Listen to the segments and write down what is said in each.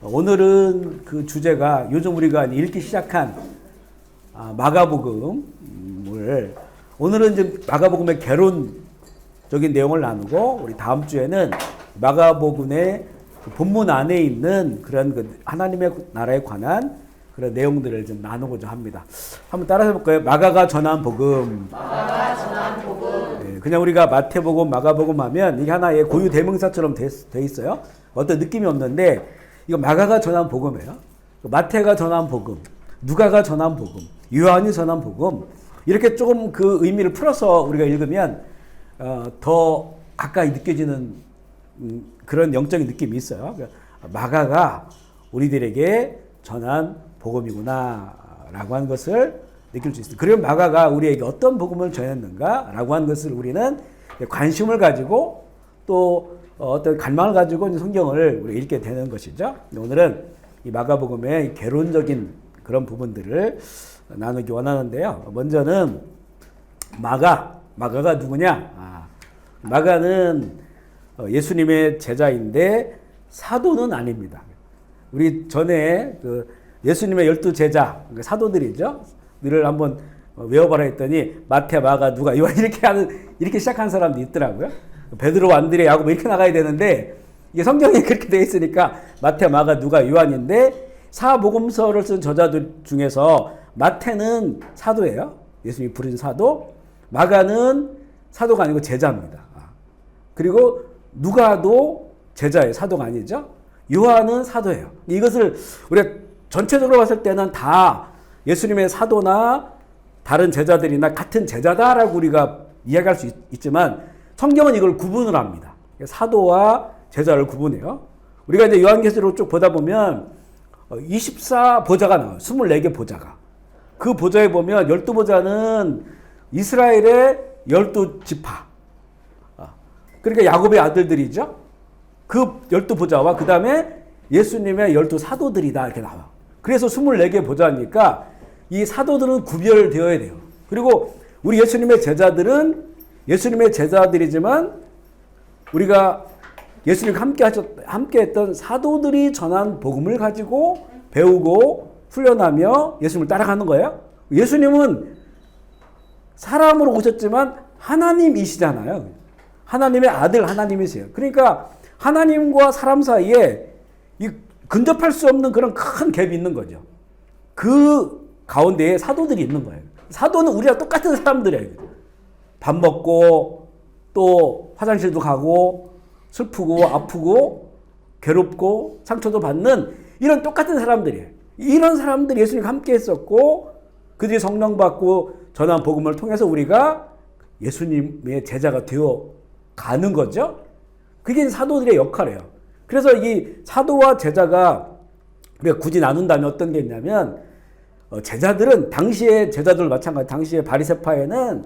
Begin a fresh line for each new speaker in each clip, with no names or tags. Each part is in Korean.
오늘은 그 주제가 요즘 우리가 읽기 시작한 마가복음을 오늘은 이제 마가복음의 개론적인 내용을 나누고 우리 다음 주에는 마가복음의 본문 안에 있는 그런 그 하나님의 나라에 관한 그런 내용들을 좀 나누고자 합니다. 한번 따라해 볼까요? 마가가 전한 복음. 네, 그냥 우리가 마태복음, 마가복음 하면 이게 하나의 고유 대명사처럼 돼 있어요. 어떤 느낌이 없는데 이거 마가가 전한 복음이에요. 마태가 전한 복음, 누가가 전한 복음, 요한이 전한 복음. 이렇게 조금 그 의미를 풀어서 우리가 읽으면 더 가까이 느껴지는 그런 영적인 느낌이 있어요. 그러니까 마가가 우리들에게 전한 복음이구나 라고 하는 것을 느낄 수 있습니다. 그리고 마가가 우리에게 어떤 복음을 전했는가 라고 하는 것을 우리는 관심을 가지고 또 어떤 갈망을 가지고 성경을 우리 읽게 되는 것이죠. 오늘은 이 마가복음의 개론적인 그런 부분들을 나누기 원하는데요. 먼저는 마가가 누구냐? 마가는 예수님의 제자인데 사도는 아닙니다. 우리 전에 그 예수님의 12제자, 사도들이죠. 를 한번 외워봐라 했더니 마태, 마가, 누가 요한 이렇게 시작하는 사람도 있더라고요. 베드로, 안드레, 야고보 이렇게 나가야 되는데 이게 성경에 그렇게 되어 있으니까 마태, 마가, 누가, 요한인데 사복음서를 쓴 저자들 중에서 마태는 사도예요. 예수님이 부르신 사도. 마가는 사도가 아니고 제자입니다. 그리고 누가도 제자예요. 사도가 아니죠. 요한은 사도예요. 이것을 우리가 전체적으로 봤을 때는 다 예수님의 사도나 다른 제자들이나 같은 제자다라고 우리가 이야기할 수 있지만 성경은 이걸 구분을 합니다. 사도와 제자를 구분해요. 우리가 이제 요한계시록을 쭉 보다 보면 24보좌가 나와요. 24개 보좌가. 그 보좌에 보면 12보좌는 이스라엘의 12지파. 그러니까 야곱의 아들들이죠. 그 12보좌와 그 다음에 예수님의 12사도들이다 이렇게 나와. 그래서 24개 보좌니까 이 사도들은 구별되어야 돼요. 그리고 우리 예수님의 제자들은 예수님의 제자들이지만 우리가 예수님과 함께 했던 사도들이 전한 복음을 가지고 배우고 훈련하며 예수님을 따라가는 거예요. 예수님은 사람으로 오셨지만 하나님이시잖아요. 하나님의 아들 하나님이세요. 그러니까 하나님과 사람 사이에 이 근접할 수 없는 그런 큰 갭이 있는 거죠. 그 가운데에 사도들이 있는 거예요. 사도는 우리랑 똑같은 사람들이에요. 밥 먹고 또 화장실도 가고 슬프고 아프고 괴롭고 상처도 받는 이런 똑같은 사람들이에요. 이런 사람들이 예수님과 함께 했었고 그들이 성령 받고 전한 복음을 통해서 우리가 예수님의 제자가 되어 가는 거죠. 그게 사도들의 역할이에요. 그래서 이 사도와 제자가 우리가 굳이 나눈다면 어떤 게 있냐면 제자들은 당시의 제자들 마찬가지 당시의 바리새파에는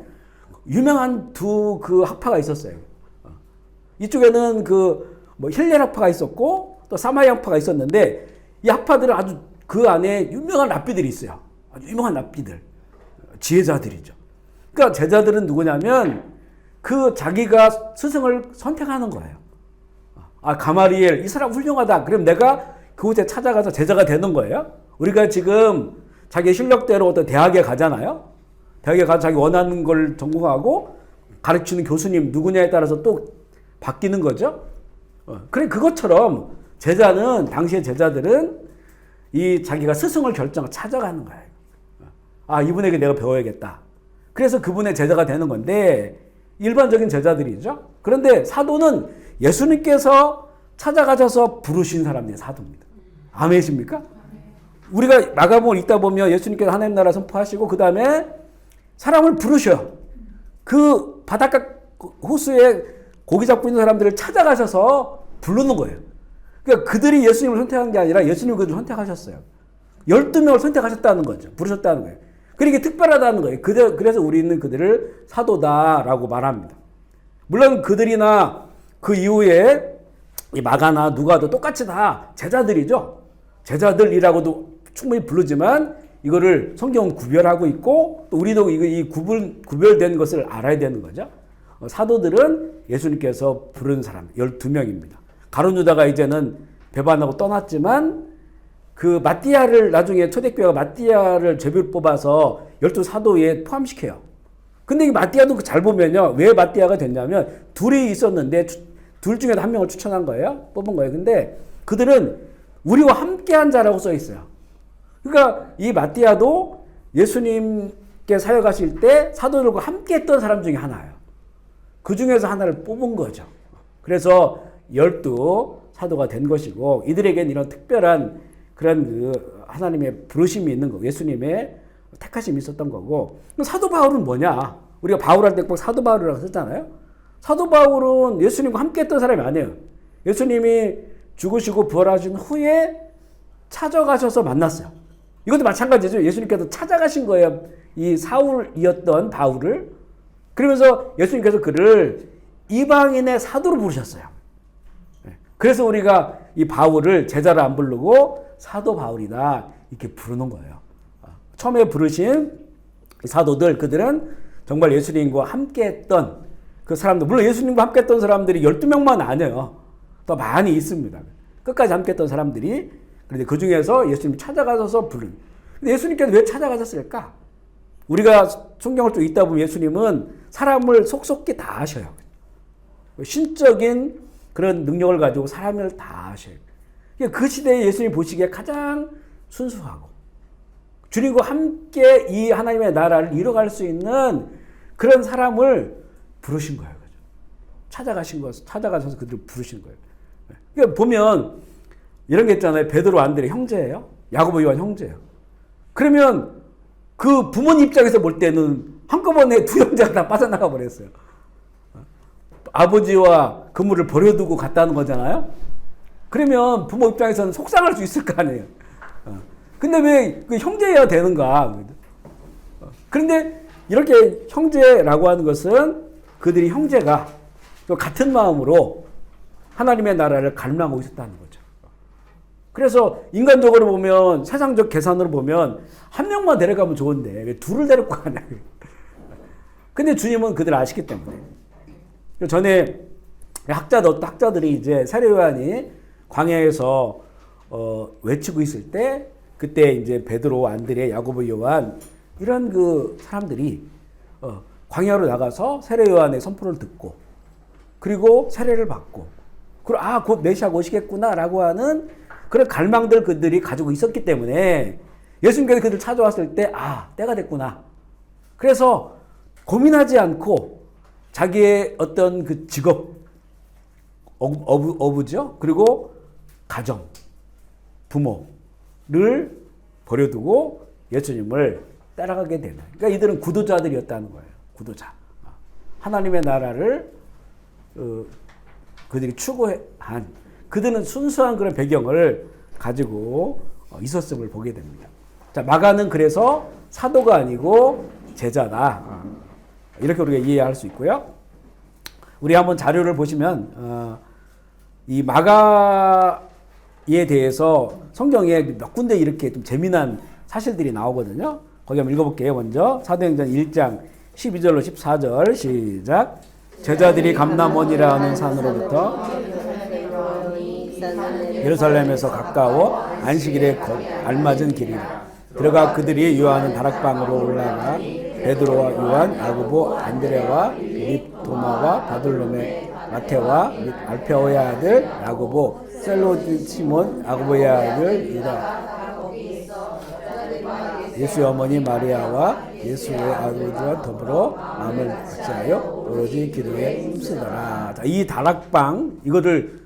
유명한 두 그 학파가 있었어요. 이쪽에는 그 뭐 힐렐 학파가 있었고 또 사마리 학파가 있었는데 이 학파들은 아주 그 안에 유명한 랍비들이 있어요. 아주 유명한 랍비들, 지혜자들이죠. 그러니까 제자들은 누구냐면 그 자기가 스승을 선택하는 거예요. 가마리엘 이 사람 훌륭하다. 그럼 내가 그곳에 찾아가서 제자가 되는 거예요. 우리가 지금 자기 실력대로 어떤 대학에 가잖아요. 대학에 가서 자기 원하는 걸 전공하고 가르치는 교수님 누구냐에 따라서 또 바뀌는 거죠. 그래 그것처럼 제자는 당시의 제자들은 이 자기가 스승을 결정하고 찾아가는 거예요. 이분에게 내가 배워야겠다. 그래서 그분의 제자가 되는 건데 일반적인 제자들이죠. 그런데 사도는 예수님께서 찾아가셔서 부르신 사람이 사도입니다. 아멘이십니까? 우리가 마가복음을 읽다 보면 예수님께서 하나님 나라 선포하시고 그 다음에 사람을 부르셔요. 그 바닷가 호수에 고기 잡고 있는 사람들을 찾아가셔서 부르는 거예요. 그러니까 그들이 예수님을 선택한 게 아니라 예수님이 그들을 선택하셨어요. 12명을 선택하셨다는 거죠. 부르셨다는 거예요. 그러니까 특별하다는 거예요. 그래서 우리는 그들을 사도다라고 말합니다. 물론 그들이나 그 이후에 이 마가나 누가도 똑같이 다 제자들이죠. 제자들이라고도 충분히 부르지만 이거를 성경은 구별하고 있고 또 우리도 이 구별된 것을 알아야 되는 거죠. 사도들은 예수님께서 부른 사람 12명입니다. 가룟 유다가 이제는 배반하고 떠났지만 그 마띠아를 나중에 초대교회가 마띠아를 제비로 뽑아서 12사도에 포함시켜요. 근데 이 마띠아도 잘 보면요. 왜 마띠아가 됐냐면 둘이 있었는데 둘 중에 한 명을 추천한 거예요. 뽑은 거예요. 근데 그들은 우리와 함께한 자라고 써 있어요. 그러니까 이 마띠아도 예수님께 사역하실 때 사도들과 함께했던 사람 중에 하나예요. 그 중에서 하나를 뽑은 거죠. 그래서 12사도가 된 것이고 이들에게는 이런 특별한 그런 그 하나님의 부르심이 있는 거, 예수님의 택하심이 있었던 거고. 사도 바울은 뭐냐? 우리가 바울할 때 꼭 사도 바울이라고 썼잖아요. 사도 바울은 예수님과 함께했던 사람이 아니에요. 예수님이 죽으시고 부활하신 후에 찾아가셔서 만났어요. 이것도 마찬가지죠. 예수님께서 찾아가신 거예요. 이 사울이었던 바울을. 그러면서 예수님께서 그를 이방인의 사도로 부르셨어요. 그래서 우리가 이 바울을 제자로 안 부르고 사도 바울이다 이렇게 부르는 거예요. 처음에 부르신 사도들, 그들은 정말 예수님과 함께했던 그 사람들, 물론 예수님과 함께했던 사람들이 12명만 아니에요. 더 많이 있습니다. 끝까지 함께했던 사람들이. 그런데 그 중에서 예수님이 찾아가셔서 부른. 근데 예수님께서 왜 찾아가셨을까? 우리가 성경을 좀 읽다 보면 예수님은 사람을 속속히 다 아셔요. 신적인 그런 능력을 가지고 사람을 다 아셔요. 그 시대에 예수님 보시기에 가장 순수하고 주님과 함께 이 하나님의 나라를 이뤄갈 수 있는 그런 사람을 부르신 거예요. 찾아가셔서 그들을 부르신 거예요. 그러니까 보면 이런 게 있잖아요. 베드로, 안드레 형제예요. 야고보, 요한 형제예요. 그러면 그 부모님 입장에서 볼 때는 한꺼번에 두 형제가 다 빠져나가 버렸어요. 아버지와 그물을 버려두고 갔다는 거잖아요. 그러면 부모 입장에서는 속상할 수 있을 거 아니에요. 근데 왜 그 형제여야 되는가? 그런데 이렇게 형제라고 하는 것은 그들이 형제가 같은 마음으로 하나님의 나라를 갈망하고 있었다는 거죠. 그래서 인간적으로 보면, 세상적 계산으로 보면 한 명만 데려가면 좋은데 왜 둘을 데리고 가냐. 근데 주님은 그들 아시기 때문에. 전에 학자들이 이제 세례 요한이 광야에서 외치고 있을 때, 그때 이제 베드로, 안드레, 야고보, 요한 이런 그 사람들이 광야로 나가서 세례 요한의 선포를 듣고, 그리고 세례를 받고, 그리고 곧 메시아가 오시겠구나라고 하는 그런 갈망들 그들이 가지고 있었기 때문에 예수님께서 그들 찾아왔을 때 때가 됐구나. 그래서 고민하지 않고 자기의 어떤 그 직업, 어부죠. 그리고 가정, 부모를 버려두고 예수님을 따라가게 되는. 그러니까 이들은 구도자들이었다는 거예요. 구도자. 하나님의 나라를 그들이 추구한, 그들은 순수한 그런 배경을 가지고 있었음을 보게 됩니다. 자, 마가는 그래서 사도가 아니고 제자다. 이렇게 우리가 이해할 수 있고요. 우리 한번 자료를 보시면 이 마가에 대해서 성경에 몇 군데 이렇게 좀 재미난 사실들이 나오거든요. 거기 한번 읽어볼게요. 먼저 사도행전 1장 12절로 14절 시작. 제자들이 감람원이라 하는 산으로부터 예루살렘에서 가까워 안식일에 알맞은 길이라. 들어가 그들이 요한은 다락방으로 올라가 베드로와 요한, 야고보, 안드레와 및 도마와 바돌로메, 마테와 및 알페오의 아들 야고보, 셀로디 시몬, 야고보의 아들 유다, 예수의 어머니 마리아와 예수의 아버지와 더불어 마음을 같이하여 오로지 기도에 힘쓰더라. 자, 이 다락방, 이거를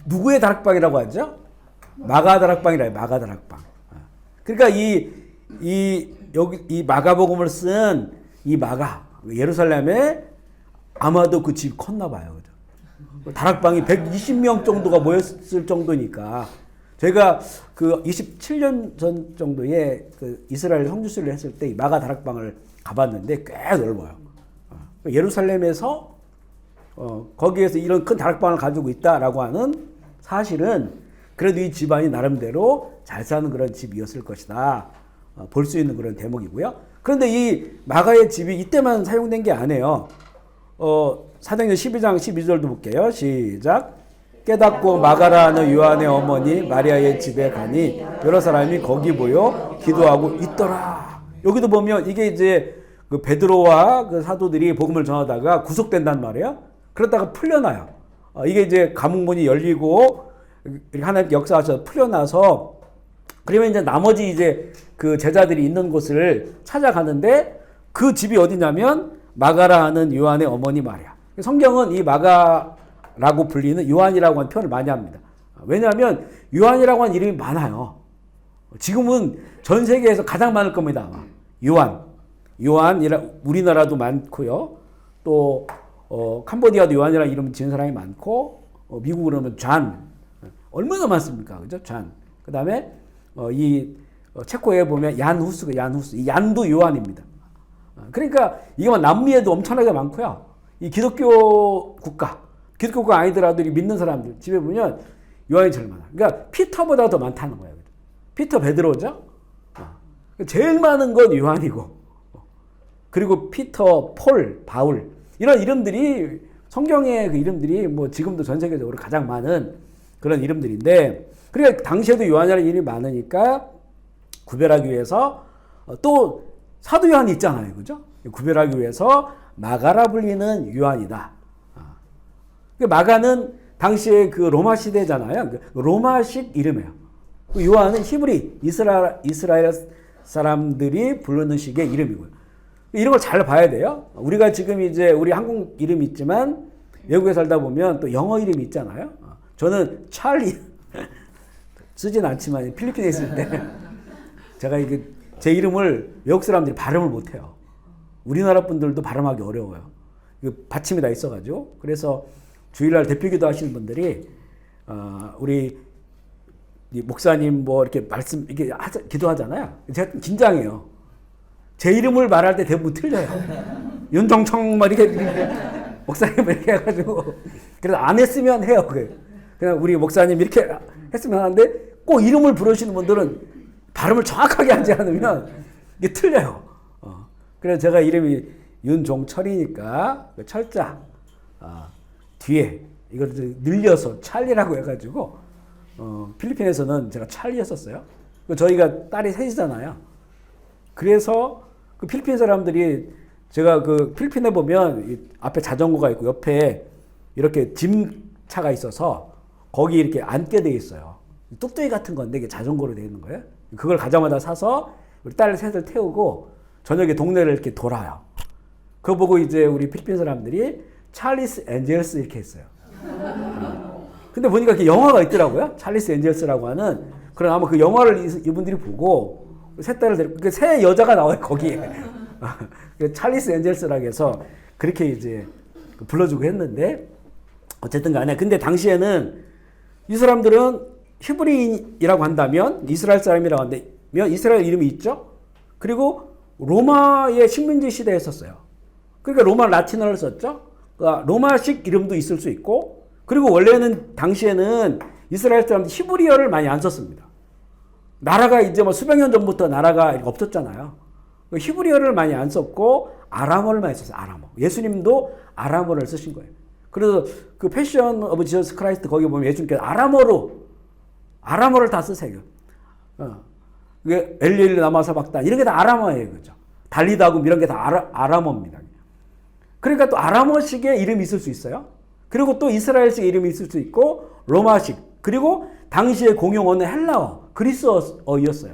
누구의 다락방이라고 하죠? 마가 다락방이라요. 마가 다락방. 그러니까 이 마가복음을 쓴 이 마가, 예루살렘에 아마도 그 집이 컸나 봐요. 그죠? 다락방이 120명 정도가 모였을 정도니까, 제가 그 27년 전 정도에 그 이스라엘 성지순례를 했을 때 이 마가 다락방을 가봤는데 꽤 넓어요. 예루살렘에서 거기에서 이런 큰 다락방을 가지고 있다라고 하는 사실은 그래도 이 집안이 나름대로 잘 사는 그런 집이었을 것이다. 볼 수 있는 그런 대목이고요. 그런데 이 마가의 집이 이때만 사용된 게 아니에요. 사도행전 12장 12절도 볼게요. 시작. 깨닫고 마가라는 요한의 어머니 마리아의 집에 가니 여러 사람이 거기 모여 기도하고 있더라. 여기도 보면 이게 이제 그 베드로와 그 사도들이 복음을 전하다가 구속된단 말이에요. 그러다가 풀려나요. 이게 이제 감옥문이 열리고 하나님 역사하셔서 풀려나서 그러면 이제 나머지 이제 그 제자들이 있는 곳을 찾아가는데 그 집이 어디냐면 마가라 하는 요한의 어머니 마리아. 성경은 이 마가라고 불리는 요한이라고 하는 표현을 많이 합니다. 왜냐하면 요한이라고 하는 이름이 많아요. 지금은 전 세계에서 가장 많을 겁니다. 요한, 우리나라도 많고요. 또 캄보디아도 요한이라는 이름 지은 사람이 많고 미국으로 는 잔. 얼마나 많습니까? 그죠? 잔. 그 다음에 체코에 보면 얀후스. 이 얀도 요한입니다. 그러니까 이게 남미에도 엄청나게 많고요. 이 기독교 국가 아니더라도 믿는 사람들 집에 보면 요한이 제일 많아. 그러니까 피터보다 더 많다는 거예요. 피터 베드로죠. 제일 많은 건 요한이고, 그리고 피터, 폴, 바울 이런 이름들이 성경의 그 이름들이 뭐 지금도 전 세계적으로 가장 많은 그런 이름들인데, 그러니까 당시에도 요한이라는 이름이 많으니까 구별하기 위해서 또 사도 요한이 있잖아요, 그죠? 구별하기 위해서 마가라 불리는 요한이다. 마가는 당시에 그 로마 시대잖아요. 로마식 이름이에요. 요한은 히브리 이스라엘 사람들이 부르는 식의 이름이고요. 이런 걸 잘 봐야 돼요. 우리가 지금 이제 우리 한국 이름이 있지만 외국에 살다 보면 또 영어 이름이 있잖아요. 저는 찰리 쓰진 않지만 필리핀에 있을 때 제가 이게 제 이름을 외국 사람들이 발음을 못해요. 우리나라 분들도 발음하기 어려워요. 받침이 다 있어가지고. 그래서 주일날 대표기도 하시는 분들이 우리 목사님 뭐 이렇게 이렇게 기도하잖아요. 제가 긴장해요. 제 이름을 말할 때 대부분 틀려요. 윤정청 막 이렇게 목사님 이렇게 해가지고. 그래서 안 했으면 해요. 그냥 우리 목사님 이렇게 했으면 하는데 꼭 이름을 부르시는 분들은 발음을 정확하게 하지 않으면 이게 틀려요. 그래서 제가 이름이 윤종철이니까 그 철자 뒤에 이걸 늘려서 찰리라고 해가지고 필리핀에서는 제가 찰리였었어요. 저희가 딸이 셋이잖아요. 그래서 그 필리핀 사람들이 제가 그 필리핀에 보면 앞에 자전거가 있고 옆에 이렇게 짐차가 있어서 거기 이렇게 앉게 돼 있어요. 뚝배기 같은 건데 이게 자전거로 돼 있는 거예요. 그걸 가자마자 사서 우리 딸 셋을 태우고 저녁에 동네를 이렇게 돌아요. 그거 보고 이제 우리 필리핀 사람들이 찰리스 엔젤스 이렇게 했어요. 근데 보니까 그 영화가 있더라고요. 찰리스 엔젤스라고 하는. 그럼 아마 그 영화를 이분들이 보고 세 딸을 데리고 세 여자가 나와요 거기에. 찰리스 엔젤스라고 해서 그렇게 이제 불러주고 했는데 어쨌든 간에 근데 당시에는 이 사람들은 히브리인이라고 한다면 이스라엘 사람이라고 한다면 이스라엘 이름이 있죠. 그리고 로마의 식민지 시대에 했었어요. 그러니까 로마 라틴어를 썼죠. 그러니까 로마식 이름도 있을 수 있고, 그리고 원래는 당시에는 이스라엘 사람들 히브리어를 많이 안 썼습니다. 나라가 이제 뭐 수백 년 전부터 나라가 없었잖아요. 히브리어를 많이 안 썼고 아람어를 많이 썼어요. 아람어. 예수님도 아람어를 쓰신 거예요. 그래서 그 패션 오브 지저스 크라이스트 거기 보면 예수님께서 아람어를 다 쓰세요. 엘리엘 나마사박단 이런 게 다 아람어예요, 그죠? 달리다금 이런 게 다 아람어입니다. 그러니까 또 아람어식의 이름이 있을 수 있어요. 그리고 또 이스라엘식 이름이 있을 수 있고 로마식, 그리고 당시의 공용어는 헬라어, 그리스어였어요.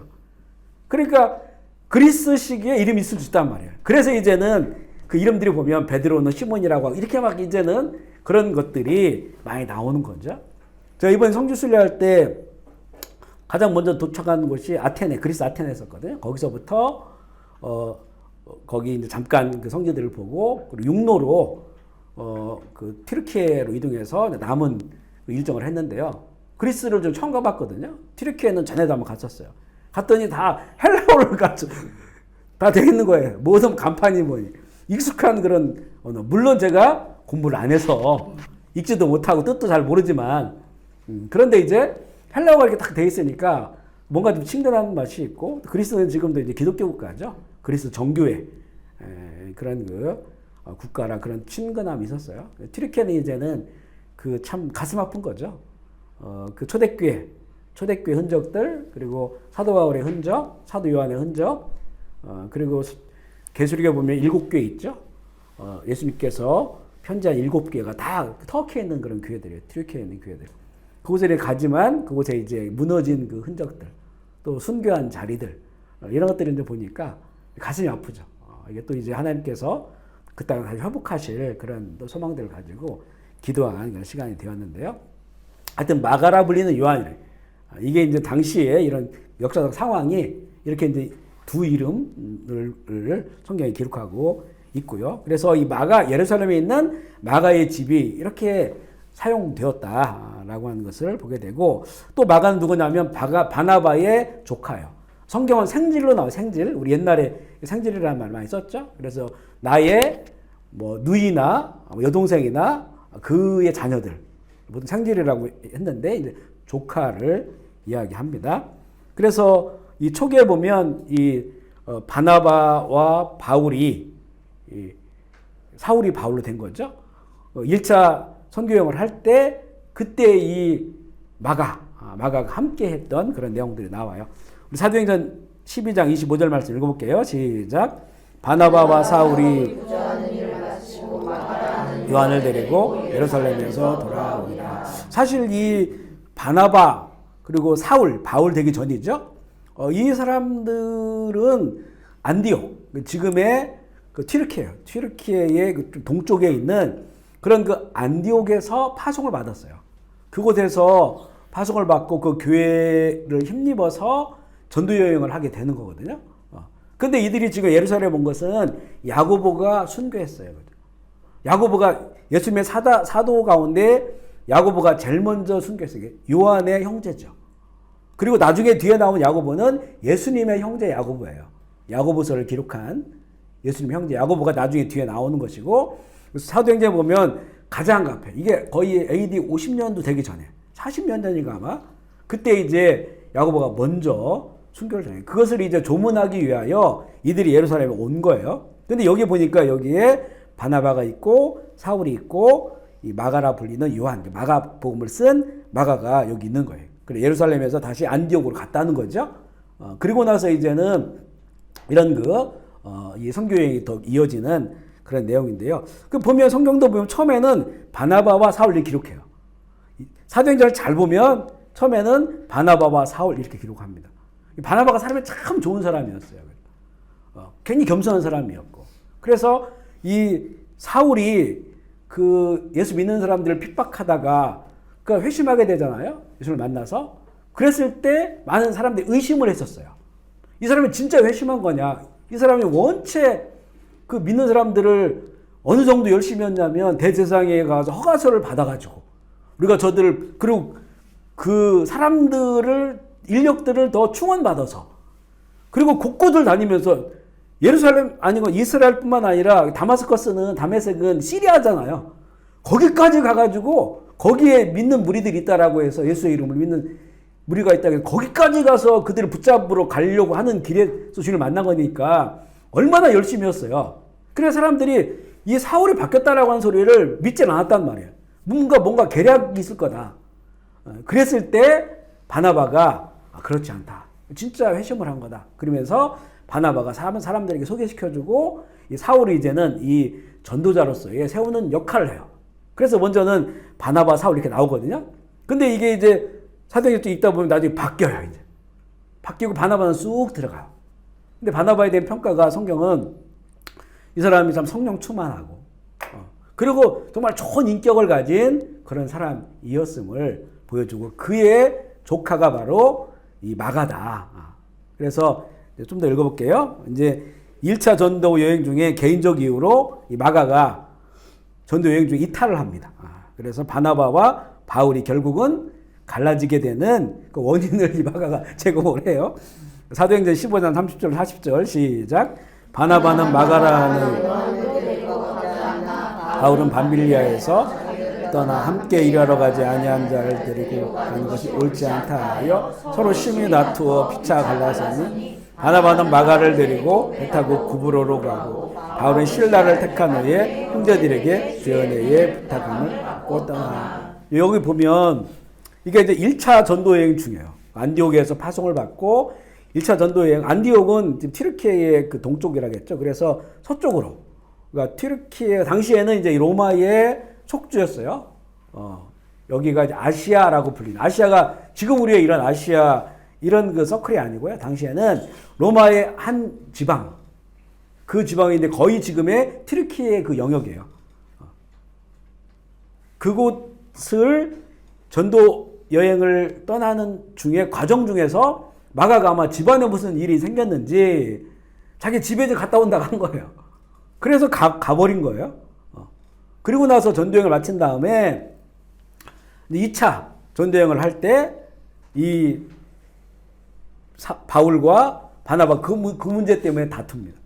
그러니까 그리스식의 이름이 있을 수 있단 말이에요. 그래서 이제는 그 이름들이 보면 베드로는 시몬이라고 하고 이렇게 막 이제는 그런 것들이 많이 나오는 거죠. 제가 이번에 성주 순례할 때 가장 먼저 도착한 곳이 아테네, 그리스 아테네였었거든요. 거기서부터 거기 이제 잠깐 그 성지들을 보고 그리고 육로로 그 튀르키예로 이동해서 남은 일정을 했는데요. 그리스를 좀 처음 가봤거든요. 튀르키예는 전에도 한번 갔었어요. 갔더니 다 헬라어를 다 돼 있는 거예요. 모든 간판이 뭐 익숙한 그런 언어. 물론 제가 공부를 안 해서 읽지도 못하고 뜻도 잘 모르지만 그런데 이제 헬라어가 이렇게 딱 돼 있으니까 뭔가 좀 친근한 맛이 있고, 그리스는 지금도 이제 기독교 국가죠. 그리스 정교회 그런 그 국가라 그런 친근함이 있었어요. 튀르키예는 이제는 그 참 가슴 아픈 거죠. 그 초대교회 흔적들, 그리고 사도 바울의 흔적, 사도 요한의 흔적, 그리고 계시록에 보면 7교회 있죠. 예수님께서 편지한 7교회가 다 터키에 있는 그런 교회들이에요. 튀르키예에 있는 교회들. 그곳에 가지만 그곳에 이제 무너진 그 흔적들, 또 순교한 자리들, 이런 것들을 이제 보니까 가슴이 아프죠. 이게 또 이제 하나님께서 그 땅을 다시 회복하실 그런 또 소망들을 가지고 기도한 그런 시간이 되었는데요. 하여튼 마가라 불리는 요한이래. 이게 이제 당시에 이런 역사적 상황이 이렇게 이제 두 이름을 성경에 기록하고 있고요. 그래서 이 마가, 예루살렘에 있는 마가의 집이 이렇게 사용되었다라고 하는 것을 보게 되고, 또 마가는 누구냐면 바나바의 조카예요. 성경은 생질로 나와요. 생질. 우리 옛날에 생질이라는 말 많이 썼죠. 그래서 나의 뭐 누이나 여동생이나 그의 자녀들, 보통 생질이라고 했는데 이제 조카를 이야기합니다. 그래서 이 초기에 보면 이 바나바와 바울이 사울이 바울로 된 거죠. 1차 선교여행을 할 때 그때 이 마가가 함께 했던 그런 내용들이 나와요. 우리 사도행전 12장 25절 말씀 읽어볼게요. 시작. 바나바와 사울이 요한을 데리고 예루살렘에서 돌아오니라. 사실 이 바나바 그리고 사울, 바울 되기 전이죠. 이 사람들은 안디옥, 지금의 그 튀르키예요. 튀르키예의 그 동쪽에 있는 그런 그 안디옥에서 파송을 받았어요. 그곳에서 파송을 받고 그 교회를 힘입어서 전도 여행을 하게 되는 거거든요. 근데 이들이 지금 예루살렘에 온 것은 야고보가 순교했어요. 야고보가 예수님의 사도 가운데 야고보가 제일 먼저 순교했어요. 요한의 형제죠. 그리고 나중에 뒤에 나온 야고보는 예수님의 형제 야고보예요. 야고보서를 기록한 예수님 형제 야고보가 나중에 뒤에 나오는 것이고, 사도행전에 보면 가장 앞에, 이게 거의 AD 50년도 되기 전에 40년 전인가 아마, 그때 이제 야고보가 먼저 순교를 당해요. 그것을 이제 조문하기 위하여 이들이 예루살렘에 온 거예요. 근데 여기 보니까 여기에 바나바가 있고 사울이 있고 이 마가라 불리는 요한, 마가복음을 쓴 마가가 여기 있는 거예요. 그래 예루살렘에서 다시 안디옥으로 갔다는 거죠. 그리고 나서 이제는 이런 이 선교 여행이 더 이어지는 그런 내용인데요. 그 보면 성경도 보면 처음에는 바나바와 사울을 기록해요. 사도행전을 잘 보면 처음에는 바나바와 사울 이렇게 기록합니다. 바나바가 사람이 참 좋은 사람이었어요. 괜히 겸손한 사람이었고. 그래서 이 사울이 그 예수 믿는 사람들을 핍박하다가 그 회심하게 되잖아요. 예수를 만나서. 그랬을 때 많은 사람들이 의심을 했었어요. 이 사람이 진짜 회심한 거냐? 이 사람이 원체 그 믿는 사람들을 어느 정도 열심히 했냐면 대제사장에 가서 허가서를 받아가지고 우리가 저들을, 그리고 그 사람들을 인력들을 더 충원받아서, 그리고 곳곳을 다니면서 예루살렘 아니고 이스라엘뿐만 아니라 다메섹은 시리아잖아요. 거기까지 가가지고 거기에 믿는 무리들이 있다라고 해서 예수의 이름을 믿는 무리가 있다고 해서 거기까지 가서 그들을 붙잡으러 가려고 하는 길에서 주님을 만난 거니까 얼마나 열심히 했어요. 그래서 사람들이 이 사울이 바뀌었다라고 하는 소리를 믿지는 않았단 말이에요. 뭔가 계략이 있을 거다. 그랬을 때 바나바가 그렇지 않다. 진짜 회심을 한 거다. 그러면서 바나바가 사람들에게 소개시켜주고 이 사울이 이제는 이 전도자로서의 세우는 역할을 해요. 그래서 먼저는 바나바, 사울 이렇게 나오거든요. 근데 이게 이제 사도행전 읽다 보면 나중에 바뀌어요. 이제 바뀌고 바나바는 쑥 들어가요. 근데 바나바에 대한 평가가 성경은 이 사람이 참 성령 충만하고 그리고 정말 좋은 인격을 가진 그런 사람이었음을 보여주고, 그의 조카가 바로 이 마가다. 그래서 좀 더 읽어볼게요. 이제 1차 전도 여행 중에 개인적 이유로 이 마가가 전도 여행 중에 이탈을 합니다. 그래서 바나바와 바울이 결국은 갈라지게 되는 그 원인을 이 마가가 제공을 해요. 사도행전 15장 30절 40절 시작. 바나바는 마가라는 바울은 밤빌리아에서 떠나 함께 일하러 가지 아니한 자를 데리고 가는 것이 옳지 않다 하여 서로 심히 다투어 피차 갈라서니, 바나바는 마가를 데리고 배 타고 구브로로 가고 바울은 실라를 택한 후에 형제들에게 주연회에 부탁함을 받고 떠나. 여기 보면 이게 이제 1차 전도 여행 중이에요. 안디옥에서 파송을 받고 1차 전도 여행. 안디옥은 지금 튀르키예의 그 동쪽이라겠죠. 그래서 서쪽으로. 그러니까 튀르키예 당시에는 이제 로마의 속주였어요. 여기가 이제 아시아라고 불리는, 아시아가 지금 우리의 이런 아시아 이런 그 서클이 아니고요. 당시에는 로마의 한 지방, 그 지방인데 거의 지금의 튀르키예 그 영역이에요. 그곳을 전도 여행을 떠나는 중에 과정 중에서 마가가 아마 집안에 무슨 일이 생겼는지 자기 집에 이제 갔다 온다고 한 거예요. 그래서 가버린 거예요. 그리고 나서 전도여행을 마친 다음에 2차 전도여행을 할 때 이 바울과 바나바 그 문제 때문에 다툽니다.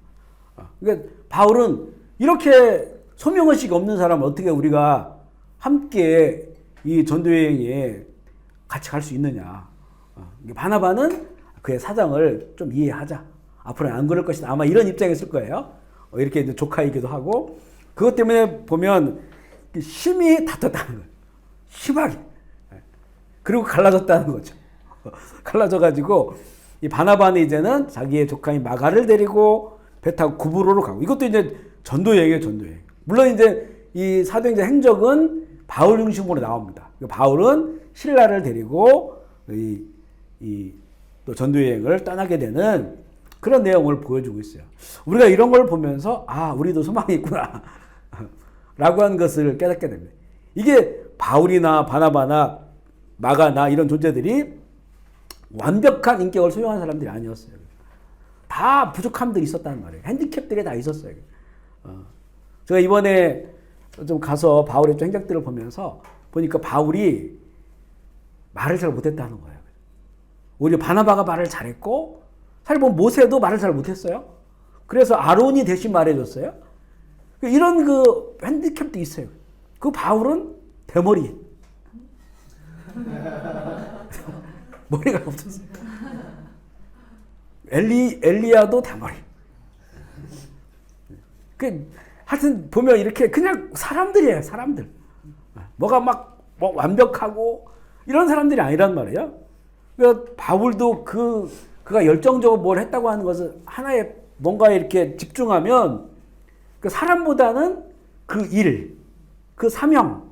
그러니까 바울은 이렇게 소명의식이 없는 사람을 어떻게 우리가 함께 이 전도여행에 같이 갈 수 있느냐. 바나바는 그의 사정을 좀 이해하자. 앞으로는 안 그럴 것이다. 아마 이런 입장이었을 거예요. 이렇게 이제 조카이기도 하고. 그것 때문에 보면 심히 다퉜다는 거예요. 심하게. 그리고 갈라졌다는 거죠. 갈라져가지고 이 바나바는 이제는 자기의 조카인 마가를 데리고 배 타고 구브로로 가고. 이것도 이제 전도여행이에요, 전도여행. 물론 이제 이 사도행전 행적은 바울 중심으로 나옵니다. 바울은 신라를 데리고 또 전도여행을 떠나게 되는 그런 내용을 보여주고 있어요. 우리가 이런 걸 보면서 우리도 소망이 있구나 라고 하는 것을 깨닫게 됩니다. 이게 바울이나 바나바나 마가나 이런 존재들이 완벽한 인격을 소유한 사람들이 아니었어요. 다 부족함들이 있었다는 말이에요. 핸디캡들이 다 있었어요. 제가 이번에 좀 가서 바울의 좀 행적들을 보면서 보니까 바울이 말을 잘 못했다는 거예요. 오히려 바나바가 말을 잘했고, 사실 보면 모세도 말을 잘 못했어요. 그래서 아론이 대신 말해줬어요. 이런 그 핸디캡도 있어요. 그 바울은 대머리. 머리가 없었어요. 엘리야도 대머리. 하여튼 보면 이렇게 그냥 사람들이에요, 사람들. 뭐가 막 완벽하고 이런 사람들이 아니란 말이에요. 그러니까 바울도 그가 열정적으로 뭘 했다고 하는 것은 하나의 뭔가에 이렇게 집중하면 그 사람보다는 그 일, 그 사명,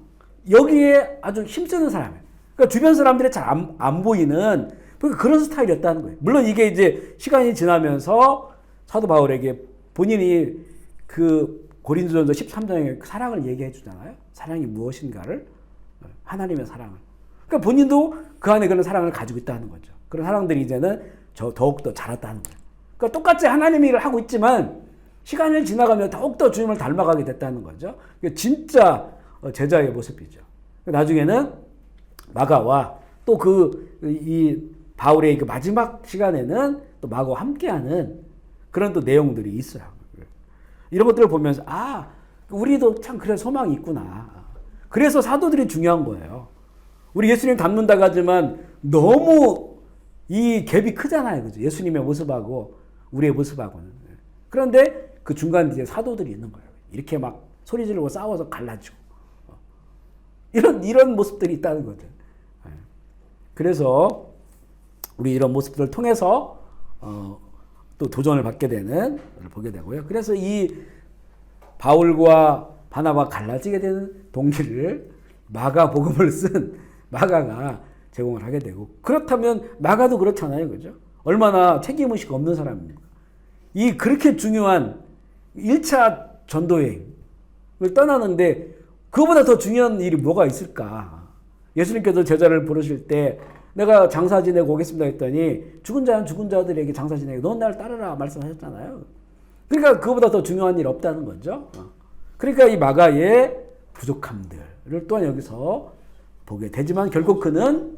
여기에 아주 힘쓰는 사람이에요. 그러니까 주변 사람들이 잘 안 보이는 그런 스타일이었다는 거예요. 물론 이게 이제 시간이 지나면서 사도 바울에게 본인이 그 고린도전서 13장에 사랑을 얘기해 주잖아요. 사랑이 무엇인가를, 하나님의 사랑을. 그러니까 본인도 그 안에 그런 사랑을 가지고 있다는 거죠. 그런 사랑들이 이제는 더욱더 자랐다는 거예요. 그러니까 똑같이 하나님의 일을 하고 있지만 시간이 지나가면 더욱더 주님을 닮아가게 됐다는 거죠. 진짜 제자의 모습이죠. 나중에는 마가와 또 이 바울의 그 마지막 시간에는 또 마가와 함께하는 그런 또 내용들이 있어요. 이런 것들을 보면서 우리도 참 그래 소망이 있구나. 그래서 사도들이 중요한 거예요. 우리 예수님 닮는다고 하지만 너무 이 갭이 크잖아요. 그죠? 예수님의 모습하고 우리의 모습하고는. 그런데 그 중간 뒤에 사도들이 있는 거예요. 이렇게 막 소리 지르고 싸워서 갈라지고. 이런 모습들이 있다는 거죠. 그래서 우리 이런 모습들을 통해서 또 도전을 받게 되는 걸 보게 되고요. 그래서 이 바울과 바나바가 갈라지게 되는 동기를 마가복음을 쓴 마가가 제공을 하게 되고, 그렇다면 마가도 그렇잖아요. 그죠? 얼마나 책임의식 없는 사람입니까? 이 그렇게 중요한 1차 전도여행을 떠나는데 그거보다 더 중요한 일이 뭐가 있을까? 예수님께서 제자를 부르실 때 내가 장사 지내고 오겠습니다 했더니 죽은 자는 죽은 자들에게 장사 지내고 넌 나를 따르라 말씀하셨잖아요. 그러니까 그거보다 더 중요한 일 없다는 거죠. 그러니까 이 마가의 부족함들을 또한 여기서 보게 되지만 결국 그는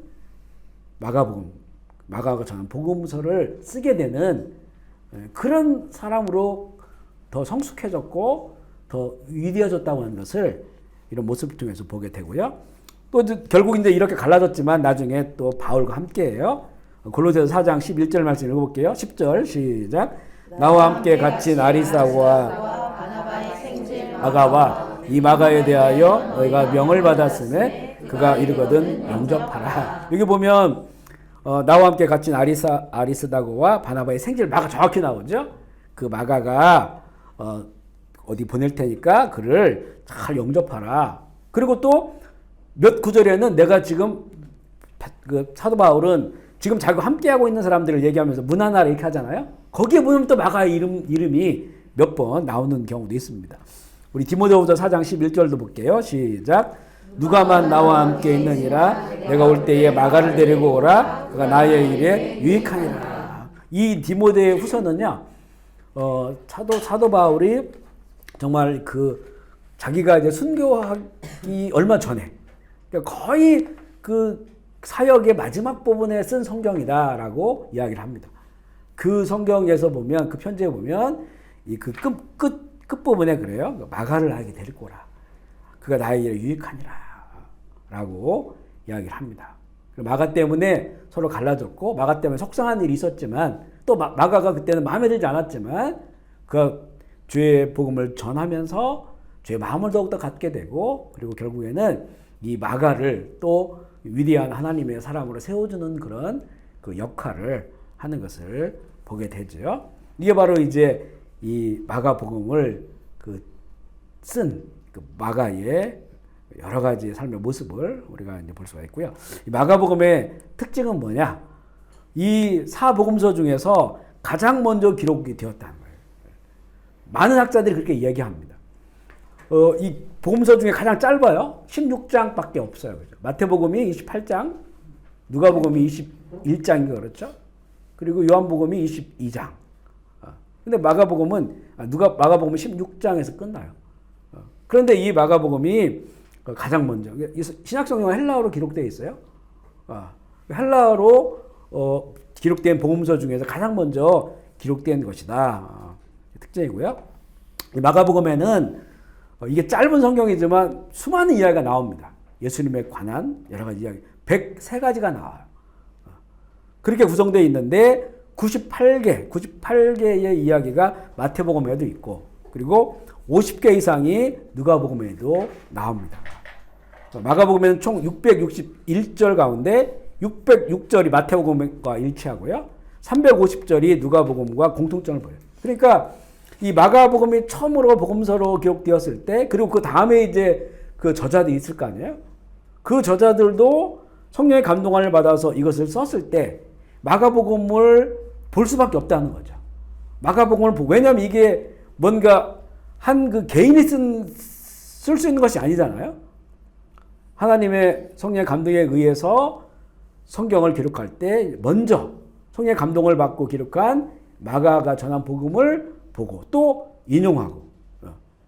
마가가 전한 복음서를 쓰게 되는 그런 사람으로 더 성숙해졌고 더 위대해졌다고 하는 것을 이런 모습 통해서 보게 되고요. 또 결국 이제 이렇게 갈라졌지만 나중에 또 바울과 함께해요. 골로새서 4장 11절 말씀 읽어볼게요. 10절 시작. 나와 함께 갇힌 아리사와 마가와 이 마가에 대하여 너희가 명을 받았음에 그가 이르거든 영접하라. 여기 보면 나와 함께 갇힌 아리스다고와 바나바의 생질 마가 정확히 나오죠. 그 마가가 어디 보낼 테니까 그를 잘 영접하라. 그리고 또 몇 구절에는 내가 지금 그 사도 바울은 지금 자기가 함께하고 있는 사람들을 얘기하면서 문하나라 이렇게 하잖아요. 거기에 보면 또 마가의 이름이 몇 번 나오는 경우도 있습니다. 우리 디모데후서 4장 11절도 볼게요. 시작. 누가만 나와 함께 있느니라 내가 올 때에 마가를 데리고 오라. 그가 나의 일에 유익하니라. 이 디모데 후서는요. 사도 바울이 정말 자기가 이제 순교하기 얼마 전에 그러니까 거의 그 사역의 마지막 부분에 쓴 성경이다라고 이야기를 합니다. 그 성경에서 보면 그 편지에 보면 이 그 끝부분에 그래요. 마가를 나에게 데리고 오라. 그가 나의 일에 유익하니라 라고 이야기를 합니다. 마가 때문에 서로 갈라졌고 마가 때문에 속상한 일이 있었지만 또 마가가 그때는 마음에 들지 않았지만 그 주의 복음을 전하면서 주의 마음을 더욱더 갖게 되고 그리고 결국에는 이 마가를 또 위대한 하나님의 사람으로 세워주는 그런 그 역할을 하는 것을 보게 되죠. 이게 바로 이제 이 마가복음을 쓴 마가의 여러 가지 삶의 모습을 우리가 이제 볼 수가 있고요. 이 마가복음의 특징은 뭐냐? 이 사복음서 중에서 가장 먼저 기록이 되었다는 거예요. 많은 학자들이 그렇게 이야기합니다. 이 복음서 중에 가장 짧아요. 16장밖에 없어요. 그죠? 마태복음이 28장, 누가복음이 21장인가 그렇죠? 그리고 요한복음이 22장. 근데 마가복음은 16장에서 끝나요. 그런데 이 마가복음이 가장 먼저 신약성경은 헬라어로 기록되어 있어요. 헬라어로 기록된 복음서 중에서 가장 먼저 기록된 것이다. 특징이고요. 이 마가복음에는 이게 짧은 성경이지만 수많은 이야기가 나옵니다. 예수님에 관한 여러 가지 이야기. 103가지가 나와요. 그렇게 구성되어 있는데 98개의 이야기가 마태복음에도 있고 그리고 50개 이상이 누가복음에도 나옵니다. 마가복음에는 총 661절 가운데 606절이 마태복음과 일치하고요. 350절이 누가복음과 공통점을 보여요. 그러니까 이 마가복음이 처음으로 복음서로 기록되었을 때 그리고 그 다음에 이제 그 저자들이 있을 거 아니에요? 그 저자들도 성령의 감동을 받아서 이것을 썼을 때 마가복음을 볼 수밖에 없다는 거죠. 마가복음을 보고 왜냐하면 이게 뭔가 한 그 개인이 쓸 수 있는 것이 아니잖아요. 하나님의 성령의 감동에 의해서 성경을 기록할 때 먼저 성령의 감동을 받고 기록한 마가가 전한 복음을 보고 또 인용하고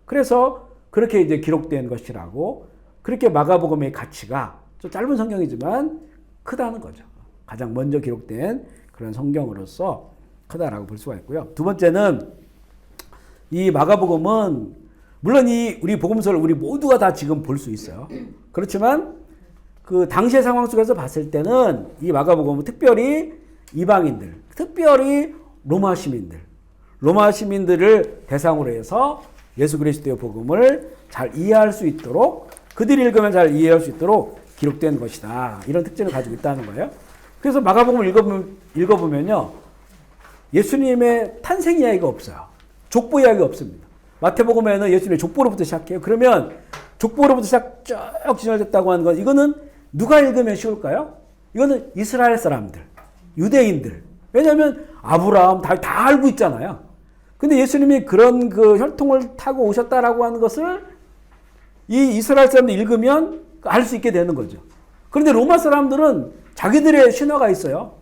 그래서 그렇게 이제 기록된 것이라고 그렇게 마가복음의 가치가 좀 짧은 성경이지만 크다는 거죠. 가장 먼저 기록된 그런 성경으로서 크다라고 볼 수가 있고요. 두 번째는 이 마가복음은 물론 우리 복음서를 우리 모두가 다 지금 볼 수 있어요. 그렇지만 그 당시의 상황 속에서 봤을 때는 이 마가복음은 특별히 이방인들, 특별히 로마 시민들을 대상으로 해서 예수 그리스도의 복음을 잘 이해할 수 있도록 그들이 읽으면 잘 이해할 수 있도록 기록된 것이다. 이런 특징을 가지고 있다는 거예요. 그래서 마가복음을 읽어보면요. 예수님의 탄생 이야기가 없어요. 족보 이야기가 없습니다. 마태복음에는 예수님의 족보로부터 시작해요. 그러면 족보로부터 시작 쭉 진행됐다고 하는 건 이거는 누가 읽으면 쉬울까요? 이거는 이스라엘 사람들, 유대인들. 왜냐하면 아브라함 다 알고 있잖아요. 근데 예수님이 그런 그 혈통을 타고 오셨다라고 하는 것을 이 이스라엘 사람들 읽으면 알 수 있게 되는 거죠. 그런데 로마 사람들은 자기들의 신화가 있어요.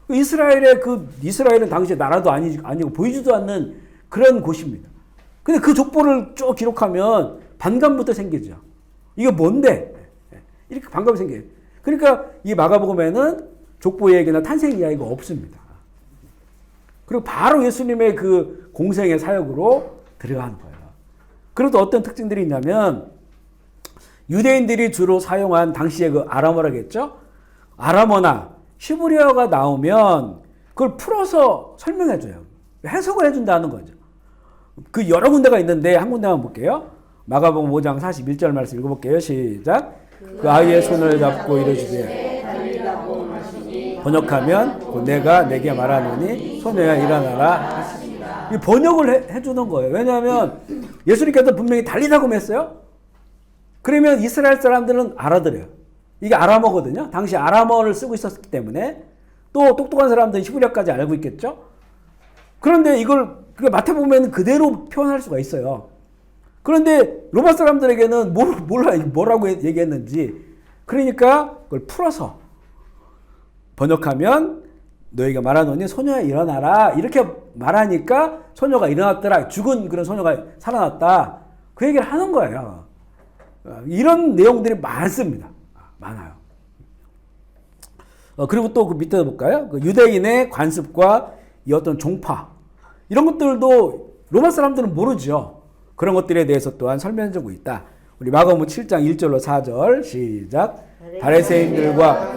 이스라엘은 당시에 나라도 아니고 보이지도 않는 그런 곳입니다. 근데 그 족보를 쭉 기록하면 반감부터 생기죠. 이게 뭔데? 이렇게 반감이 생겨요. 그러니까 이 마가복음에는 족보 얘기나 탄생 이야기가 없습니다. 그리고 바로 예수님의 그 공생의 사역으로 들어가는 거예요. 그래도 어떤 특징들이 있냐면 유대인들이 주로 사용한 당시의 그 아람어라겠죠? 아람어나 히브리어가 나오면 그걸 풀어서 설명해줘요. 해석을 해준다는 거죠. 그 여러 군데가 있는데 한 군데만 볼게요. 마가복음 5장 41절 말씀 읽어볼게요. 시작. 그 아이의 손을 잡고 이르시되 번역하면 내가 내게 말하노니 소녀야 일어나라. 이 번역을 해주는 거예요. 왜냐하면 예수님께서 분명히 달리다고 했어요. 그러면 이스라엘 사람들은 알아들어요. 이게 아람어거든요. 당시 아람어를 쓰고 있었기 때문에 또 똑똑한 사람들은 히브리어까지 알고 있겠죠. 그런데 이걸 마태복음에는 그대로 표현할 수가 있어요. 그런데 로마 사람들에게는 뭐라고 얘기했는지, 그러니까 그걸 풀어서 번역하면 너희가 말하노니 소녀야 일어나라 이렇게 말하니까 소녀가 일어났더라. 죽은 그런 소녀가 살아났다. 그 얘기를 하는 거예요. 이런 내용들이 많습니다. 많아요. 그리고 또 그 밑에 볼까요? 그 유대인의 관습과 이 어떤 종파 이런 것들도 로마 사람들은 모르죠. 그런 것들에 대해서 또한 설명해주고 있다. 우리 마가복음 7장 1절로 4절 시작. 바리새인들과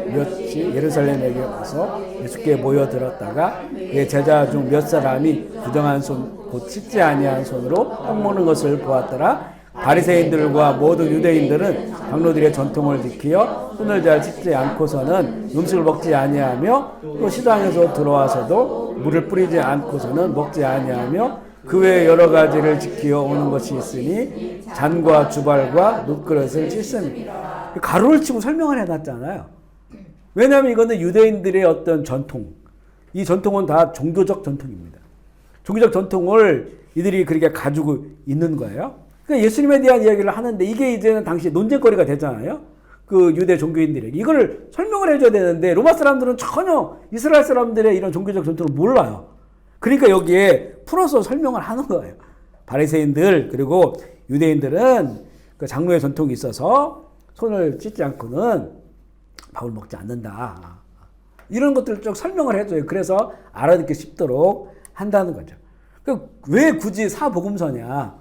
몇이 예루살렘에게 와서 예수께 모여들었다가 그의 제자 중 몇 사람이 부정한 손 곧 씻지 아니한 손으로 떡 먹는 것을 보았더라. 바리새인들과 모든 유대인들은 장로들의 전통을 지키어 손을 잘 씻지 않고서는 음식을 먹지 아니하며 또 시장에서 들어와서도 물을 뿌리지 않고서는 먹지 아니하며 그 외에 여러 가지를 지키어 오는 것이 있으니 잔과 주발과 눕그릇을 씻습니다. 가로를 치고 설명을 해놨잖아요. 왜냐하면 이거는 유대인들의 어떤 전통, 이 전통은 다 종교적 전통입니다. 종교적 전통을 이들이 그렇게 가지고 있는 거예요. 그러니까 예수님에 대한 이야기를 하는데 이게 이제는 당시 논쟁거리가 되잖아요. 그 유대 종교인들에게 이거를 설명을 해줘야 되는데 로마 사람들은 전혀 이스라엘 사람들의 이런 종교적 전통을 몰라요. 그러니까 여기에 풀어서 설명을 하는 거예요. 바리새인들 그리고 유대인들은 그 장로의 전통이 있어서 손을 씻지 않고는 밥을 먹지 않는다. 이런 것들을 쭉 설명을 해줘요. 그래서 알아듣기 쉽도록 한다는 거죠. 왜 굳이 사복음서냐?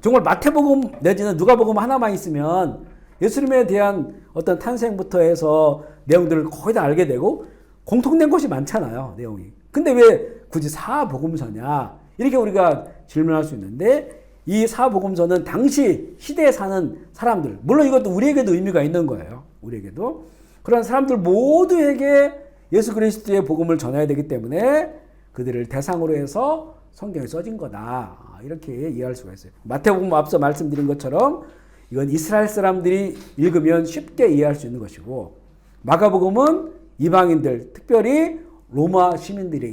정말 마태복음 내지는 누가복음 하나만 있으면 예수님에 대한 어떤 탄생부터 해서 내용들을 거의 다 알게 되고 공통된 것이 많잖아요. 내용이. 근데 왜 굳이 사복음서냐? 이렇게 우리가 질문할 수 있는데 이 사복음서는 당시 시대에 사는 사람들, 물론 이것도 우리에게도 의미가 있는 거예요. 우리에게도. 그런 사람들 모두에게 예수 그리스도의 복음을 전해야 되기 때문에 그들을 대상으로 해서 성경에 써진 거다. 이렇게 이해할 수가 있어요. 마태복음 앞서 말씀드린 것처럼 이건 이스라엘 사람들이 읽으면 쉽게 이해할 수 있는 것이고 마가복음은 이방인들, 특별히 로마 시민들을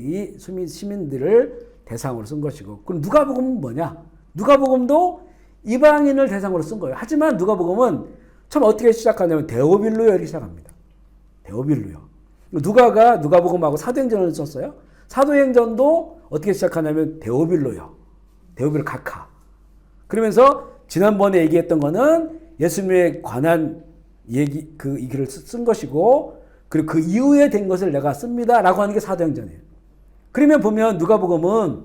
대상으로 쓴 것이고 그럼 누가복음은 뭐냐? 누가복음도 이방인을 대상으로 쓴 거예요. 하지만 누가복음은 처음 어떻게 시작하냐면 데오빌로요 이렇게 시작합니다. 데오빌로요. 누가가 누가복음하고 사도행전을 썼어요. 사도행전도 어떻게 시작하냐면 데오빌로요. 데오빌로 각하. 그러면서 지난번에 얘기했던 거는 예수님에 관한 얘기, 이 글을 쓴 것이고, 그리고 그 이후에 된 것을 내가 씁니다. 라고 하는 게 사도행전이에요. 그러면 보면 누가복음은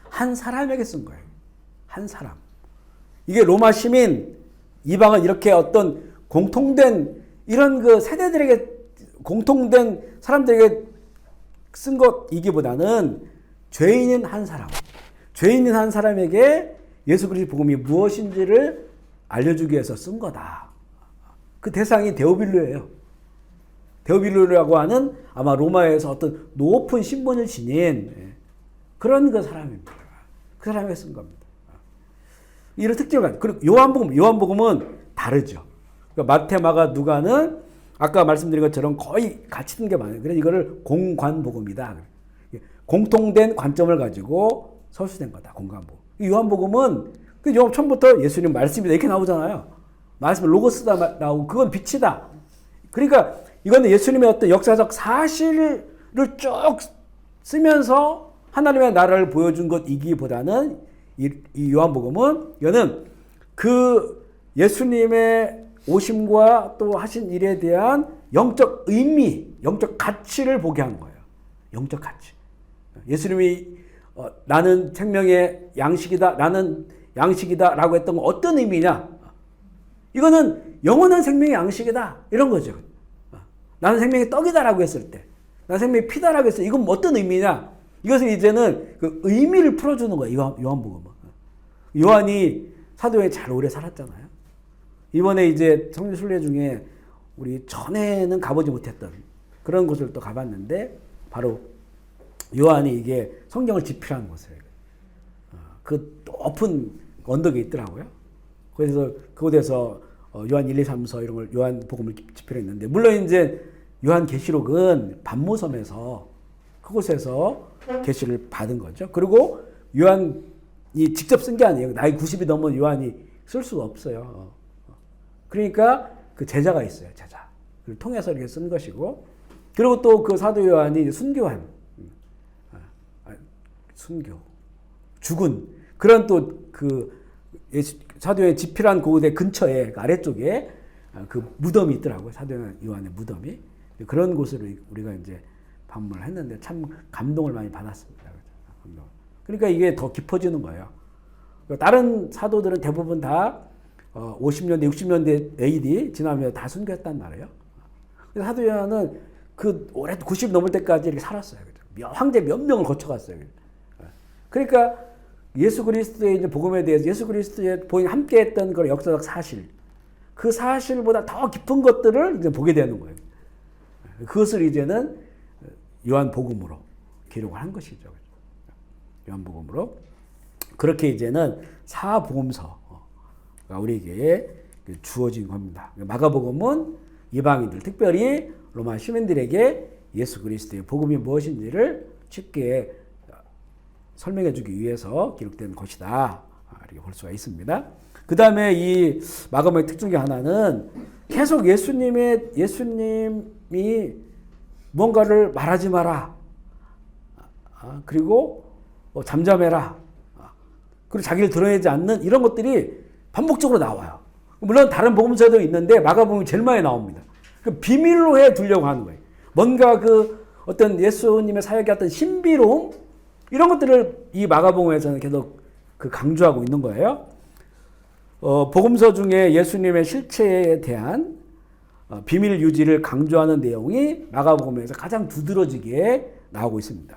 한 사람에게 쓴 거예요. 한 사람. 이게 로마 시민, 이방은 이렇게 어떤 공통된, 이런 그 세대들에게, 공통된 사람들에게 쓴 것이기보다는 죄인인 한 사람, 죄인인 한 사람에게 예수 그리스도의 복음이 무엇인지를 알려주기 위해서 쓴 거다. 그 대상이 데오빌로예요. 데오빌로라고 하는 아마 로마에서 어떤 높은 신분을 지닌 그런 그 사람입니다. 그 사람이 쓴 겁니다. 이런 특징을 가지고. 그리고 요한복음은 다르죠. 그러니까 마태, 마가, 누가는 아까 말씀드린 것처럼 거의 같이 든 게 많아요. 그래서 이거를 공관복음이다. 공통된 관점을 가지고 서술된 거다. 공관복음. 요한복음은 처음부터 예수님 말씀이다 이렇게 나오잖아요. 말씀 로고스다 나오고 그건 빛이다. 그러니까 이거는 예수님의 어떤 역사적 사실을 쭉 쓰면서 하나님의 나라를 보여준 것이기보다는 이 요한복음은 이거는 그 예수님의 오심과 또 하신 일에 대한 영적 의미, 영적 가치를 보게 한 거예요. 영적 가치. 예수님이 나는 생명의 양식이다, 나는 양식이다 라고 했던 건 어떤 의미냐? 이거는 영원한 생명의 양식이다 이런 거죠. 나는 생명의 떡이다 라고 했을 때, 나는 생명의 피다 라고 했을 때 이건 어떤 의미냐? 이것은 이제는 그 의미를 풀어주는 거예요. 요한복음은. 요한이 사도에 잘 오래 살았잖아요. 이번에 이제 성령 순례 중에 우리 전에는 가보지 못했던 그런 곳을 또 가봤는데 바로 요한이 이게 성경을 집필한 곳이에요. 그 높은 언덕에 있더라고요. 그래서 그곳에서 요한 1, 2, 3, 4 이런 걸 요한 복음을 집필했는데 물론 이제 요한 계시록은 반모섬에서 그곳에서 계시를 받은 거죠. 그리고 요한이 직접 쓴 게 아니에요. 나이 90이 넘은 요한이 쓸 수가 없어요. 그러니까 그 제자가 있어요. 제자. 그걸 통해서 이렇게 쓴 것이고 그리고 또 그 사도 요한이 순교한 순교 죽은 그런 또 그 사도요한이 집필한 그곳의 근처에 그 아래쪽에 그 무덤이 있더라고요. 사도 요한의 무덤이 그런 곳으로 우리가 이제 방문을 했는데 참 감동을 많이 받았습니다. 그러니까 이게 더 깊어지는 거예요. 다른 사도들은 대부분 다 50년대, 60년대 AD 지나면 다 순교했단 말이에요. 사도 요한은 그 올해 90 넘을 때까지 이렇게 살았어요. 황제 몇 명을 거쳐갔어요. 그러니까 예수 그리스도의 이제 복음에 대해서 예수 그리스도의 본인 함께했던 그 역사적 사실, 그 사실보다 더 깊은 것들을 이제 보게 되는 거예요. 그것을 이제는 요한 복음으로 기록을 한 것이죠. 요한 복음으로 그렇게 이제는 사복음서가 우리에게 주어진 겁니다. 마가복음은 이방인들, 특별히 로마 시민들에게 예수 그리스도의 복음이 무엇인지를 쉽게 설명해 주기 위해서 기록된 것이다. 이렇게 볼 수가 있습니다. 그 다음에 이 마가복음의 특징 중 하나는 계속 예수님이 뭔가를 말하지 마라. 그리고 잠잠해라. 그리고 자기를 드러내지 않는 이런 것들이 반복적으로 나와요. 물론 다른 복음서도 있는데 마가복음이 제일 많이 나옵니다. 그 비밀로 해 두려고 하는 거예요. 뭔가 그 어떤 예수님의 사역의 어떤 신비로움 이런 것들을 이 마가복음에서는 계속 그 강조하고 있는 거예요. 복음서 중에 예수님의 실체에 대한 비밀 유지를 강조하는 내용이 마가복음에서 가장 두드러지게 나오고 있습니다.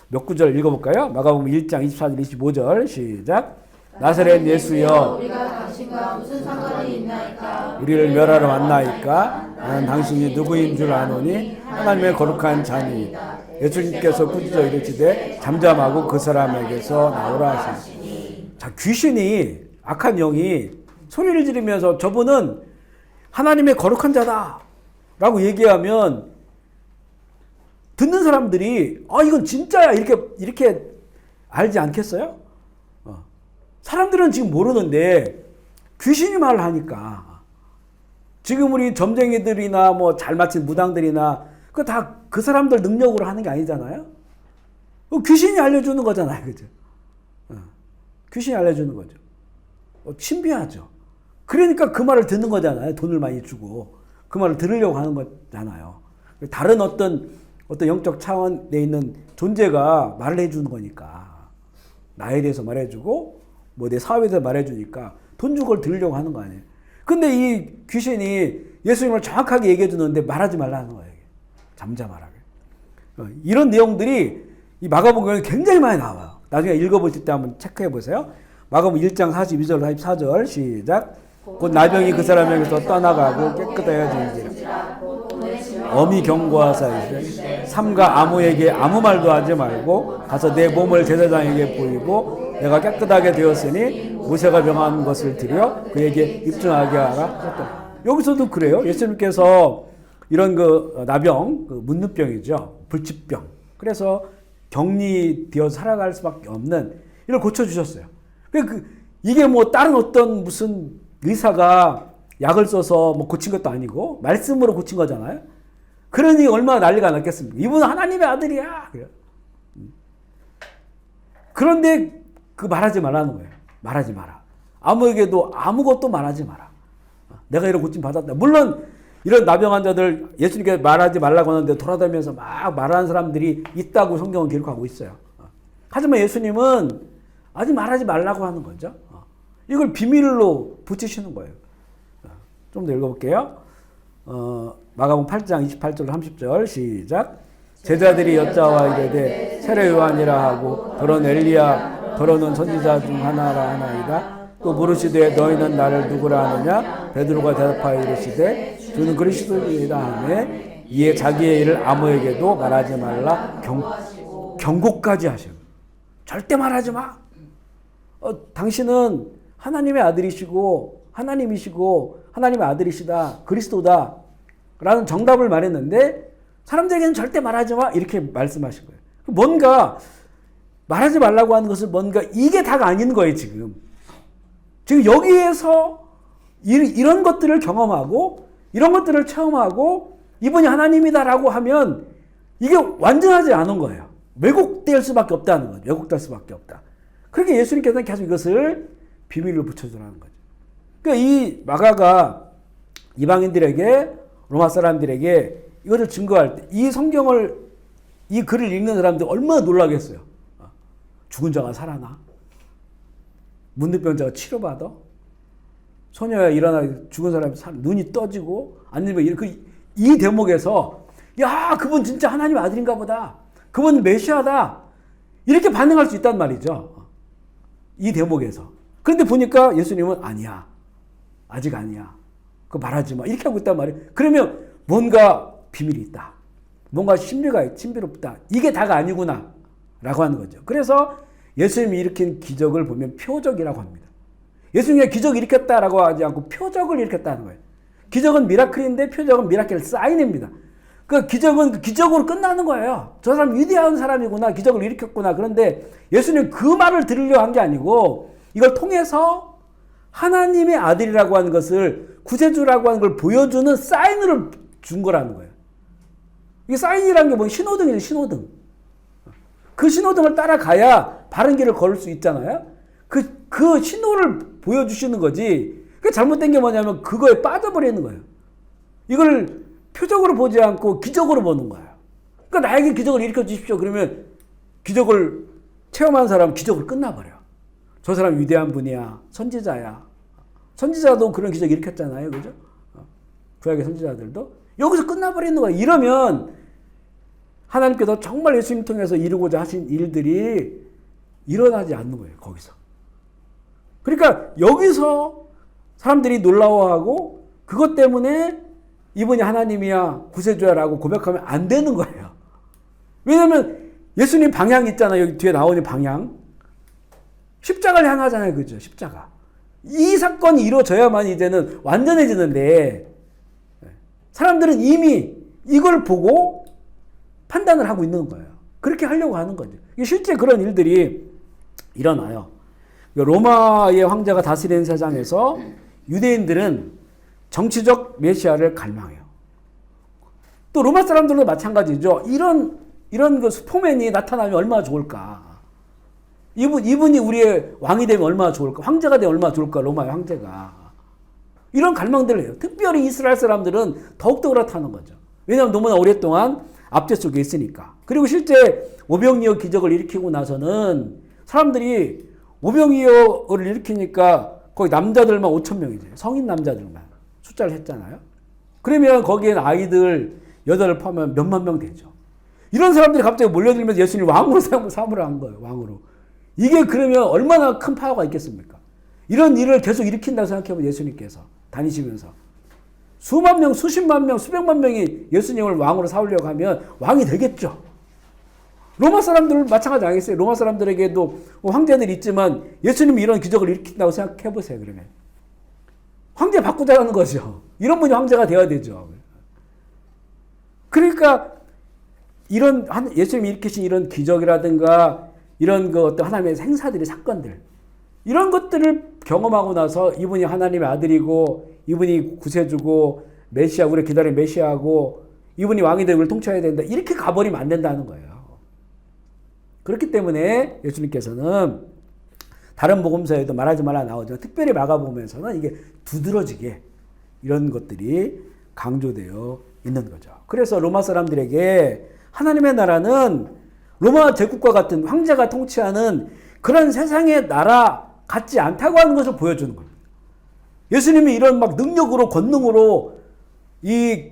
몇 구절 읽어볼까요? 마가복음 1장 24절 25절 시작. 나사렛 예수여
우리가 당신과 무슨 상관이 있나이까?
우리를 멸하러 왔나이까? 나는 당신이 누구인 줄 아노니 하나님의 거룩한 자니이다. 예수님께서 꾸짖어 이르시되 잠잠하고 그 사람에게서 나오라 하시니. 자, 귀신이 악한 영이 소리를 지르면서 저분은 하나님의 거룩한 자다 라고 얘기하면 듣는 사람들이 이건 진짜야 이렇게 알지 않겠어요? 사람들은 지금 모르는데 귀신이 말을 하니까 지금 우리 점쟁이들이나 뭐 잘 마친 무당들이나 그 다 그 사람들 능력으로 하는 게 아니잖아요. 귀신이 알려주는 거잖아요, 그죠? 귀신이 알려주는 거죠. 신비하죠. 그러니까 그 말을 듣는 거잖아요. 돈을 많이 주고 그 말을 들으려고 하는 거잖아요. 다른 어떤 영적 차원에 있는 존재가 말을 해주는 거니까 나에 대해서 말해주고 뭐 내 사업에 대해서 말해주니까 돈 주고 그걸 들으려고 하는 거 아니에요. 근데 이 귀신이 예수님을 정확하게 얘기해 주는데 말하지 말라는 거예요. 잠잠하라고. 이런 내용들이 이 마가복음에 굉장히 많이 나와요. 나중에 읽어보실 때 한번 체크해 보세요. 마가복음 1장 42절 44절 시작. 곧 나병이 그 사람에게서 떠나가고 깨끗하여지니라. 엄히 경고하사 이르시되 삼가 아무에게 아무 말도 하지 말고 가서 내 몸을 제사장에게 보이고 내가 깨끗하게 되었으니 모세가 명한 것을 드려 그에게 입증하게 하라. 여기서도 그래요. 예수님께서 이런 그 나병, 그 문무병이죠. 불치병. 그래서 격리되어 살아갈 수밖에 없는 이걸 고쳐주셨어요. 이게 뭐 다른 어떤 무슨 의사가 약을 써서 뭐 고친 것도 아니고 말씀으로 고친 거잖아요. 그러니 얼마나 난리가 났겠습니까? 이분은 하나님의 아들이야. 그런데 그 말하지 말라는 거예요. 말하지 마라. 아무에게도 아무것도 말하지 마라. 내가 이런 고침 받았다. 물론 이런 나병 환자들 예수님께 말하지 말라고 하는데 돌아다니면서 막 말하는 사람들이 있다고 성경은 기록하고 있어요. 하지만 예수님은 아직 말하지 말라고 하는 거죠. 이걸 비밀로 붙이시는 거예요. 좀 더 읽어볼게요. 마가복음 8장 28절 30절 시작. 제자들이 여짜와 이르되 세례 요한이라 하고 더러는 엘리야 더러는 선지자 중 하나라 하나이다. 또 물으시되 너희는 나를 누구라 하느냐? 베드로가 대답하여 이르시되 주는 그리스도이다 하매 이에 자기의 일을 아무에게도 말하지 말라 경고까지 하시고 절대 말하지 마. 당신은 하나님의 아들이시고 하나님이시고 하나님의 아들이시다 그리스도다 라는 정답을 말했는데 사람들에게는 절대 말하지 마 이렇게 말씀하신 거예요. 뭔가 말하지 말라고 하는 것은 뭔가 이게 다가 아닌 거예요. 지금 여기에서 이런 것들을 경험하고 이런 것들을 체험하고 이분이 하나님이다라고 하면 이게 완전하지 않은 거예요. 왜곡될 수밖에 없다는 거죠. 왜곡될 수밖에 없다. 그러니까 예수님께서는 계속 이것을 비밀로 붙여주라는 거죠. 그러니까 이 마가가 이방인들에게 로마 사람들에게 이것을 증거할 때 이 성경을 이 글을 읽는 사람들 얼마나 놀라겠어요. 죽은 자가 살아나? 문둥병자가 치료받아? 소녀가 일어나 죽은 사람이 눈이 떠지고 아니면 이 대목에서 야 그분 진짜 하나님의 아들인가 보다. 그분 메시아다. 이렇게 반응할 수 있단 말이죠. 이 대목에서. 그런데 보니까 예수님은 아니야. 아직 아니야. 그거 말하지 마. 이렇게 하고 있단 말이에요. 그러면 뭔가 비밀이 있다. 뭔가 신비롭다. 이게 다가 아니구나. 라고 하는 거죠. 그래서 예수님이 일으킨 기적을 보면 표적이라고 합니다. 예수님이 기적을 일으켰다라고 하지 않고 표적을 일으켰다는 거예요. 기적은 미라클인데 표적은 미라클 사인입니다. 그 기적은 기적으로 끝나는 거예요. 저 사람 위대한 사람이구나. 기적을 일으켰구나. 그런데 예수님 그 말을 들으려 한 게 아니고 이걸 통해서 하나님의 아들이라고 하는 것을 구세주라고 하는 걸 보여주는 사인을 준 거라는 거예요. 이게 사인이라는 게 뭐 신호등이죠. 신호등. 그 신호등을 따라가야 바른 길을 걸을 수 있잖아요. 그 신호를 보여주시는 거지. 그 잘못된 게 뭐냐면 그거에 빠져버리는 거예요. 이걸 표적으로 보지 않고 기적으로 보는 거예요. 그러니까 나에게 기적을 일으켜 주십시오. 그러면 기적을 체험한 사람은 기적으로 끝나버려. 저 사람 위대한 분이야. 선지자야. 선지자도 그런 기적 일으켰잖아요. 그죠? 구약의 선지자들도. 여기서 끝나버리는 거예요. 이러면 하나님께서 정말 예수님 통해서 이루고자 하신 일들이 일어나지 않는 거예요. 거기서. 그러니까 여기서 사람들이 놀라워하고 그것 때문에 이분이 하나님이야 구세주야라고 고백하면 안 되는 거예요. 왜냐하면 예수님 방향이 있잖아요. 여기 뒤에 나오는 방향. 십자가를 향하잖아요. 그죠? 십자가. 이 사건이 이루어져야만 이제는 완전해지는데 사람들은 이미 이걸 보고 판단을 하고 있는 거예요. 그렇게 하려고 하는 거죠. 실제 그런 일들이 일어나요. 로마의 황제가 다스리는 세상에서 유대인들은 정치적 메시아를 갈망해요. 또 로마 사람들도 마찬가지죠. 이런 그 슈퍼맨이 나타나면 얼마나 좋을까. 이분이 우리의 왕이 되면 얼마나 좋을까. 황제가 되면 얼마나 좋을까. 로마의 황제가. 이런 갈망들을 해요. 특별히 이스라엘 사람들은 더욱더 그렇다는 거죠. 왜냐하면 너무나 오랫동안 압제 속에 있으니까. 그리고 실제 오병이어 기적을 일으키고 나서는 사람들이 오병이어를 일으키니까 거기 남자들만 5,000명이죠. 성인 남자들만 숫자를 했잖아요. 그러면 거기엔 아이들 8을 포함하면 몇만 명 되죠. 이런 사람들이 갑자기 몰려들면서 예수님을 왕으로 삼으라 한 거예요. 왕으로. 이게 그러면 얼마나 큰 파워가 있겠습니까? 이런 일을 계속 일으킨다고 생각해보면 예수님께서 다니시면서 수만 명, 수십만 명, 수백만 명이 예수님을 왕으로 삼으려고 하면 왕이 되겠죠. 로마 사람들 마찬가지 아니겠어요? 로마 사람들에게도 황제들이 있지만 예수님이 이런 기적을 일으킨다고 생각해보세요. 그러면 황제 바꾸자는 거죠. 이런 분이 황제가 되어야 되죠. 그러니까 이런 예수님이 일으키신 이런 기적이라든가 이런 그 어떤 하나님의 행사들이 사건들 이런 것들을 경험하고 나서 이분이 하나님의 아들이고 이분이 구세주고 메시아 우리 기다린 메시아고 이분이 왕이 되고 우리를 통치해야 된다 이렇게 가버리면 안 된다는 거예요. 그렇기 때문에 예수님께서는 다른 복음서에도 말하지 말라 나오죠. 특별히 마가복음에서는 이게 두드러지게 이런 것들이 강조되어 있는 거죠. 그래서 로마 사람들에게 하나님의 나라는 로마 제국과 같은 황제가 통치하는 그런 세상의 나라 같지 않다고 하는 것을 보여주는 겁니다. 예수님이 이런 막 능력으로 권능으로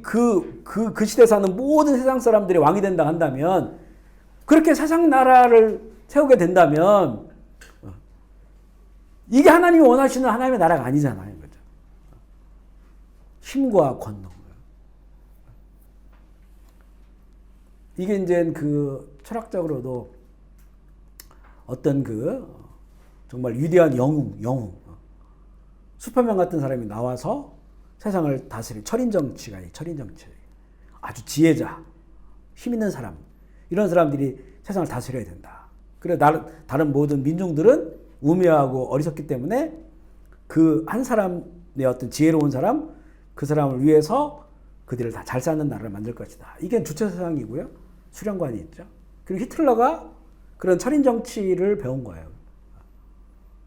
그 시대 사는 모든 세상 사람들이 왕이 된다 한다면 그렇게 세상 나라를 세우게 된다면 이게 하나님이 원하시는 하나님의 나라가 아니잖아요. 그죠? 힘과 권능. 이게 이제 그 철학적으로도 어떤 그 정말 위대한 영웅, 슈퍼맨 같은 사람이 나와서 세상을 다스린 철인 정치. 아주 지혜자, 힘 있는 사람, 이런 사람들이 세상을 다스려야 된다. 그래 다른 모든 민중들은 우매하고 어리석기 때문에 그 한 사람의 어떤 지혜로운 사람, 그 사람을 위해서 그들을 다 잘 사는 나라를 만들 것이다. 이게 주체 사상이고요. 수령관이 있죠. 그리고 히틀러가 그런 철인 정치를 배운 거예요.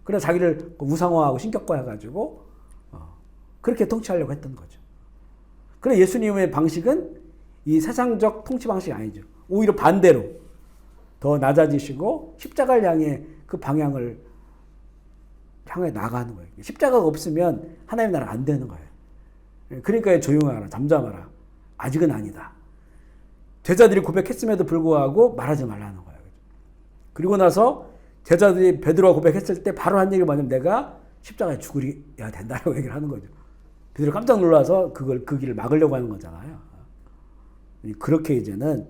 그래서 자기를 우상화하고 신격화해가지고 그렇게 통치하려고 했던 거죠. 그래 예수님의 방식은 이 세상적 통치 방식이 아니죠. 오히려 반대로 더 낮아지시고 십자가를 향해 그 방향을 향해 나가는 거예요. 십자가가 없으면 하나님의 나라가 안 되는 거예요. 그러니까 조용하라, 잠잠하라. 아직은 아니다. 제자들이 고백했음에도 불구하고 말하지 말라는 거예요. 그리고 나서 제자들이 베드로가 고백했을 때 바로 한 얘기가 뭐냐면 내가 십자가에 죽어야 된다라고 얘기를 하는 거죠. 베드로 깜짝 놀라서 그 길을 막으려고 하는 거잖아요. 그렇게 이제는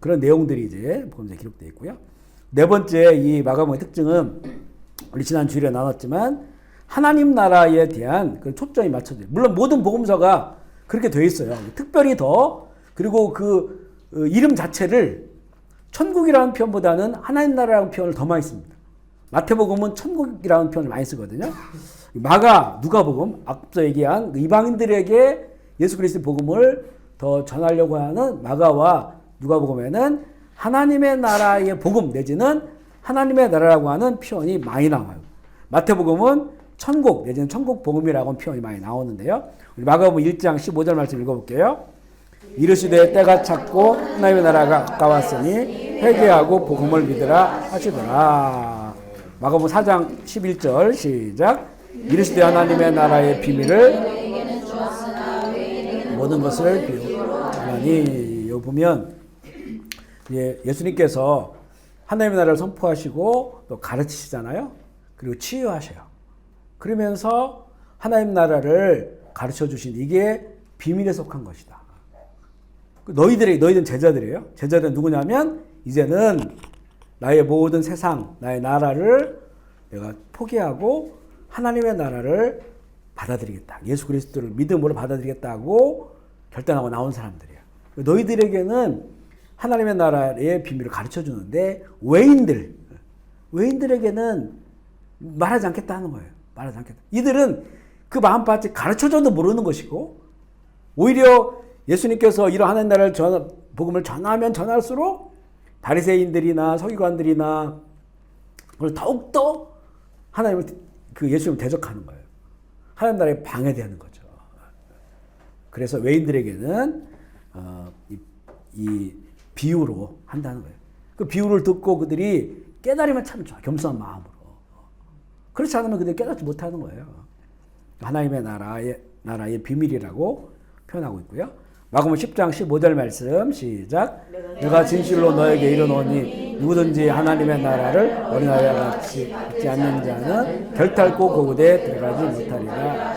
그런 내용들이 이제 복음서에 기록되어 있고요. 네 번째 이 마가복음의 특징은 우리 지난 주일에 나눴지만 하나님 나라에 대한 그 초점이 맞춰져요. 물론 모든 복음서가 그렇게 되어 있어요. 특별히 더 그리고 그 이름 자체를 천국이라는 표현보다는 하나님 나라라는 표현을 더 많이 씁니다. 마태복음은 천국이라는 표현을 많이 쓰거든요. 마가, 누가복음, 앞서 얘기한 이방인들에게 예수 그리스도의 복음을 더 전하려고 하는 마가와 누가복음에는 하나님의 나라의 복음 내지는 하나님의 나라라고 하는 표현이 많이 나와요. 마태복음은 천국 내지는 천국 복음이라고 하는 표현이 많이 나오는데요. 우리 마가복음 1장 15절 말씀 읽어볼게요. 이르시되 때가 찼고 하나님의 나라가 가까웠으니 회개하고 복음을 믿으라 하시더라. 마가복음 4장 11절 시작. 이르시되 하나님의 나라의 비밀을 모든 것을 비우라니. 여기 보면 예수님께서 하나님의 나라를 선포하시고 또 가르치시잖아요. 그리고 치유하셔요. 그러면서 하나님 나라를 가르쳐 주신 이게 비밀에 속한 것이다. 너희들은 제자들이에요. 제자들은 누구냐면 이제는 나의 모든 세상, 나의 나라를 내가 포기하고 하나님의 나라를 받아들이겠다. 예수 그리스도를 믿음으로 받아들이겠다고 결단하고 나온 사람들이에요. 너희들에게는 하나님의 나라의 비밀을 가르쳐 주는데 외인들에게는 말하지 않겠다는 거예요. 말하지 않겠다. 이들은 그 마음밭에 가르쳐줘도 모르는 것이고 오히려 예수님께서 이런 하나님 나라를 복음을 전하면 전할수록 바리새인들이나 서기관들이나 그걸 더욱더 하나님을 예수님을 대적하는 거예요. 하나님 나라에 방해되는 거죠. 그래서 외인들에게는 이 비유로 한다는 거예요. 그 비유를 듣고 그들이 깨달으면 참 좋아. 겸손한 마음으로. 그렇지 않으면 그들이 깨닫지 못하는 거예요. 하나님의 나라의 비밀이라고 표현하고 있고요. 마가복음 10장 15절 말씀 시작. 내가 진실로 너에게 이르노니 누구든지 하나님의 나라를 어린아이와 같이 받지 않는 자는 결탈코 그곳에 들어가지 못하리라.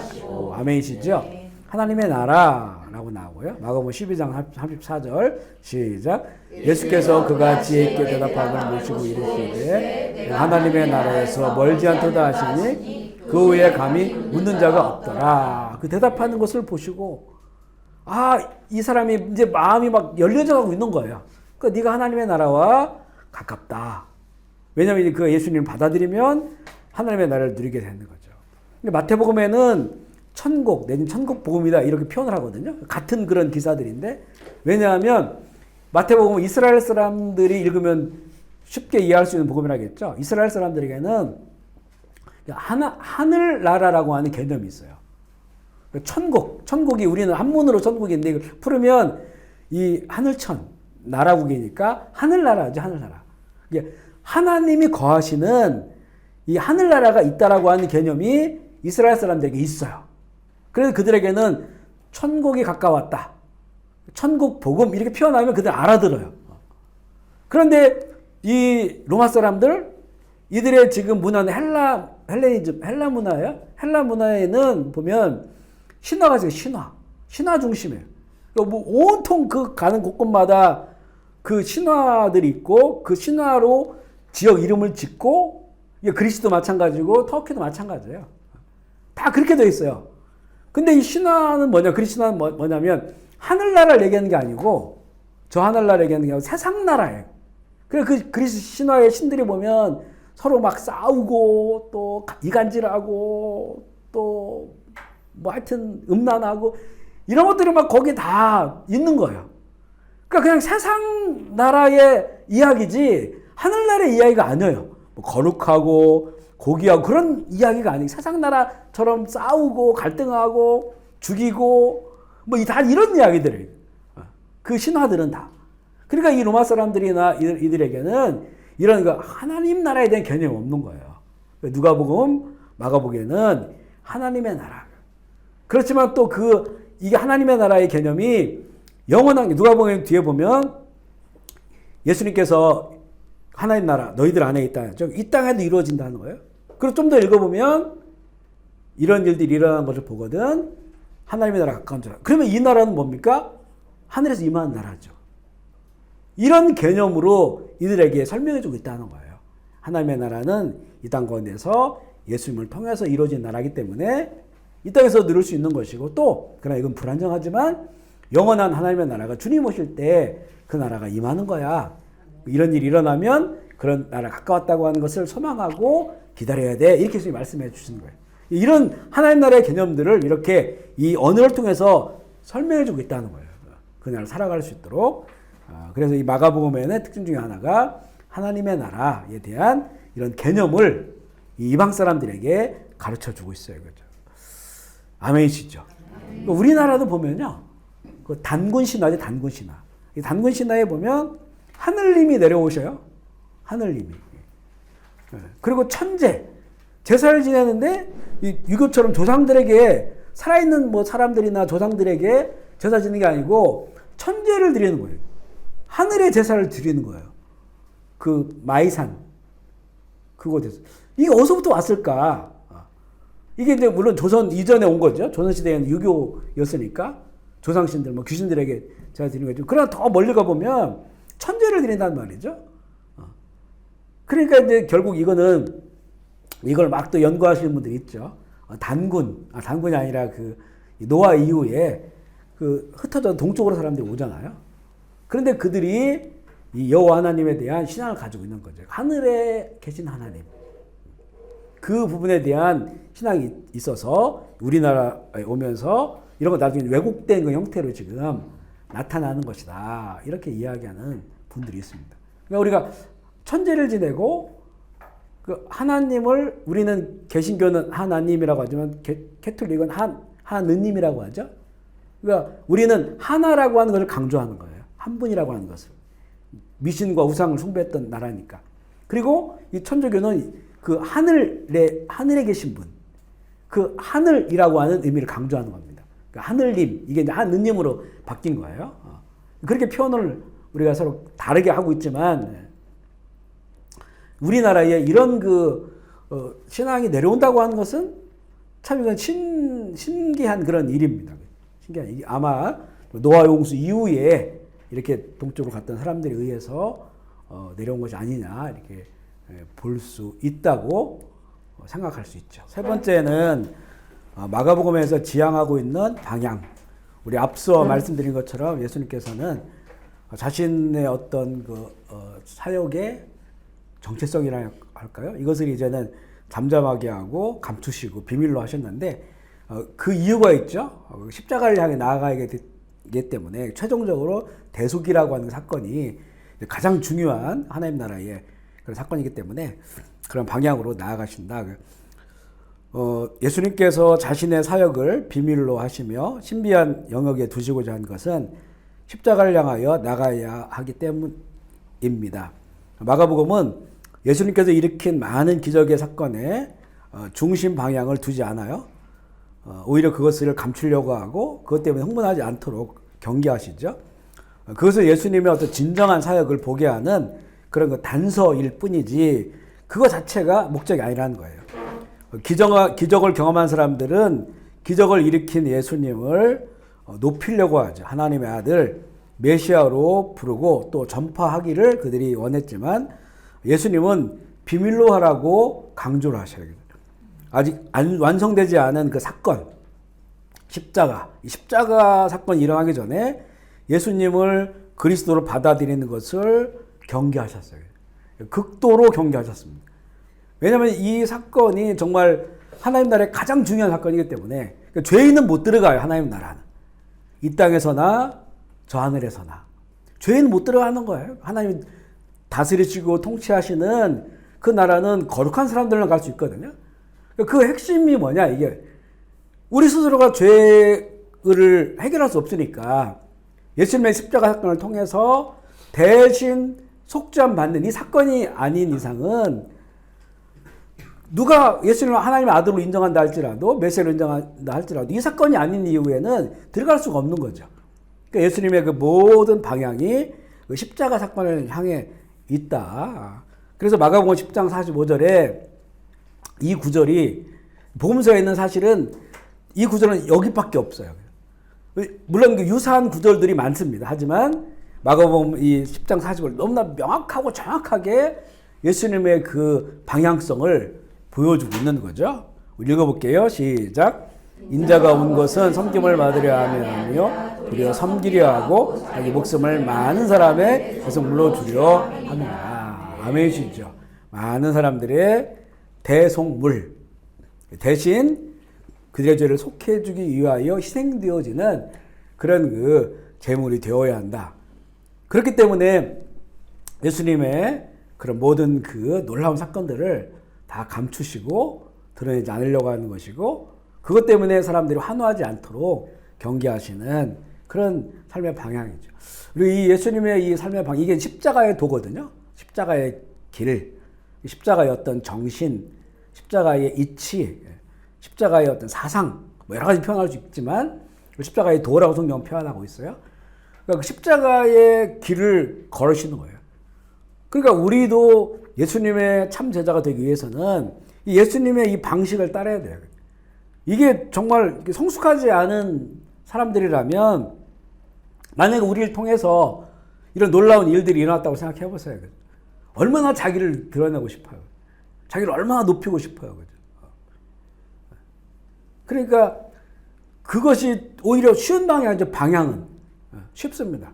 아멘이시죠? 하나님의 나라라고 나오고요. 마가복음 12장 34절 시작. 예수께서 그가 지혜 있게 대답하고 모시고 이르시되 하나님의 나라에서 멀지 않도다 하시니 그 후에 감히 묻는 자가 없더라. 그 대답하는 것을 보시고 이 사람이 이제 마음이 막 열려져 가고 있는 거예요. 그러니까 네가 하나님의 나라와 가깝다. 왜냐하면 그 예수님을 받아들이면 하나님의 나라를 누리게 되는 거죠. 근데 마태복음에는 천국 내지는 천국 복음이다 이렇게 표현을 하거든요. 같은 그런 기사들인데 왜냐하면 마태복음은 이스라엘 사람들이 읽으면 쉽게 이해할 수 있는 복음이라겠죠. 이스라엘 사람들에게는 하늘나라라고 하는 개념이 있어요. 천국이 우리는 한문으로 천국인데 이걸 풀으면 이 하늘천 나라국이니까 하늘나라죠. 하늘나라. 이게 하나님이 거하시는 이 하늘나라가 있다라고 하는 개념이 이스라엘 사람들에게 있어요. 그래서 그들에게는 천국이 가까웠다. 천국 복음 이렇게 표현하면 그들 알아들어요. 그런데 이 로마 사람들, 이들의 지금 문화는 헬라 문화예요. 헬라 문화에는 보면 신화가 지금 신화 중심이에요. 그러니까 뭐 온통 그 가는 곳곳마다 그 신화들이 있고 그 신화로 지역 이름을 짓고 그리스도 마찬가지고 터키도 마찬가지예요. 다 그렇게 되어 있어요. 근데 이 신화는 뭐냐? 그리스 신화는 뭐냐면 하늘나라를 얘기하는 게 아니고 저 하늘나라를 얘기하는 게 아니고 세상나라예요. 그래서 그 그리스 신화의 신들이 보면 서로 막 싸우고 또 이간질하고 또 뭐 하여튼 음란하고 이런 것들이 막 거기 다 있는 거예요. 그러니까 그냥 세상 나라의 이야기지 하늘나라의 이야기가 아니에요. 뭐 거룩하고 고귀하고 그런 이야기가 아니에요. 세상 나라처럼 싸우고 갈등하고 죽이고 뭐 다 이런 이야기들이에요. 그 신화들은 다. 그러니까 이 로마 사람들이나 이들에게는 이런 그 하나님 나라에 대한 개념이 없는 거예요. 누가복음, 마가복음에는 하나님의 나라. 그렇지만 또 이게 하나님의 나라의 개념이 영원한 게 누가복음 뒤에 보면 예수님께서 하나님 나라 너희들 안에 있다. 이 땅에도 이루어진다는 거예요. 그리고 좀 더 읽어보면 이런 일들이 일어나는 것을 보거든 하나님의 나라 가까운 줄 알아. 그러면 이 나라는 뭡니까? 하늘에서 임하는 나라죠. 이런 개념으로 이들에게 설명해주고 있다는 거예요. 하나님의 나라는 이 땅 가운데서 예수님을 통해서 이루어진 나라이기 때문에 이 땅에서 누릴 수 있는 것이고 또 그러나 이건 불안정하지만 영원한 하나님의 나라가 주님 오실 때 그 나라가 임하는 거야. 이런 일이 일어나면 그런 나라가 가까웠다고 하는 것을 소망하고 기다려야 돼. 이렇게 예수님이 말씀해 주시는 거예요. 이런 하나님 나라의 개념들을 이렇게 이 언어를 통해서 설명해 주고 있다는 거예요. 그 나라를 살아갈 수 있도록. 그래서 이 마가복음의 특징 중에 하나가 하나님의 나라에 대한 이런 개념을 이 이방 사람들에게 가르쳐 주고 있어요. 그렇죠? 아멘이시죠? 우리나라도 보면요. 그 단군 신화죠, 단군 신화. 이 단군 신화에 보면 하늘님이 내려오셔요. 하늘님이. 그리고 천재. 제사를 지내는데 유교처럼 조상들에게 살아있는 뭐 사람들이나 조상들에게 제사 지내는 게 아니고 천재를 드리는 거예요. 하늘의 제사를 드리는 거예요. 그 마이산 그곳에서. 이게 어디서부터 왔을까? 이게 이제 물론 조선 이전에 온 거죠. 조선시대에는 유교였으니까 조상신들, 뭐 귀신들에게 제사 드리는 거죠. 그러나 더 멀리 가보면 천재를 드린다는 말이죠. 그러니까 이제 결국 이걸 막 또 연구하시는 분들이 있죠. 단군이 아니라 그 노아 이후에 그 흩어져 동쪽으로 사람들이 오잖아요. 그런데 그들이 이 여호와 하나님에 대한 신앙을 가지고 있는 거죠. 하늘에 계신 하나님. 그 부분에 대한 신앙이 있어서 우리나라에 오면서 이런 거 나중에 왜곡된 그 형태로 지금 나타나는 것이다. 이렇게 이야기하는 분들이 있습니다. 그러니까 우리가 천재를 지내고 그 하나님을 우리는 개신교는 하나님이라고 하지만 캐톨릭은 하느님이라고 하죠. 그러니까 우리는 하나라고 하는 것을 강조하는 거예요. 한 분이라고 하는 것을. 미신과 우상을 숭배했던 나라니까. 그리고 이 천주교는 그 하늘에 계신 분, 그 하늘이라고 하는 의미를 강조하는 겁니다. 그러니까 하늘님, 이게 이제 하느님으로 바뀐 거예요. 그렇게 표현을 우리가 서로 다르게 하고 있지만 우리나라에 이런 신앙이 내려온다고 하는 것은 참 이건 신기한 그런 일입니다. 신기한 일. 아마 노아 용수 이후에 이렇게 동쪽으로 갔던 사람들에 의해서 내려온 것이 아니냐 이렇게 볼 수 있다고 생각할 수 있죠. 세 번째는 마가복음에서 지향하고 있는 방향. 우리 앞서 말씀드린 것처럼 예수님께서는 자신의 어떤 사역의 정체성이라 할까요? 이것을 이제는 잠잠하게 하고 감추시고 비밀로 하셨는데 그 이유가 있죠. 십자가를 향해 나아가게 되기 때문에 최종적으로 대속이라고 하는 사건이 가장 중요한 하나님 나라의 그런 사건이기 때문에 그런 방향으로 나아가신다. 예수님께서 자신의 사역을 비밀로 하시며 신비한 영역에 두시고자 한 것은 십자가를 향하여 나가야 하기 때문입니다. 마가복음은 예수님께서 일으킨 많은 기적의 사건에 중심 방향을 두지 않아요. 오히려 그것을 감추려고 하고 그것 때문에 흥분하지 않도록 경계하시죠. 그것은 예수님의 어떤 진정한 사역을 보게 하는 그런 단서일 뿐이지 그거 자체가 목적이 아니라는 거예요. 기적을 경험한 사람들은 기적을 일으킨 예수님을 높이려고 하죠. 하나님의 아들 메시아로 부르고 또 전파하기를 그들이 원했지만 예수님은 비밀로 하라고 강조를 하셔요. 아직 완성되지 않은 그 사건, 이 십자가 사건이 일어나기 전에 예수님을 그리스도로 받아들이는 것을 경계하셨어요. 극도로 경계하셨습니다. 왜냐하면 이 사건이 정말 하나님 나라의 가장 중요한 사건이기 때문에 죄인은 못 들어가요. 하나님 나라는. 이 땅에서나 저 하늘에서나. 죄인은 못 들어가는 거예요. 하나님 다스리시고 통치하시는 그 나라는 거룩한 사람들만 갈 수 있거든요. 그 핵심이 뭐냐 이게 우리 스스로가 죄를 해결할 수 없으니까 예수님의 십자가 사건을 통해서 대신 속죄함 받는 이 사건이 아닌 이상은 누가 예수님을 하나님의 아들로 인정한다 할지라도 메시아로 인정한다 할지라도 이 사건이 아닌 이후에는 들어갈 수가 없는 거죠. 그러니까 예수님의 그 모든 방향이 그 십자가 사건을 향해 있다. 그래서 마가복음 10장 45절에 이 구절이 복음서에 있는 사실은 이 구절은 여기밖에 없어요. 물론 그 유사한 구절들이 많습니다. 하지만 마가복음 이 10장 45절 너무나 명확하고 정확하게 예수님의 그 방향성을 보여주고 있는 거죠. 읽어볼게요. 시작. 인자가 온 것은 섬김을 받으려 하며 도리어 섬기려 하고 자기 목숨을 많은 사람의 대속물로 주려 합니다. 아멘이시죠. 많은 사람들의 대속물 대신 그들의 죄를 속해주기 위하여 희생되어지는 그런 그 제물이 되어야 한다. 그렇기 때문에 예수님의 그런 모든 그 놀라운 사건들을 다 감추시고 드러내지 않으려고 하는 것이고 그것 때문에 사람들이 환호하지 않도록 경계하시는 그런 삶의 방향이죠. 그리고 이 예수님의 이 삶의 방향 이게 십자가의 도거든요. 십자가의 길, 십자가의 어떤 정신, 십자가의 이치, 십자가의 어떤 사상 뭐 여러 가지 표현할 수 있지만 십자가의 도라고 성경은 표현하고 있어요. 그러니까 그 십자가의 길을 걸으시는 거예요. 그러니까 우리도 예수님의 참 제자가 되기 위해서는 이 예수님의 이 방식을 따라야 돼요. 이게 정말 성숙하지 않은 사람들이라면 만약에 우리를 통해서 이런 놀라운 일들이 일어났다고 생각해 보세요. 얼마나 자기를 드러내고 싶어요. 자기를 얼마나 높이고 싶어요. 그러니까 그것이 오히려 쉬운 방향이 아니죠. 방향은 쉽습니다.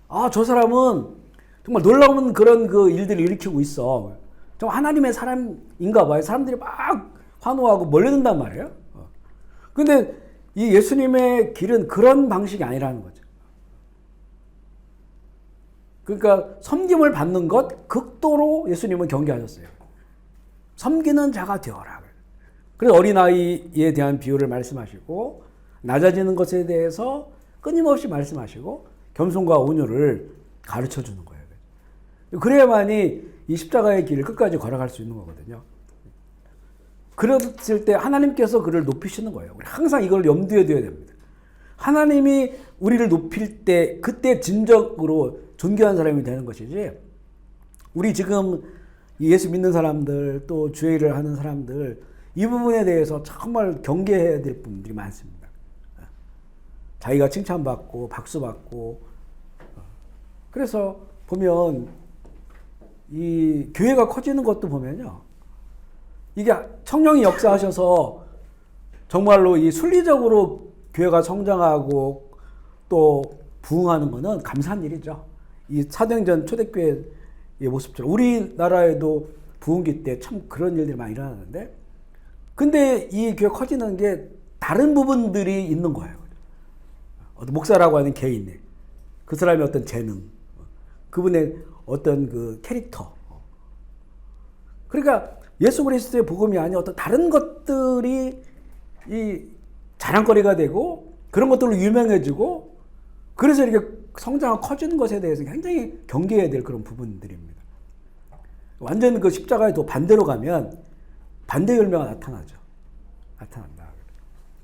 아, 저 사람은 정말 놀라운 그런 그 일들을 일으키고 있어. 정말 하나님의 사람인가 봐요. 사람들이 막 환호하고 몰려든단 말이에요. 근데 이 예수님의 길은 그런 방식이 아니라는 거죠. 그러니까 섬김을 받는 것 극도로 예수님은 경계하셨어요. 섬기는 자가 되어라. 그래서 어린아이에 대한 비유를 말씀하시고 낮아지는 것에 대해서 끊임없이 말씀하시고 겸손과 온유를 가르쳐주는 거예요. 그래야만이 이 십자가의 길을 끝까지 걸어갈 수 있는 거거든요. 그랬을 때 하나님께서 그를 높이시는 거예요. 우리 항상 이걸 염두에 둬야 됩니다. 하나님이 우리를 높일 때 그때 진정으로 존귀한 사람이 되는 것이지 우리 지금 예수 믿는 사람들 또 주의를 하는 사람들 이 부분에 대해서 정말 경계해야 될 분들이 많습니다. 자기가 칭찬받고 박수받고 그래서 보면 이 교회가 커지는 것도 보면요. 이게 성령이 역사하셔서 정말로 이 순리적으로 교회가 성장하고 또 부흥하는 것은 감사한 일이죠. 이 사도행전 초대교회의 모습처럼 우리나라에도 부흥기 때 참 그런 일들이 많이 일어나는데 근데 이 교회 커지는 게 다른 부분들이 있는 거예요. 어떤 목사라고 하는 개인, 그 사람의 어떤 재능, 그분의 어떤 그 캐릭터. 그러니까 예수 그리스도의 복음이 아닌 어떤 다른 것들이 이 자랑거리가 되고 그런 것들로 유명해지고 그래서 이렇게 성장하고 커지는 것에 대해서 굉장히 경계해야 될 그런 부분들입니다. 완전 그 십자가의 도 반대로 가면 반대 열매가 나타나죠. 나타난다.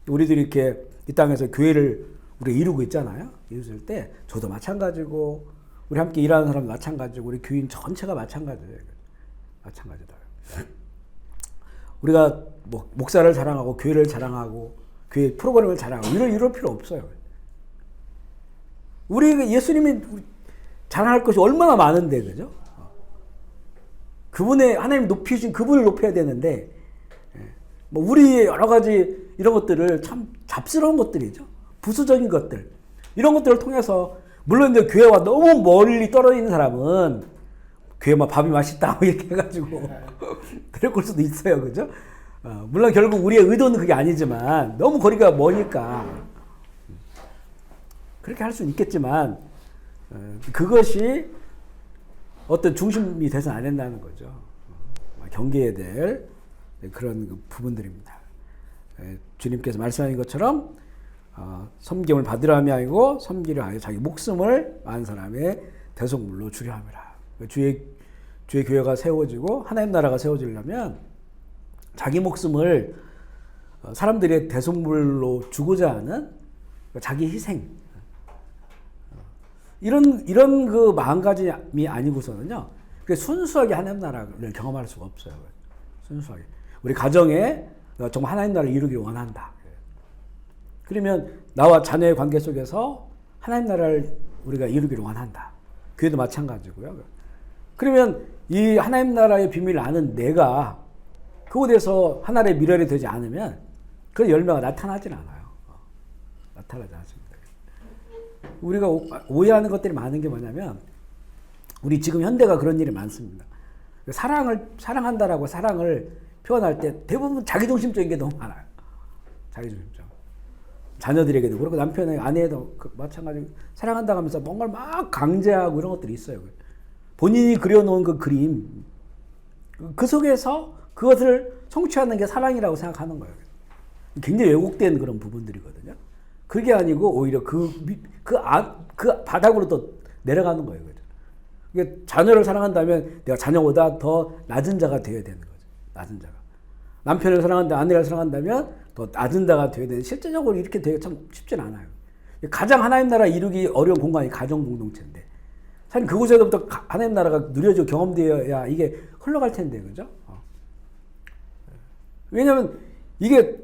우리들이 이렇게 이 땅에서 교회를 우리가 이루고 있잖아요. 이루실 때 저도 마찬가지고 우리 함께 일하는 사람도 마찬가지고 우리 교인 전체가 마찬가지예요. 마찬가지다. 우리가 목사를 자랑하고 교회를 자랑하고 교회 프로그램을 자랑하고 이럴 필요 없어요. 우리 예수님이 자랑할 것이 얼마나 많은데, 그죠? 그분의 하나님 높이신 그분을 높여야 되는데, 뭐 우리 여러 가지 이런 것들을 참 잡스러운 것들이죠. 부수적인 것들. 이런 것들을 통해서, 물론 이제 교회와 너무 멀리 떨어져 있는 사람은 교회 막 밥이 맛있다 이렇게 해가지고 그럴 수도 있어요. 그죠? 물론 결국 우리의 의도는 그게 아니지만 너무 거리가 머니까 그렇게 할 수는 있겠지만 그것이 어떤 중심이 돼서는 안 된다는 거죠. 경계해야 될 그런 부분들입니다. 주님께서 말씀하신 것처럼 섬김을 받으려 함이 아니고 섬기려 하여 자기 목숨을 많은 사람의 대속물로 주려 함이라. 주의 교회가 세워지고 하나님 나라가 세워지려면 자기 목숨을 사람들의 대속물로 주고자 하는 자기 희생, 이런 그 마음가짐이 아니고서는요, 순수하게 하나님 나라를 경험할 수가 없어요. 순수하게. 우리 가정에 정말 하나님 나라를 이루기를 원한다. 그러면 나와 자녀의 관계 속에서 하나님 나라를 우리가 이루기를 원한다. 교회도 마찬가지고요. 그러면 이 하나님 나라의 비밀을 아는 내가 그곳에서 하나님의 미련이 되지 않으면 그 열매가 나타나질 않아요. 나타나지 않습니다. 우리가 오해하는 것들이 많은 게 뭐냐면, 우리 지금 현대가 그런 일이 많습니다. 사랑한다라고 사랑을 표현할 때 대부분 자기중심적인 게 너무 많아요. 자기중심적. 자녀들에게도 그렇고 남편의 아내에도 마찬가지로 사랑한다고 하면서 뭔가를 막 강제하고 이런 것들이 있어요. 본인이 그려놓은 그 그림, 그 속에서 그것을 성취하는 게 사랑이라고 생각하는 거예요. 굉장히 왜곡된 그런 부분들이거든요. 그게 아니고 오히려 그 바닥으로 또 내려가는 거예요. 그죠? 자녀를 사랑한다면 내가 자녀보다 더 낮은 자가 되어야 되는 거죠. 낮은 자가. 남편을 사랑한다, 아내를 사랑한다면 더 낮은 자가 되어야 되는, 실제적으로 이렇게 되기 참 쉽진 않아요. 가장 하나님 나라 이루기 어려운 공간이 가정 공동체인데, 사실 그곳에서부터 하나님 나라가 누려지고 경험되어야 이게 흘러갈 텐데, 그죠? 왜냐면 이게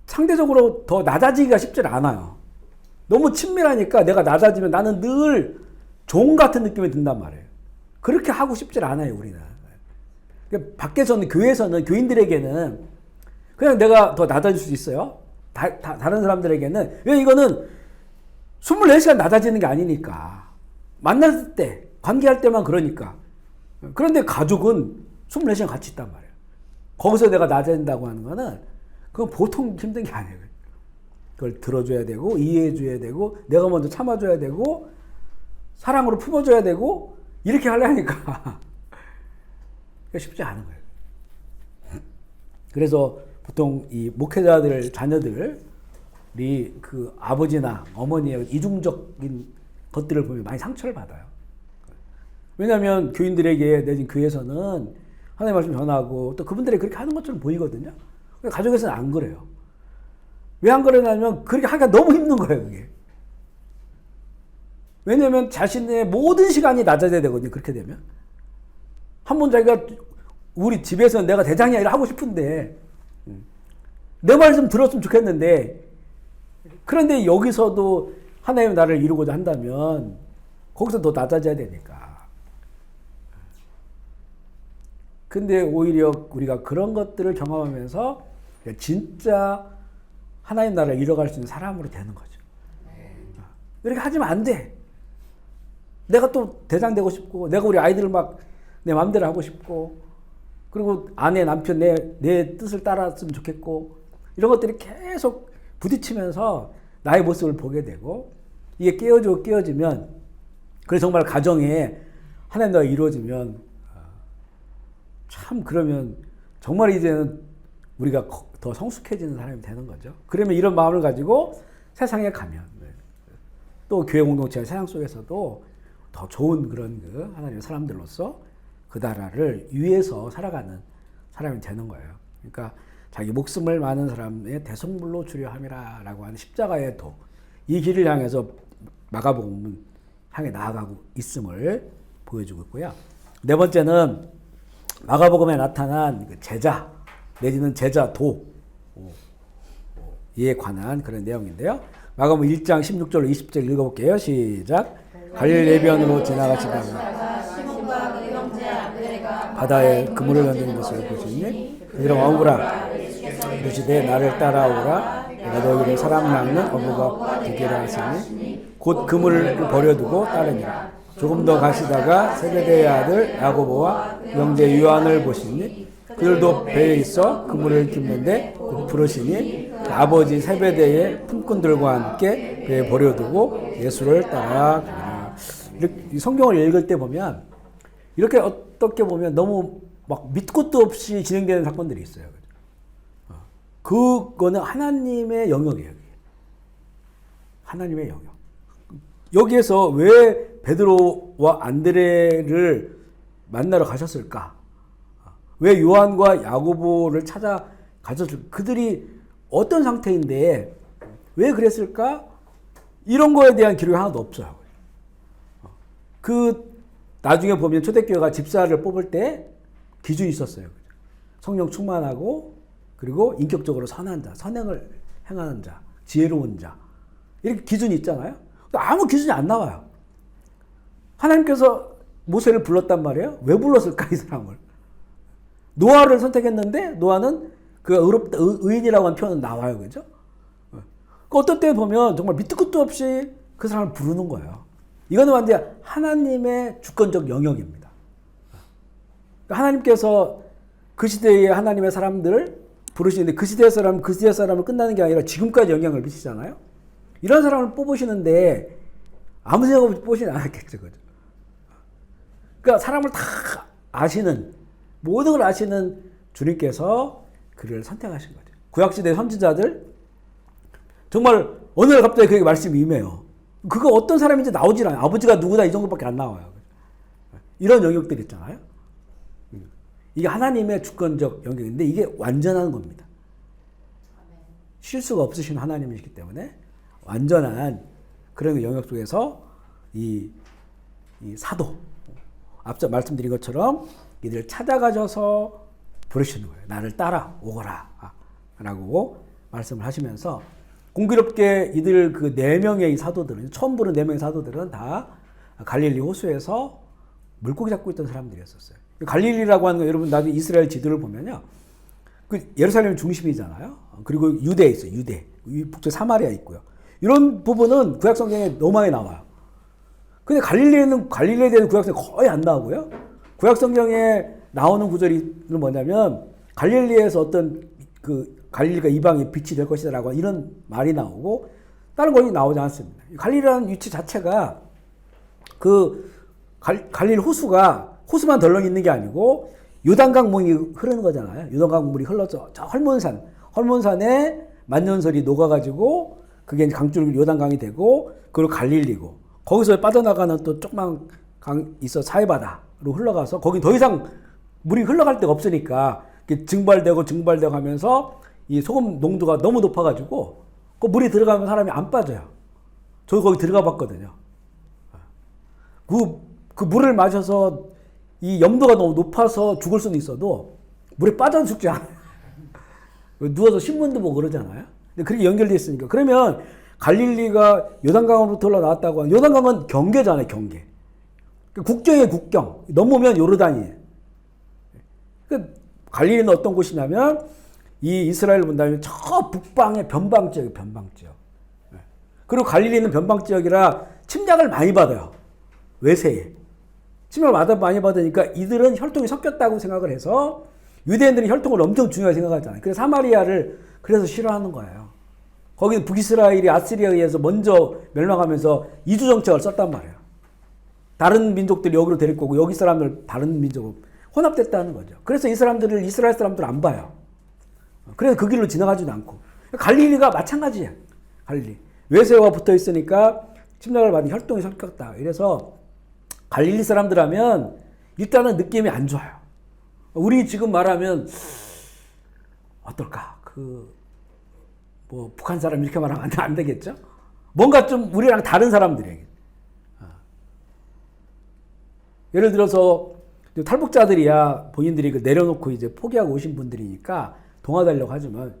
상대적으로 더 낮아지기가 쉽지 않아요. 너무 친밀하니까 내가 낮아지면 나는 늘 종 같은 느낌이 든단 말이에요. 그렇게 하고 싶지 않아요, 우리는. 밖에서는, 교회에서는, 교인들에게는 그냥 내가 더 낮아질 수 있어요. 다른 사람들에게는. 왜? 이거는 24시간 낮아지는 게 아니니까. 만날 때, 관계할 때만 그러니까. 그런데 가족은 24시간 같이 있단 말이에요. 거기서 내가 낮아진다고 하는 거는 그건 보통 힘든 게 아니에요. 그걸 들어줘야 되고, 이해해줘야 되고, 내가 먼저 참아줘야 되고, 사랑으로 품어줘야 되고, 이렇게 하려니까 쉽지 않은 거예요. 그래서 보통 이 목회자들, 자녀들이 그 아버지나 어머니의 이중적인 것들을 보면 많이 상처를 받아요. 왜냐하면 교인들에게 내진 교회에서는 하나님의 말씀 전하고 또 그분들이 그렇게 하는 것처럼 보이거든요. 가족에서는 안 그래요. 왜 안 그러냐면 그렇게 하기가 너무 힘든 거예요, 그게. 왜냐면 자신의 모든 시간이 낮아져야 되거든요, 그렇게 되면. 한번 자기가 우리 집에서는 내가 대장이야 하고 싶은데, 내 말 좀 들었으면 좋겠는데, 그런데 여기서도 하나님의 나라를 이루고자 한다면 거기서 더 낮아져야 되니까. 근데 오히려 우리가 그런 것들을 경험하면서 진짜 하나님 나라를 이뤄갈 수 있는 사람으로 되는 거죠. 이렇게 하지면 안 돼. 내가 또 대장 되고 싶고, 내가 우리 아이들을 막 내 마음대로 하고 싶고, 그리고 아내, 남편 내 뜻을 따랐으면 좋겠고, 이런 것들이 계속 부딪히면서 나의 모습을 보게 되고, 이게 깨어지면, 그래서 정말 가정에 하나님 나라가 이루어지면, 참 그러면 정말 이제는 우리가 더 성숙해지는 사람이 되는 거죠. 그러면 이런 마음을 가지고 세상에 가면, 또 교회 공동체와 세상 속에서도 더 좋은 그런 하나님의 사람들로서 그 나라를 위해서 살아가는 사람이 되는 거예요. 그러니까 자기 목숨을 많은 사람의 대속물로 주려 함이라 라고 하는 십자가의 도, 이 길을 향해서 마가복음은 향해 나아가고 있음을 보여주고 있고요. 네 번째는 마가복음에 나타난 그 제자 내지는 제자도에 관한 그런 내용인데요. 마가복음 1장 16절로 20절 읽어볼게요. 시작. 갈릴레변으로 지나가시다가
시몬과 그 형제 안드레가
바다에 그물을 던지는 것을 보시니 그들은 어부라 이르시되 나를 따라오라 내가 너희를 사람 낚는 어부가 되게라 하시니 곧 그물을 버려두고 따르니라. 조금 더 가시다가 세베대의 아들 야고보와 형제 요한을 보시니 그들도 배에 있어 그물을 깁는데 곧 부르시니 아버지 세베대의 품꾼들과 함께 배에 버려두고 예수를 따라 이렇게 성경을 읽을 때 보면 이렇게 어떻게 보면 너무 막 밑도 끝도 없이 진행되는 사건들이 있어요. 그거는 하나님의 영역이에요. 하나님의 영역. 여기에서 왜 베드로와 안드레를 만나러 가셨을까? 왜 요한과 야고보를 찾아 가셨을까? 그들이 어떤 상태인데 왜 그랬을까? 이런 거에 대한 기록이 하나도 없어요. 그 나중에 보면 초대교회가 집사를 뽑을 때 기준이 있었어요. 성령 충만하고 그리고 인격적으로 선한 자, 선행을 행하는 자, 지혜로운 자 이렇게 기준이 있잖아요. 아무 기준이 안 나와요. 하나님께서 모세를 불렀단 말이에요. 왜 불렀을까 이 사람을? 노아를 선택했는데 노아는 그 의인이라고 하는 표현은 나와요. 그죠? 어떤 때 보면 정말 밑도 끝도 없이 그 사람을 부르는 거예요. 이거는 완전 하나님의 주권적 영역입니다. 하나님께서 그 시대의 하나님의 사람들을 부르시는데 그 시대의 사람을 끝나는 게 아니라 지금까지 영향을 미치잖아요. 이런 사람을 뽑으시는데 아무 생각 없이 뽑으시지 않았겠죠. 그죠? 그러니까 사람을 다 아시는 모든 걸 아시는 주님께서 그를 선택하신 거죠. 구약시대 선지자들 정말 어느 날 갑자기 그에게 말씀이 임해요. 그거 어떤 사람인지 나오질 않아요. 아버지가 누구다 이 정도밖에 안 나와요. 이런 영역들 있잖아요. 이게 하나님의 주권적 영역인데 이게 완전한 겁니다. 실수가 없으신 하나님이시기 때문에 완전한 그런 영역 속에서 이 사도 앞서 말씀드린 것처럼 이들을 찾아가셔서 부르시는 거예요. 나를 따라오거라 라고 말씀을 하시면서 공교롭게 이들 그 4명의 사도들은 처음 부른 4명의 사도들은 다 갈릴리 호수에서 물고기 잡고 있던 사람들이었어요. 갈릴리라고 하는 거 여러분 나중에 이스라엘 지도를 보면요. 그 예루살렘 중심이잖아요. 그리고 유대에 있어요. 유대. 북쪽 사마리아 있고요. 이런 부분은 구약 성경에 너무 많이 나와요. 근데 갈릴리에 대한 구약 성경 거의 안 나오고요. 구약 성경에 나오는 구절이 뭐냐면 갈릴리에서 어떤 그 갈릴리가 이방의 빛이 될 것이다라고 이런 말이 나오고 다른 것이 나오지 않습니다. 갈릴리라는 위치 자체가 그 갈릴 호수만 덜렁 있는 게 아니고 요단강 물이 흐르는 거잖아요. 요단강 물이 흘러서 저 헐몬산에 만년설이 녹아가지고 그게 강줄 요단강이 되고 그리고 갈릴리고 거기서 빠져나가는 또 조그만 강 있어 사해바다로 흘러가서 거기 더 이상 물이 흘러갈 데가 없으니까 증발되고 하면서 이 소금 농도가 너무 높아가지고 그 물이 들어가면 사람이 안 빠져요. 저 거기 들어가 봤거든요. 그 물을 마셔서 이 염도가 너무 높아서 죽을 수는 있어도 물에 빠져 죽지 않아요. 누워서 신문도 보고 그러잖아요. 근데 그렇게 연결되어 있으니까. 그러면 갈릴리가 요단강으로부터 흘러나왔다고 하면 요단강은 경계잖아요. 경계. 국경이에요. 국경. 넘으면 요르단이에요. 그러니까 갈릴리는 어떤 곳이냐면 이 이스라엘을 본다면 저 북방의 변방 지역이에요. 변방 지역. 그리고 갈릴리는 변방 지역이라 침략을 많이 받아요. 외세에. 침략을 많이 받으니까 이들은 혈통이 섞였다고 생각을 해서 유대인들이 혈통을 엄청 중요하게 생각하잖아요. 그래서 사마리아를 그래서 싫어하는 거예요. 거기는 북이스라엘이 아시리아에 의해서 먼저 멸망하면서 이주 정책을 썼단 말이에요. 다른 민족들이 여기로 데리고 오고 여기 사람들 다른 민족으로 혼합됐다는 거죠. 그래서 이스라엘 사람들 안 봐요. 그래서 그 길로 지나가지도 않고. 갈릴리가 마찬가지예요. 갈릴리. 외세와 붙어 있으니까 침략을 받은 혈통이 섞였다. 이래서 갈릴리 사람들 하면 일단은 느낌이 안 좋아요. 우리 지금 말하면 어떨까? 북한 사람 이렇게 말하면 안 되겠죠? 뭔가 좀 우리랑 다른 사람들이에요. 예를 들어서 이제 탈북자들이야 본인들이 그 내려놓고 이제 포기하고 오신 분들이니까 동화되려고 하지만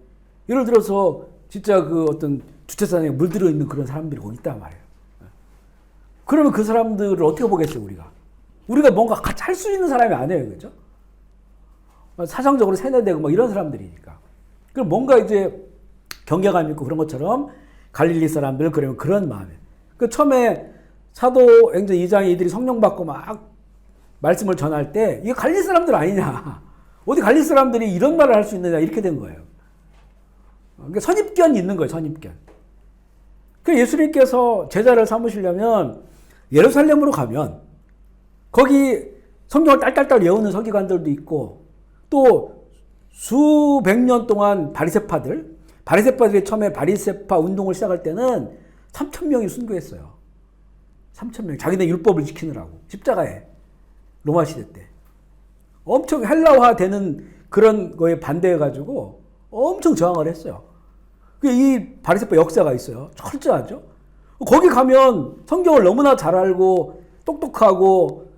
예를 들어서 진짜 그 어떤 주차장에 물들어 있는 그런 사람들이 거기 있단 말이에요. 그러면 그 사람들을 어떻게 보겠어요, 우리가? 우리가 뭔가 같이 할 수 있는 사람이 아니에요, 그죠? 사정적으로 세뇌되고 뭐 이런 사람들이니까. 그럼 뭔가 이제 경계감 있고 그런 것처럼 갈릴리 사람들 그러면 그런 마음에. 그 처음에 사도행전 2장에 이들이 성령 받고 막 말씀을 전할 때 이게 갈릴리 사람들 아니냐? 어디 갈릴리 사람들이 이런 말을 할 수 있느냐? 이렇게 된 거예요. 그러니까 선입견이 있는 거예요, 선입견. 그 예수님께서 제자를 삼으시려면 예루살렘으로 가면 거기 성경을 딸딸딸 외우는 서기관들도 있고 또 수백 년 동안 바리새파들이 처음에 바리새파 운동을 시작할 때는 3,000명이 순교했어요. 3,000명. 자기네 율법을 지키느라고. 십자가에. 로마 시대 때. 엄청 헬라화 되는 그런 거에 반대해가지고 엄청 저항을 했어요. 이 바리새파 역사가 있어요. 철저하죠. 거기 가면 성경을 너무나 잘 알고 똑똑하고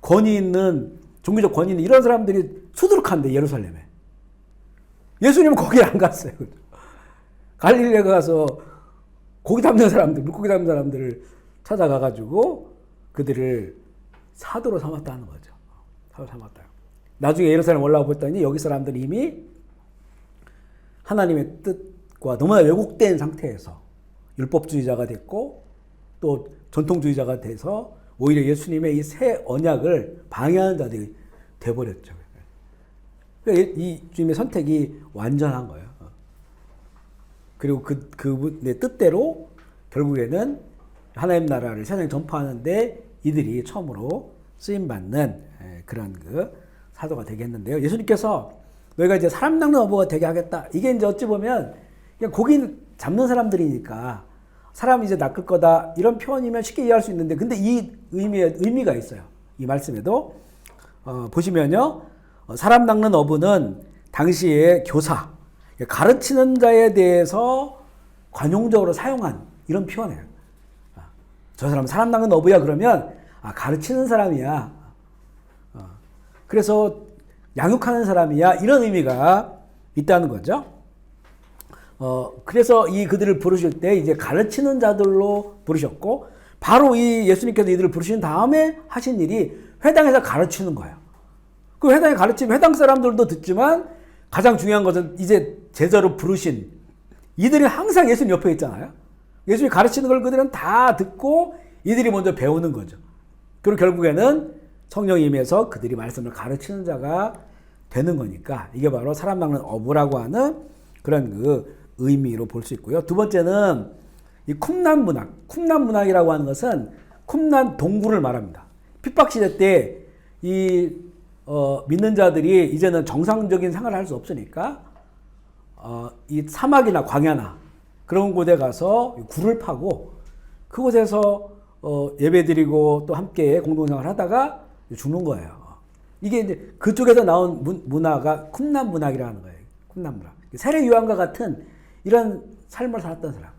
권위 있는 종교적 권위 있는 이런 사람들이 수두룩한데 예루살렘에. 예수님은 거기 안 갔어요. 갈릴리에 가서 고기 담는 사람들, 물고기 담는 사람들을 찾아가가지고 그들을 사도로 삼았다는 거죠. 사도로 삼았다. 나중에 예루살렘 올라와 봤더니 여기 사람들이 이미 하나님의 뜻과 너무나 왜곡된 상태에서 율법주의자가 됐고 또 전통주의자가 돼서 오히려 예수님의 이 새 언약을 방해하는 자들이 돼버렸죠. 이 주님의 선택이 완전한 거예요. 그리고 그분의 뜻대로 결국에는 하나님 나라를 세상에 전파하는데 이들이 처음으로 쓰임받는 그런 그 사도가 되겠는데요. 예수님께서 너희가 이제 사람 낚는 어부가 되게 하겠다. 이게 이제 어찌 보면 그냥 고기 잡는 사람들이니까 사람 이제 낚을 거다. 이런 표현이면 쉽게 이해할 수 있는데 근데 이 의미가 있어요. 이 말씀에도. 보시면요. 사람 낚는 어부는 당시의 교사, 가르치는 자에 대해서 관용적으로 사용한 이런 표현이에요. 저 사람 사람 낚는 어부야 그러면 가르치는 사람이야. 그래서 양육하는 사람이야. 이런 의미가 있다는 거죠. 그래서 그들을 부르실 때 이제 가르치는 자들로 부르셨고 바로 이 예수님께서 이들을 부르신 다음에 하신 일이 회당에서 가르치는 거예요. 그 회당에 가르치면 회당 사람들도 듣지만 가장 중요한 것은 이제 제자로 부르신 이들이 항상 예수님 옆에 있잖아요. 예수님이 가르치는 걸 그들은 다 듣고 이들이 먼저 배우는 거죠. 그리고 결국에는 성령이 임해서 그들이 말씀을 가르치는 자가 되는 거니까 이게 바로 사람 낚는 어부라고 하는 그런 그 의미로 볼 수 있고요. 두 번째는 이 쿰란 문학. 쿰란 문학이라고 하는 것은 쿰란 동굴을 말합니다. 핍박시대 때 믿는 자들이 이제는 정상적인 생활을 할 수 없으니까 이 사막이나 광야나 그런 곳에 가서 굴을 파고 그곳에서 예배드리고 또 함께 공동생활을 하다가 죽는 거예요. 이게 이제 그쪽에서 나온 문화가 쿰란 문학이라는 거예요. 쿰란 문학. 세례 요한과 같은 이런 삶을 살았던 사람.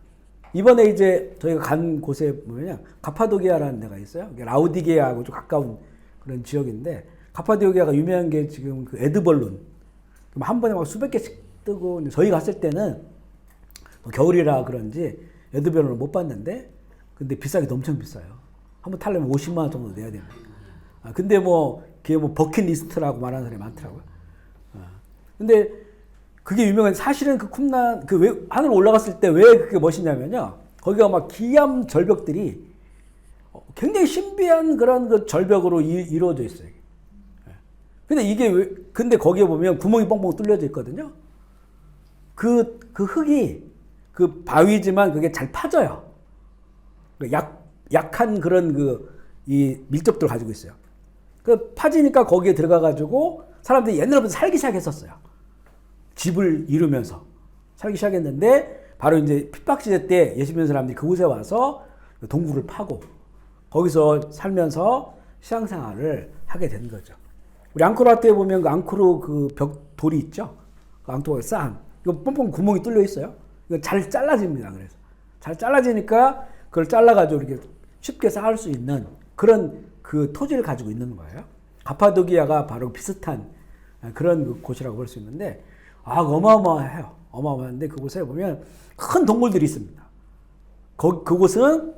이번에 이제 저희가 간 곳에 보면요. 가파도기아라는 데가 있어요. 라우디게아하고 좀 가까운 그런 지역인데 가파도기아가 유명한 게 지금 그 에드벌룬. 한 번에 막 수백 개씩 뜨고 저희 갔을 때는 겨울이라 그런지 에드벌룬을 못 봤는데 근데 비싸기도 엄청 비싸요. 한번 타려면 50만 원 정도 내야 됩니다. 근데 그게 버킷리스트라고 말하는 사람이 많더라고요. 근데 그게 유명한 사실은 그 쿰란 하늘 올라갔을 때 왜 그게 멋있냐면요. 거기가 막 기암 절벽들이 굉장히 신비한 그런 그 절벽으로 이루어져 있어요. 근데 거기에 보면 구멍이 뻥뻥 뚫려져 있거든요. 그 흙이 그 바위지만 그게 잘 파져요. 약한 그런 이 밀접도를 가지고 있어요. 그 파지니까 거기에 들어가가지고 사람들이 옛날부터 살기 시작했었어요. 집을 이루면서 살기 시작했는데 바로 이제 핍박시대 때 예수 믿는 사람들이 그곳에 와서 동굴을 파고 거기서 살면서 신앙생활을 하게 된 거죠. 우리 앙코르와트에 보면 그 앙코르 그 돌이 있죠. 그 앙코르 쌓은 이거 뻥뻥 구멍이 뚫려 있어요. 이거 잘 잘라집니다. 그래서 잘 잘라지니까 그걸 잘라가지고 이렇게 쉽게 쌓을 수 있는 그런 그 토지를 가지고 있는 거예요. 가파도기아가 바로 비슷한 그런 곳이라고 볼 수 있는데 어마어마해요. 어마어마한데 그곳에 보면 큰 동굴들이 있습니다. 그곳은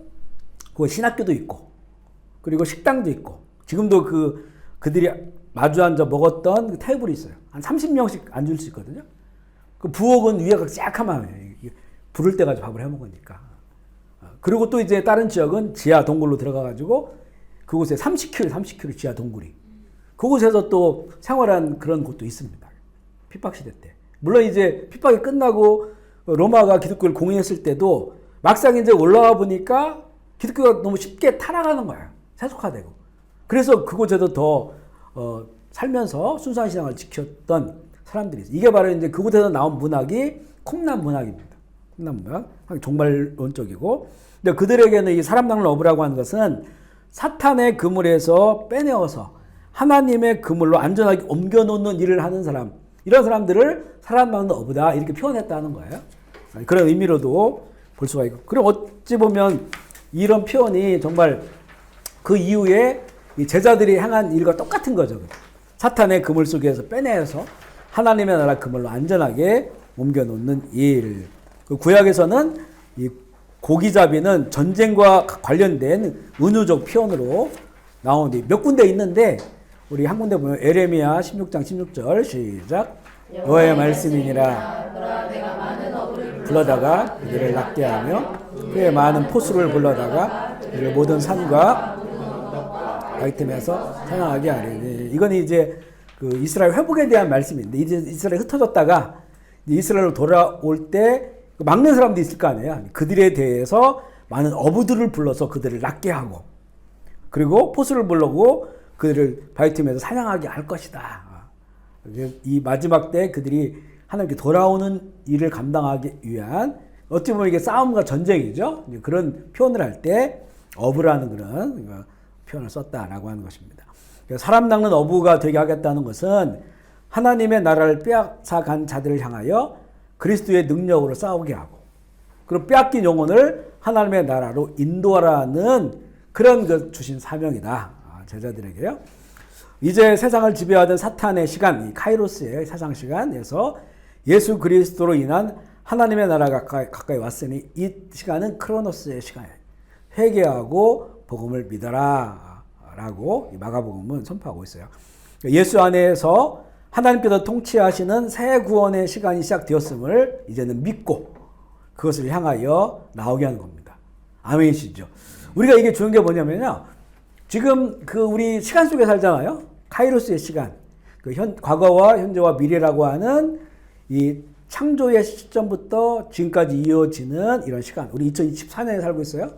신학교도 있고 그리고 식당도 있고 지금도 그들이 마주 앉아 먹었던 그 테이블이 있어요. 한 30명씩 앉을 수 있거든요. 그 부엌은 위에가 쬐까만 부를 때 가지고 밥을 해 먹으니까. 그리고 또 이제 다른 지역은 지하 동굴로 들어가가지고 그곳에 30km 지하 동굴이. 그곳에서 또 생활한 그런 곳도 있습니다. 핍박 시대 때. 물론 이제 핍박이 끝나고 로마가 기독교를 공인했을 때도 막상 이제 올라와 보니까 기독교가 너무 쉽게 타락하는 거예요. 세속화되고. 그래서 그곳에도 더 살면서 순수한 신앙을 지켰던 사람들이 있어요. 이게 바로 이제 그곳에서 나온 문학이 쿰란 문학입니다. 쿰란 문학. 종말론적이고. 근데 그들에게는 이 사람 낚는 어부라고 하는 것은 사탄의 그물에서 빼내어서 하나님의 그물로 안전하게 옮겨놓는 일을 하는 사람. 이런 사람들을 사람 낚는 어부다. 이렇게 표현했다는 거예요. 그런 의미로도 볼 수가 있고. 그럼 어찌 보면 이런 표현이 정말 그 이후에 이 제자들이 향한 일과 똑같은 거죠. 사탄의 그물 속에서 빼내서 하나님의 나라 그물로 안전하게 옮겨놓는 일. 그 구약에서는 이 고기잡이는 전쟁과 관련된 은유적 표현으로 나오는데 몇 군데 있는데 우리 한 군데 보면 에레미야 16장 16절 시작. 여호와의 말씀이니라.
내가 많은 어부를
불러다가 그들을 낚게 하며 그의 많은 포수를 불러다가 그들을 모든 산과 아이템에서 사냥하게 하리니. 이건 이제 그 이스라엘 회복에 대한 말씀인데 이제 이스라엘이 흩어졌다가 이스라엘로 돌아올 때 막는 사람도 있을 거 아니에요. 그들에 대해서 많은 어부들을 불러서 그들을 낚게 하고 그리고 포수를 불러고 그들을 바위틈에서 사냥하게 할 것이다. 이 마지막 때 그들이 하나님께 돌아오는 일을 감당하기 위한 어찌 보면 이게 싸움과 전쟁이죠. 그런 표현을 할 때 어부라는 그런 표현을 썼다라고 하는 것입니다. 사람 낚는 어부가 되게 하겠다는 것은 하나님의 나라를 빼앗아간 자들을 향하여 그리스도의 능력으로 싸우게 하고 그리고 빼앗긴 영혼을 하나님의 나라로 인도하라는 그런 그 주신 사명이다. 제자들에게요. 이제 세상을 지배하던 사탄의 시간, 이 카이로스의 세상 시간에서 예수 그리스도로 인한 하나님의 나라가 가까이 왔으니 이 시간은 크로노스의 시간이에요. 회개하고 복음을 믿어라 라고 마가복음은 선포하고 있어요. 예수 안에서 하나님께서 통치하시는 새 구원의 시간이 시작되었음을 이제는 믿고 그것을 향하여 나오게 하는 겁니다. 아멘이시죠? 우리가 이게 좋은 게 뭐냐면요. 지금 우리 시간 속에 살잖아요. 카이로스의 시간. 과거와 현재와 미래라고 하는 이 창조의 시점부터 지금까지 이어지는 이런 시간. 우리 2024년에 살고 있어요.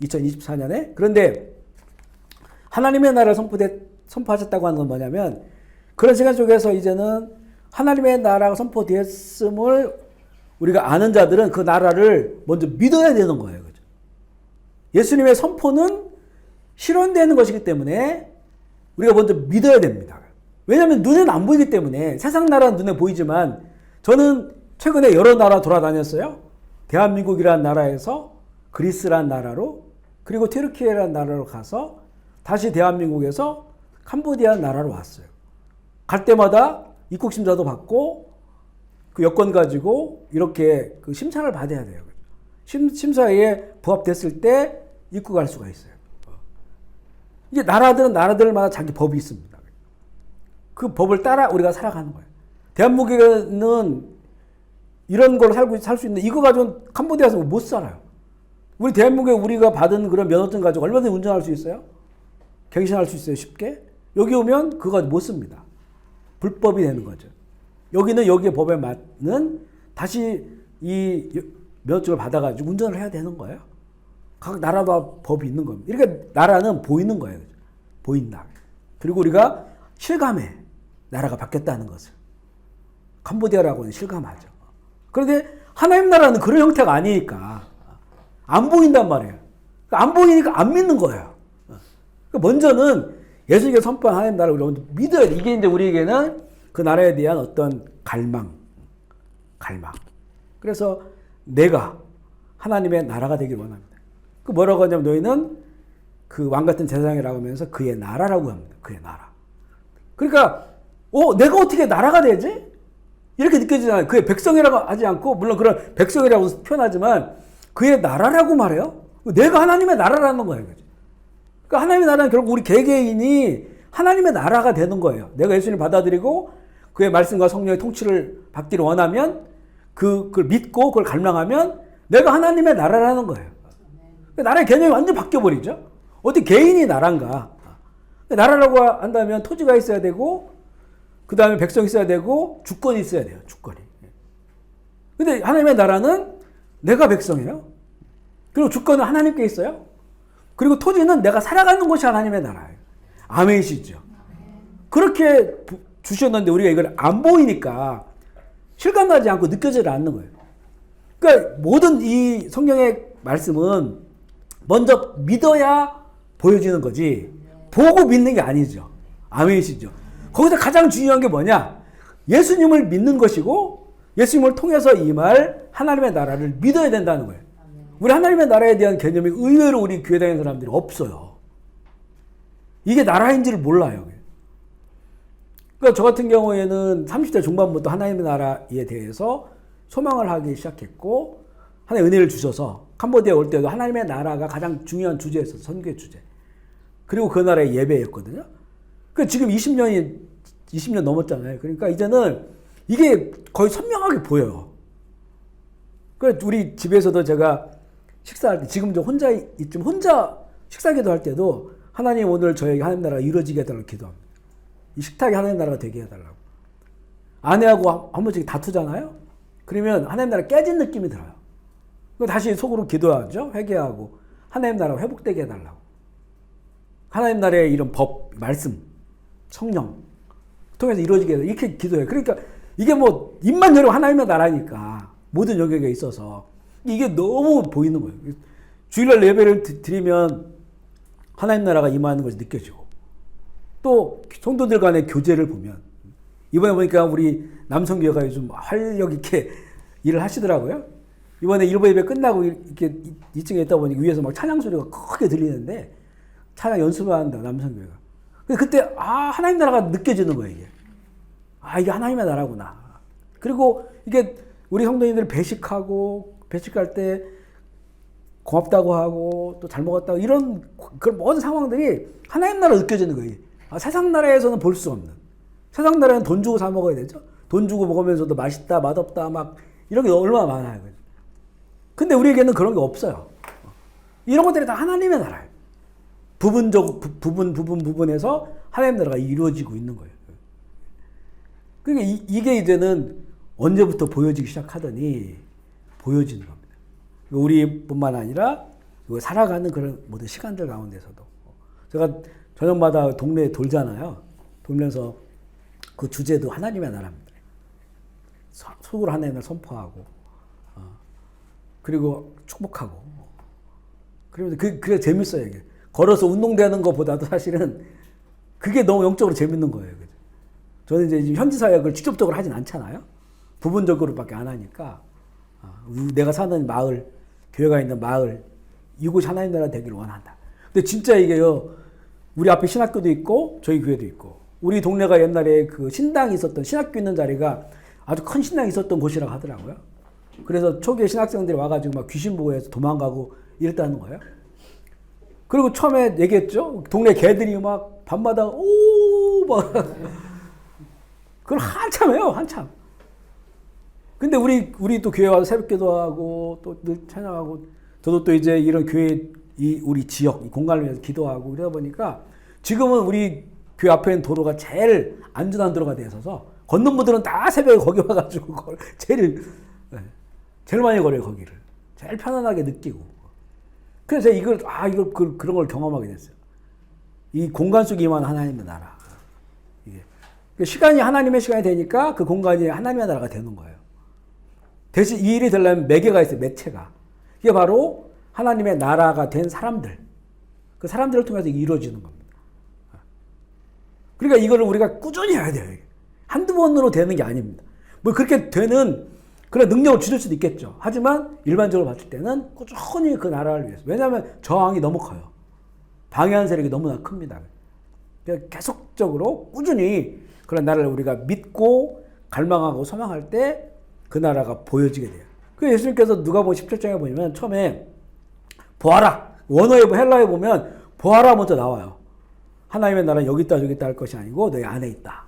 2024년에. 그런데 하나님의 나라를 선포하셨다고 하는 건 뭐냐면 그런 시간 속에서 이제는 하나님의 나라가 선포되었음을 우리가 아는 자들은 그 나라를 먼저 믿어야 되는 거예요. 그죠? 예수님의 선포는 실현되는 것이기 때문에 우리가 먼저 믿어야 됩니다. 왜냐하면 눈에는 안 보이기 때문에 세상 나라는 눈에 보이지만 저는 최근에 여러 나라 돌아다녔어요. 대한민국이라는 나라에서 그리스라는 나라로 그리고 튀르키예라는 나라로 가서 다시 대한민국에서 캄보디아라는 나라로 왔어요. 갈 때마다 입국 심사도 받고 그 여권 가지고 이렇게 그 심사를 받아야 돼요. 심사에 부합됐을 때 입국할 수가 있어요. 이게 나라들은 나라들마다 자기 법이 있습니다. 그 법을 따라 우리가 살아가는 거예요. 대한민국에는 이런 걸 살 수 있는데 이거 가지고 캄보디아에서 못 살아요. 우리 대한민국에 우리가 받은 그런 면허증 가지고 얼마든지 운전할 수 있어요? 갱신할 수 있어요, 쉽게? 여기 오면 그거 못 씁니다. 불법이 되는 거죠. 여기는 여기의 법에 맞는 다시 이 면허증을 받아가지고 운전을 해야 되는 거예요. 각 나라마다 법이 있는 겁니다. 이렇게 나라는 보이는 거예요. 보인다. 그리고 우리가 실감해. 나라가 바뀌었다는 것을. 캄보디아라고는 실감하죠. 그런데 하나님 나라는 그런 형태가 아니니까 안 보인단 말이에요. 안 보이니까 안 믿는 거예요. 먼저는 예수님께서 선포한 하나님 나라를 우리가 먼저 믿어야 돼. 이게 이제 우리에게는 그 나라에 대한 어떤 갈망. 그래서 내가 하나님의 나라가 되길 원합니다. 그 뭐라고 하냐면 너희는 그 왕 같은 제사장이라고 하면서 그의 나라라고 합니다. 그의 나라. 그러니까 내가 어떻게 나라가 되지? 이렇게 느껴지잖아요. 그의 백성이라고 하지 않고 물론 그런 백성이라고 표현하지만 그의 나라라고 말해요. 내가 하나님의 나라라는 거예요. 그러니까 하나님의 나라는 결국 우리 개개인이 하나님의 나라가 되는 거예요. 내가 예수님을 받아들이고 그의 말씀과 성령의 통치를 받기를 원하면 그걸 믿고 그걸 갈망하면 내가 하나님의 나라라는 거예요. 나라의 개념이 완전히 바뀌어버리죠. 어떻게 개인이 나라인가. 나라라고 한다면 토지가 있어야 되고 그 다음에 백성이 있어야 되고 주권이 있어야 돼요. 주권이. 근데 하나님의 나라는 내가 백성이에요. 그리고 주권은 하나님께 있어요. 그리고 토지는 내가 살아가는 곳이 하나님의 나라예요. 아멘이시죠. 그렇게 주셨는데 우리가 이걸 안 보이니까 실감나지 않고 느껴지지 않는 거예요. 그러니까 모든 이 성경의 말씀은 먼저 믿어야 보여지는 거지 보고 믿는 게 아니죠. 아멘이시죠. 거기서 가장 중요한 게 뭐냐? 예수님을 믿는 것이고 예수님을 통해서 임할 하나님의 나라를 믿어야 된다는 거예요. 우리 하나님의 나라에 대한 개념이 의외로 우리 교회 다니는 사람들이 없어요. 이게 나라인지를 몰라요. 그러니까 저 같은 경우에는 30대 중반부터 하나님의 나라에 대해서 소망을 하기 시작했고 하나님의 은혜를 주셔서 캄보디아에 올 때도 하나님의 나라가 가장 중요한 주제였어요. 선교의 주제. 그리고 그 나라의 예배였거든요. 그 지금 20년 넘었잖아요. 그러니까 이제는 이게 거의 선명하게 보여요. 그 우리 집에서도 제가 식사할 때 지금 혼자 식사 기도할 때도 하나님 오늘 저에게 하나님 나라가 이루어지게 해달라고 기도합니다. 이 식탁이 하나님 나라가 되게 해달라고. 아내하고 한 번씩 다투잖아요. 그러면 하나님 나라 깨진 느낌이 들어요. 다시 속으로 기도하죠. 회개하고 하나님 나라가 회복되게 해달라고. 하나님 나라의 이런 법, 말씀, 성령 통해서 이루어지게 해달라고 이렇게 기도해요. 그러니까 이게 뭐 입만 열면 하나님의 나라니까 모든 영역에 있어서 이게 너무 보이는 거예요. 주일날 예배를 드리면 하나님 나라가 임하는 것이 느껴지고 또 성도들 간의 교제를 보면 이번에 보니까 우리 남성교회가 요즘 활력 있게 일을 하시더라고요. 이번에 일부 예배 끝나고 이렇게 2층에 있다 보니까 위에서 막 찬양 소리가 크게 들리는데 찬양 연습을 한다 남성교회가. 그때 하나님 나라가 느껴지는 거예요. 이게. 이게 하나님의 나라구나. 그리고 이게 우리 성도님들 배식할 때 고맙다고 하고 또 잘 먹었다고 이런 그런 모든 상황들이 하나님 나라 느껴지는 거예요. 세상 나라에서는 볼 수 없는. 세상 나라는 돈 주고 사 먹어야 되죠. 돈 주고 먹으면서도 맛있다 맛없다 막 이런 게 얼마나 많아요. 근데 우리에게는 그런 게 없어요. 이런 것들이 다 하나님의 나라예요. 부분에서 하나님 나라가 이루어지고 있는 거예요. 그러니까 이게 이제는 언제부터 보여지기 시작하더니 보여지는 겁니다. 우리뿐만 아니라 살아가는 그런 모든 시간들 가운데서도 제가 저녁마다 동네에 돌잖아요. 돌면서 그 주제도 하나님의 나라입니다. 속으로 하나님을 선포하고 그리고 축복하고 그러면서 그게 재밌어요. 이게. 걸어서 운동되는 것보다도 사실은 그게 너무 영적으로 재밌는 거예요. 그죠? 저는 이제 현지 사역을 직접적으로 하진 않잖아요. 부분적으로밖에 안 하니까 내가 사는 마을, 교회가 있는 마을 이곳이 하나님 나라 되기를 원한다. 근데 진짜 이게요. 우리 앞에 신학교도 있고 저희 교회도 있고 우리 동네가 옛날에 그 신당이 있었던 신학교 있는 자리가 아주 큰 신당이 있었던 곳이라고 하더라고요. 그래서 초기에 신학생들이 와가지고 막 귀신 보고 해서 도망가고 이랬다는 거예요. 그리고 처음에 얘기했죠. 동네 개들이 막 밤마다 막 그걸 한참 해요. 한참. 근데 우리 또 교회 와서 새벽 기도하고 또 늘 찬양하고 저도 또 이제 이런 교회 우리 지역 이 공간을 위해서 기도하고 이러다 보니까 지금은 우리 교회 앞에 있는 도로가 제일 안전한 도로가 돼 있어서 걷는 분들은 다 새벽에 거기 와가지고 제일 많이 걸어요. 거기를 제일 편안하게 느끼고 그래서 이걸 그런 걸 경험하게 됐어요. 이 공간 속에 임한 하나님의 나라. 이게 시간이 하나님의 시간이 되니까 그 공간이 하나님의 나라가 되는 거예요. 대신 이 일이 되려면 매개가 있어요. 매체가. 이게 바로 하나님의 나라가 된 사람들. 그 사람들을 통해서 이루어지는 겁니다. 그러니까 이거를 우리가 꾸준히 해야 돼요. 한두 번으로 되는 게 아닙니다. 뭐 그렇게 되는 그런 능력을 주실 수도 있겠죠. 하지만 일반적으로 봤을 때는 꾸준히 그 나라를 위해서. 왜냐하면 저항이 너무 커요. 방해하는 세력이 너무나 큽니다. 그러니까 계속적으로 꾸준히 그런 나라를 우리가 믿고 갈망하고 소망할 때 그 나라가 보여지게 돼요. 그 예수님께서 누가복음 17장에 보면 처음에 보아라. 원어에 헬라에 보면 보아라 먼저 나와요. 하나님의 나라는 여기 있다 저기 있다 할 것이 아니고 너희 안에 있다.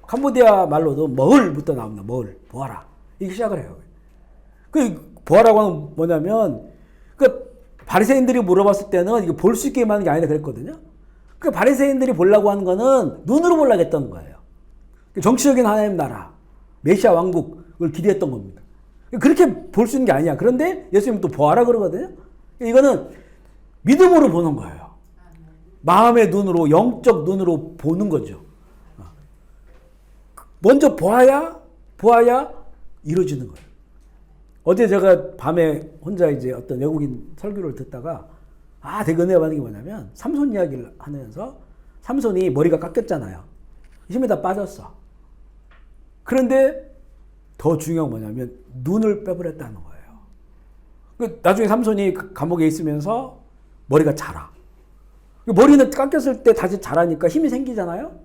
캄보디아 말로도 머을부터 나옵니다. 머을. 보아라. 이게 시작을 해요. 그 보아라고 하는 뭐냐면 그 바리새인들이 물어봤을 때는 이게 볼 수 있게 하는 게 아니다 그랬거든요. 그 바리새인들이 보려고 하는 거는 눈으로 보려고 했던 거예요. 정치적인 하나님 나라, 메시아 왕국을 기대했던 겁니다. 그렇게 볼 수 있는 게 아니야. 그런데 예수님은 또 보아라 그러거든요. 이거는 믿음으로 보는 거예요. 마음의 눈으로, 영적 눈으로 보는 거죠. 먼저 보아야 이루어지는 거예요. 어제 제가 밤에 혼자 이제 어떤 외국인 설교를 듣다가 되게 은혜 받는 게 뭐냐면 삼손 이야기를 하면서 삼손이 머리가 깎였잖아요. 힘이 다 빠졌어. 그런데 더 중요한 건 뭐냐면 눈을 빼버렸다는 거예요. 나중에 삼손이 감옥에 있으면서 머리가 자라. 머리는 깎였을 때 다시 자라니까 힘이 생기잖아요.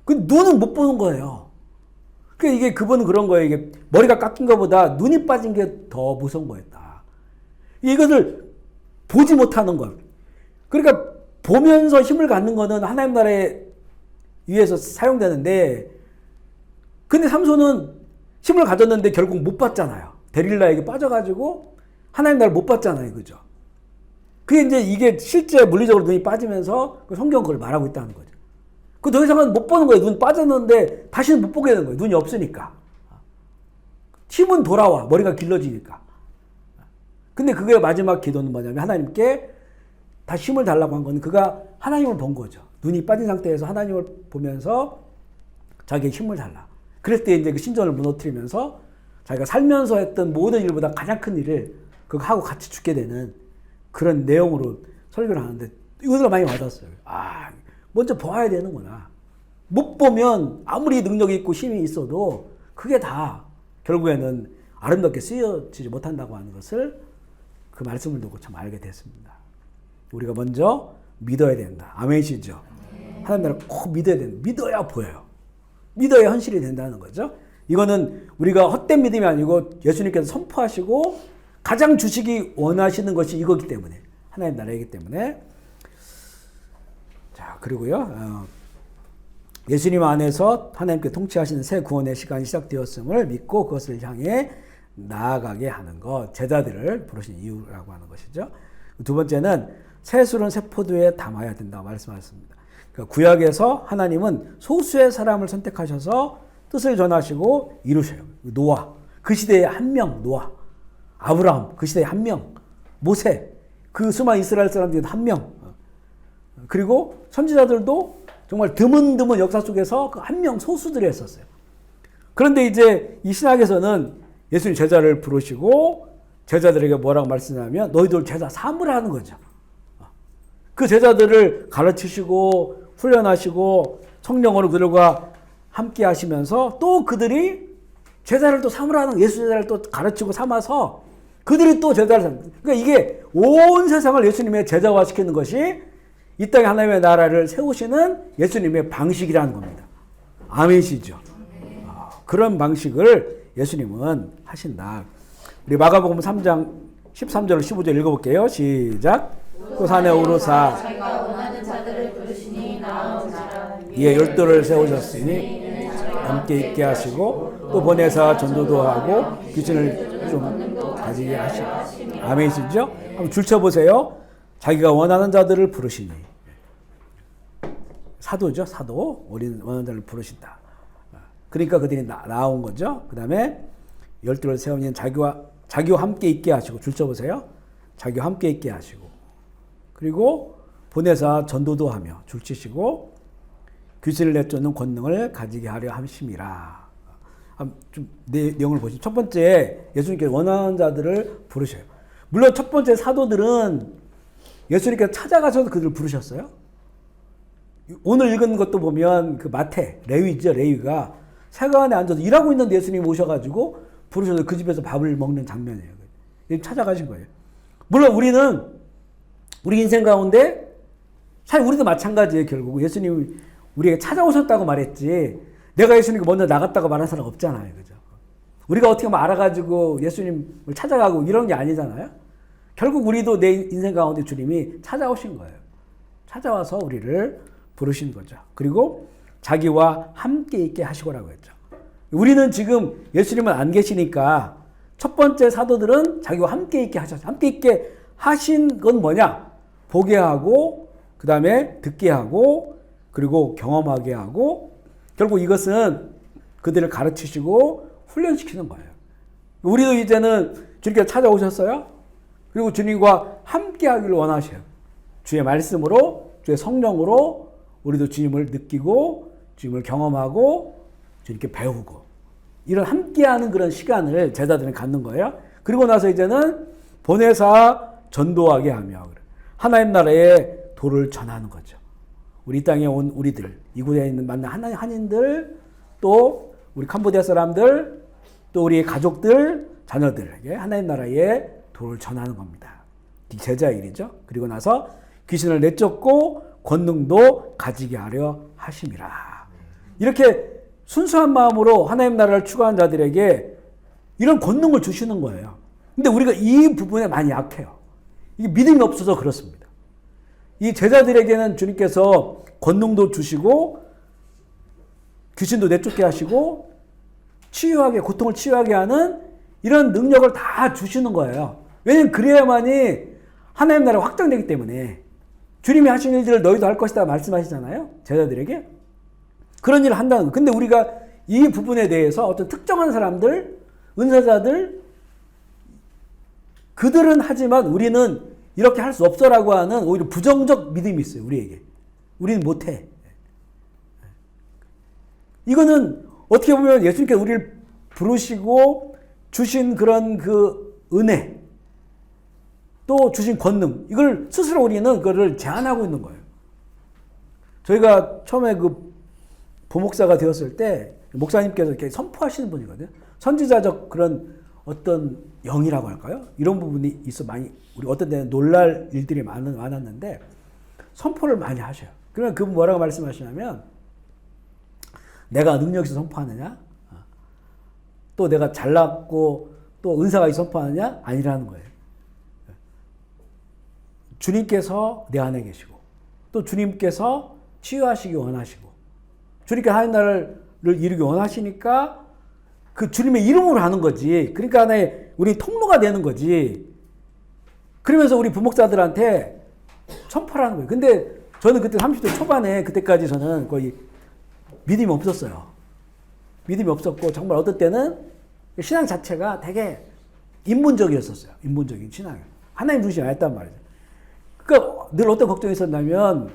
그 눈은 못 보는 거예요. 이게 그분은 그런 거예요. 이게 머리가 깎인 것보다 눈이 빠진 게 더 무서운 거였다. 이것을 보지 못하는 것. 그러니까 보면서 힘을 갖는 거는 하나님 나라에 위해서 사용되는데, 근데 삼손은 힘을 가졌는데 결국 못 봤잖아요. 데릴라에게 빠져가지고 하나님 나라를 못 봤잖아요. 그죠? 그게 이제 이게 실제 물리적으로 눈이 빠지면서 성경 그걸 말하고 있다는 거죠. 더 이상은 못 보는 거예요. 눈 빠졌는데 다시는 못 보게 되는 거예요. 눈이 없으니까. 힘은 돌아와. 머리가 길러지니까. 근데 그게 마지막 기도는 뭐냐면 하나님께 다시 힘을 달라고 한 건 그가 하나님을 본 거죠. 눈이 빠진 상태에서 하나님을 보면서 자기의 힘을 달라. 그럴 때 이제 그 신전을 무너뜨리면서 자기가 살면서 했던 모든 일보다 가장 큰 일을 그거 하고 같이 죽게 되는 그런 내용으로 설교를 하는데 이것을 많이 받았어요. 먼저 보아야 되는구나. 못 보면 아무리 능력이 있고 힘이 있어도 그게 다 결국에는 아름답게 쓰여지지 못한다고 하는 것을 그 말씀을 듣고 참 알게 됐습니다. 우리가 먼저 믿어야 된다. 아멘이시죠? 하나님 나라를 꼭 믿어야 된다. 믿어야 보여요. 믿어야 현실이 된다는 거죠. 이거는 우리가 헛된 믿음이 아니고 예수님께서 선포하시고 가장 주시기 원하시는 것이 이거기 때문에, 하나님 나라이기 때문에. 자, 그리고요, 예수님 안에서 하나님께 통치하시는 새 구원의 시간이 시작되었음을 믿고 그것을 향해 나아가게 하는 것, 제자들을 부르신 이유라고 하는 것이죠. 두 번째는 새 술은 새 포도에 담아야 된다고 말씀하셨습니다. 그러니까 구약에서 하나님은 소수의 사람을 선택하셔서 뜻을 전하시고 이루셔요. 노아, 그 시대에 한 명, 노아. 아브라함, 그 시대에 한 명. 모세, 그 수많은 이스라엘 사람 중에 한 명. 그리고 선지자들도 정말 드문드문 역사 속에서 그 한 명 소수들이 했었어요. 그런데 이제 이 신학에서는 예수님 제자를 부르시고 제자들에게 뭐라고 말씀하냐면 너희들 제자 삼으라 하는 거죠. 그 제자들을 가르치시고 훈련하시고 성령으로 그들과 함께 하시면서 또 그들이 제자를 또 삼으라는, 예수 제자를 또 가르치고 삼아서 그들이 또 제자를 삼는. 그러니까 이게 온 세상을 예수님의 제자화 시키는 것이 이 땅에 하나님의 나라를 세우시는 예수님의 방식이라는 겁니다. 아멘이시죠? 그런 방식을 예수님은 하신다. 우리 마가복음 3장 13절 15절 읽어볼게요. 시작. 또 산에 오르사
자기가 원하는 자들을 부르시니 나아오니라.
이에 열도를 세우셨으니 함께 있게 하시고 또 보내사 전도도 하고 귀신을 좀 가지게 하시고. 아멘이시죠? 한번 줄쳐보세요. 자기가 원하는 자들을 부르시니. 사도죠. 사도. 우리는 원하는 자를 부르신다. 그러니까 그들이 나온 거죠. 그 다음에 열두를 세우니 자기와 함께 있게 하시고. 줄쳐보세요. 자기와 함께 있게 하시고. 그리고 보내사 전도도 하며 줄치시고 귀신을 내쫓는 권능을 가지게 하려 하심이라. 좀 내용을 보시죠. 첫 번째, 예수님께서 원하는 자들을 부르셔요. 물론 첫 번째 사도들은 예수님께서 찾아가셔서 그들을 부르셨어요. 오늘 읽은 것도 보면 그 마태, 레위죠. 레위가 세관에 앉아서 일하고 있는데 예수님이 오셔가지고 부르셔서 그 집에서 밥을 먹는 장면이에요. 찾아가신 거예요. 물론 우리는 우리 인생 가운데 사실 우리도 마찬가지예요. 결국 예수님이 우리에게 찾아오셨다고 말했지 내가 예수님께 먼저 나갔다고 말한 사람 없잖아요. 그죠? 우리가 어떻게 뭐 알아가지고 예수님을 찾아가고 이런 게 아니잖아요. 결국 우리도 내 인생 가운데 주님이 찾아오신 거예요. 찾아와서 우리를 부르신 거죠. 그리고 자기와 함께 있게 하시고라고 했죠. 우리는 지금 예수님은 안 계시니까 첫 번째 사도들은 자기와 함께 있게 하셨어요. 함께 있게 하신 건 뭐냐? 보게 하고 그 다음에 듣게 하고 그리고 경험하게 하고 결국 이것은 그들을 가르치시고 훈련시키는 거예요. 우리도 이제는 주님께서 찾아오셨어요. 그리고 주님과 함께 하기를 원하셔요. 주의 말씀으로 주의 성령으로 우리도 주님을 느끼고 주님을 경험하고 주님께 배우고 이런 함께하는 그런 시간을 제자들은 갖는 거예요. 그리고 나서 이제는 보내사 전도하게 하며 하나님 나라의 도를 전하는 거죠. 우리 이 땅에 온 우리들, 이곳에 있는 만난 한인들, 또 우리 캄보디아 사람들, 또 우리 가족들, 자녀들에게 하나님 나라의 도를 전하는 겁니다. 제자의 일이죠. 그리고 나서 귀신을 내쫓고 권능도 가지게 하려 하심이라. 이렇게 순수한 마음으로 하나님 나라를 추구하는 자들에게 이런 권능을 주시는 거예요. 근데 우리가 이 부분에 많이 약해요. 이게 믿음이 없어서 그렇습니다. 이 제자들에게는 주님께서 권능도 주시고 귀신도 내쫓게 하시고 치유하게, 고통을 치유하게 하는 이런 능력을 다 주시는 거예요. 왜냐하면 그래야만이 하나님 나라가 확장되기 때문에 주님이 하신 일들을 너희도 할 것이다 말씀하시잖아요. 제자들에게. 그런 일을 한다는 거예요. 근데 우리가 이 부분에 대해서 어떤 특정한 사람들, 은사자들, 그들은 하지만 우리는 이렇게 할 수 없어라고 하는 오히려 부정적 믿음이 있어요. 우리에게. 우리는 못해. 이거는 어떻게 보면 예수님께서 우리를 부르시고 주신 그런 그 은혜, 또 주신 권능, 이걸 스스로 우리는 그거를 제한하고 있는 거예요. 저희가 처음에 그 부목사가 되었을 때 목사님께서 이렇게 선포하시는 분이거든요. 선지자적 그런 어떤 영이라고 할까요? 이런 부분이 있어 많이 우리 어떤 때는 놀랄 일들이 많았는데 선포를 많이 하셔요. 그러면 그분 뭐라고 말씀하시냐면 내가 능력 있어 선포하느냐? 또 내가 잘났고 또 은사가 있어 선포하느냐? 아니라는 거예요. 주님께서 내 안에 계시고 또 주님께서 치유하시기 원하시고 주님께서 하나님 나라를 이루기 원하시니까 그 주님의 이름으로 하는 거지. 그러니까 하나의 우리 통로가 되는 거지. 그러면서 우리 부목사들한테 선포를 하는 거예요. 근데 저는 그때 30대 초반에 그때까지 저는 거의 믿음이 없었어요. 믿음이 없었고 정말 어떤 때는 신앙 자체가 되게 인문적이었었어요. 인문적인 신앙이. 하나님 중심이 아니었단 말이죠. 그러니까 늘 어떤 걱정이 있었냐면